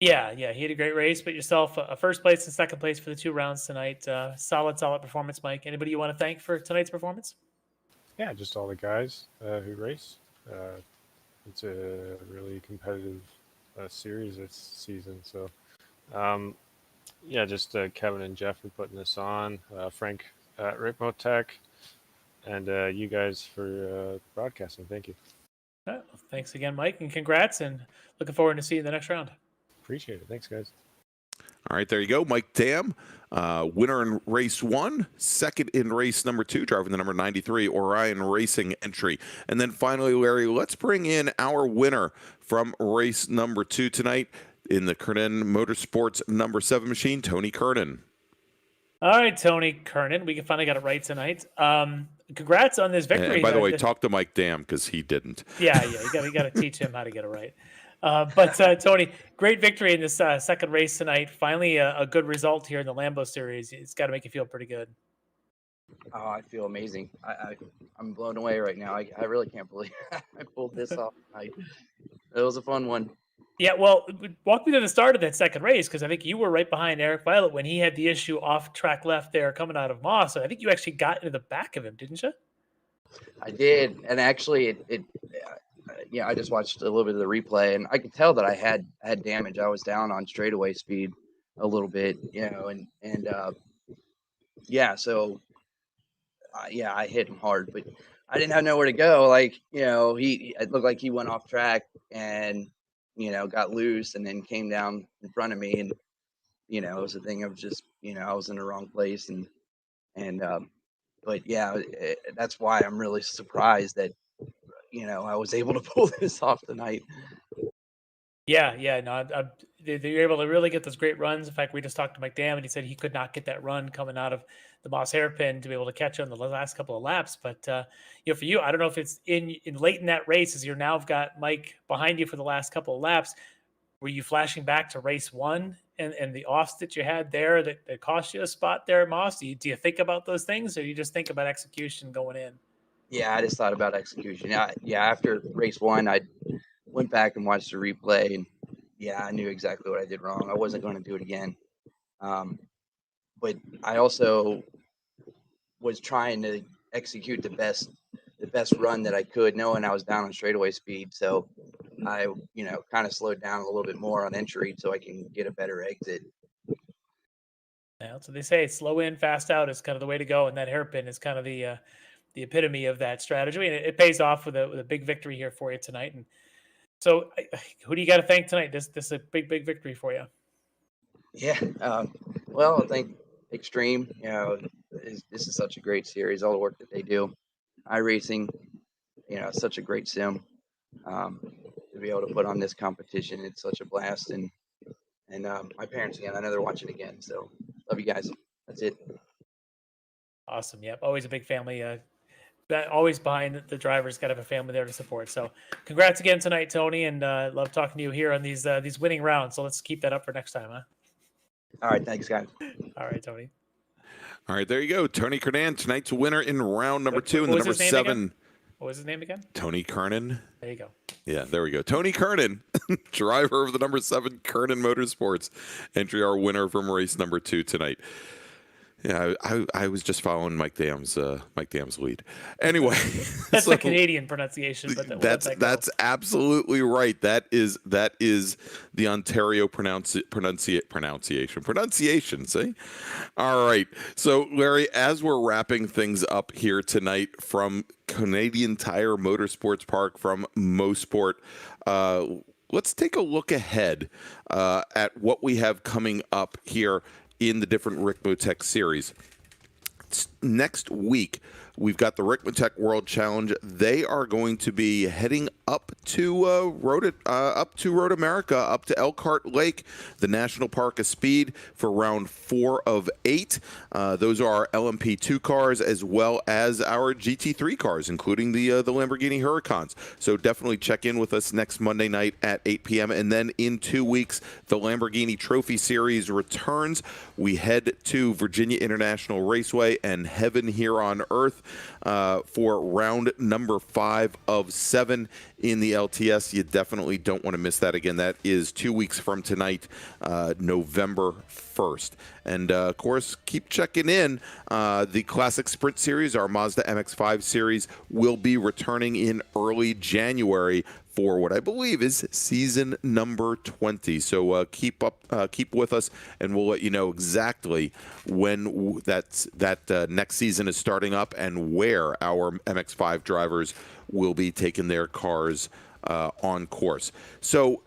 Yeah, he had a great race, but yourself a first place and second place for the 2 rounds tonight. Solid performance, Mike. Anybody you want to thank for tonight's performance? Yeah, just all the guys who race. It's a really competitive series this season. So, yeah, just Kevin and Jeff for putting this on. Frank at Ricmotech, and you guys for broadcasting. Thank you. Well, thanks again, Mike, and congrats, and looking forward to seeing you in the next round. Appreciate it. Thanks, guys. All right, there you go. Mike Dam, winner in race 1, second in race number 2, driving the number 93 Orion Racing entry. And then finally, Larry, let's bring in our winner from race number 2 tonight in the Kernan Motorsports number 7 machine, Tony Kernan. All right, Tony Kernan. We finally got it right tonight. Congrats on this victory. And by the way, talk to Mike Dam because he didn't. Yeah, you got to teach him how to get it right. But Tony, great victory in this second race tonight. Finally, a good result here in the Lambo Series. It's got to make you feel pretty good. Oh, I feel amazing. I'm blown away right now. I really can't believe I pulled this off. It was a fun one. Yeah, well, walk me to the start of that second race, because I think you were right behind Eric Violet when he had the issue off track left there coming out of Moss. So I think you actually got into the back of him, didn't you? I did, and actually, yeah, I just watched a little bit of the replay, and I could tell that I had damage. I was down on straightaway speed a little bit, and yeah, so yeah, I hit him hard, but I didn't have nowhere to go. Like, it looked like he went off track and got loose, and then came down in front of me, and it was a thing of just I was in the wrong place, and but yeah, that's why I'm really surprised that I was able to pull this off tonight. Yeah, no, they're able to really get those great runs. In fact, we just talked to Mike Dam, and he said he could not get that run coming out of the Moss hairpin to be able to catch on the last couple of laps. But for you, I don't know if it's in late in that race, as you're now got Mike behind you for the last couple of laps. Were you flashing back to race one and the offs that you had there that cost you a spot there at Moss? Do you think about those things, or you just think about execution going in? Yeah, I just thought about execution. Yeah, after race one, I went back and watched the replay, and yeah, I knew exactly what I did wrong. I wasn't going to do it again. But I also was trying to execute the best run that I could, knowing I was down on straightaway speed. So I, kind of slowed down a little bit more on entry so I can get a better exit. Yeah, so they say slow in, fast out is kind of the way to go, and that hairpin is kind of the epitome of that strategy, and it pays off with a big victory here for you tonight. And so, who do you got to thank tonight? This is a big victory for you. Yeah, well, I think Extreme. This is such a great series. All the work that they do, iRacing. Such a great sim. To be able to put on this competition, it's such a blast. And my parents again. I know they're watching again. So love you guys. That's it. Awesome. Yep. Always a big family. Always behind the drivers. Got to have a family there to support. So congrats again tonight, Tony, and love talking to you here on these winning rounds. So let's keep that up for next time, huh? All right. Thanks, guys. All right, Tony. All right, there you go. Tony Kernan, tonight's winner in round number 2 in the number 7. Again? What was his name again? Tony Kernan. There you go. Yeah, there we go. Tony Kernan, driver of the number 7 Kernan Motorsports. Entry our winner from race number 2 tonight. Yeah, I was just following Mike Dam's lead. Anyway, that's the Canadian pronunciation, but that's absolutely right. That is the Ontario pronunciation. See, all right. So Larry, as we're wrapping things up here tonight from Canadian Tire Motorsports Park from Mosport, let's take a look ahead at what we have coming up here in the different Ricmotech series. Next week, we've got the Ricmotech World Challenge. They are going to be heading up to Road America, up to Elkhart Lake, the National Park of Speed, for round 4 of 8. Those are our LMP2 cars as well as our GT3 cars, including the Lamborghini Huracans. So definitely check in with us next Monday night at 8 p.m. And then in 2 weeks, the Lamborghini Trophy Series returns. We head to Virginia International Raceway and Heaven Here on Earth for round number 5 of 7 in the LTS. You definitely don't want to miss that. Again, that is 2 weeks from tonight, November 1st. And, of course, keep checking in. The Classic Sprint Series, our Mazda MX-5 series, will be returning in early January for what I believe is season number 20. So keep with us, and we'll let you know exactly when that next season is starting up and where our MX-5 drivers will be taking their cars on course. So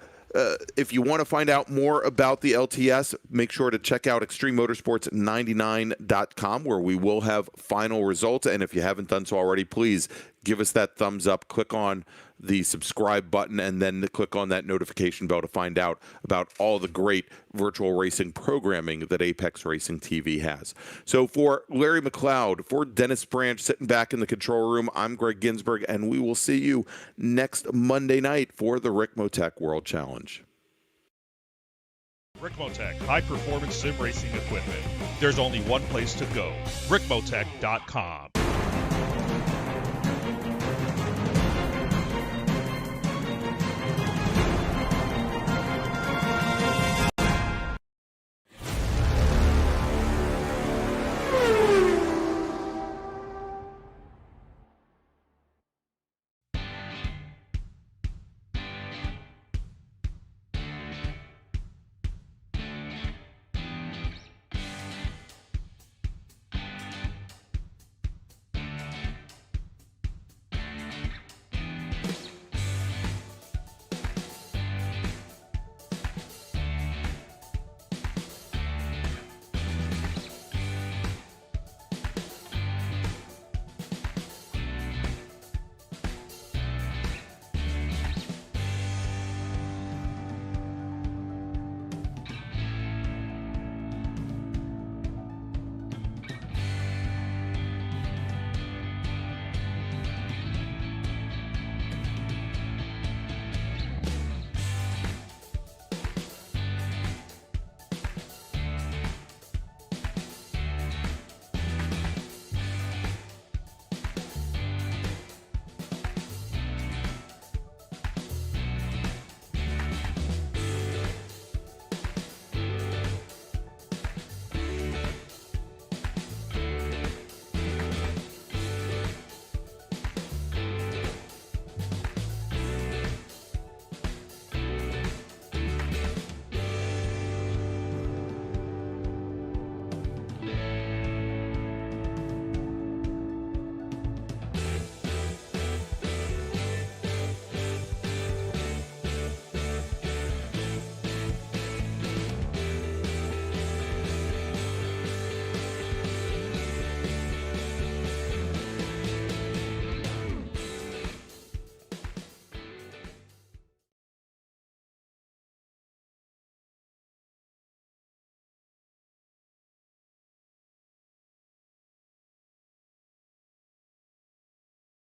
if you want to find out more about the LTS, make sure to check out ExtremeMotorsports99.com, where we will have final results. And if you haven't done so already, please give us that thumbs up, click on the subscribe button, and then click on that notification bell to find out about all the great virtual racing programming that Apex Racing TV has. So for Larry McLeod, for Dennis Branch sitting back in the control room, I'm Greg Ginsburg, and we will see you next Monday night for the Ricmotech World Challenge. Ricmotech, high-performance sim racing equipment. There's only one place to go, ricmotech.com.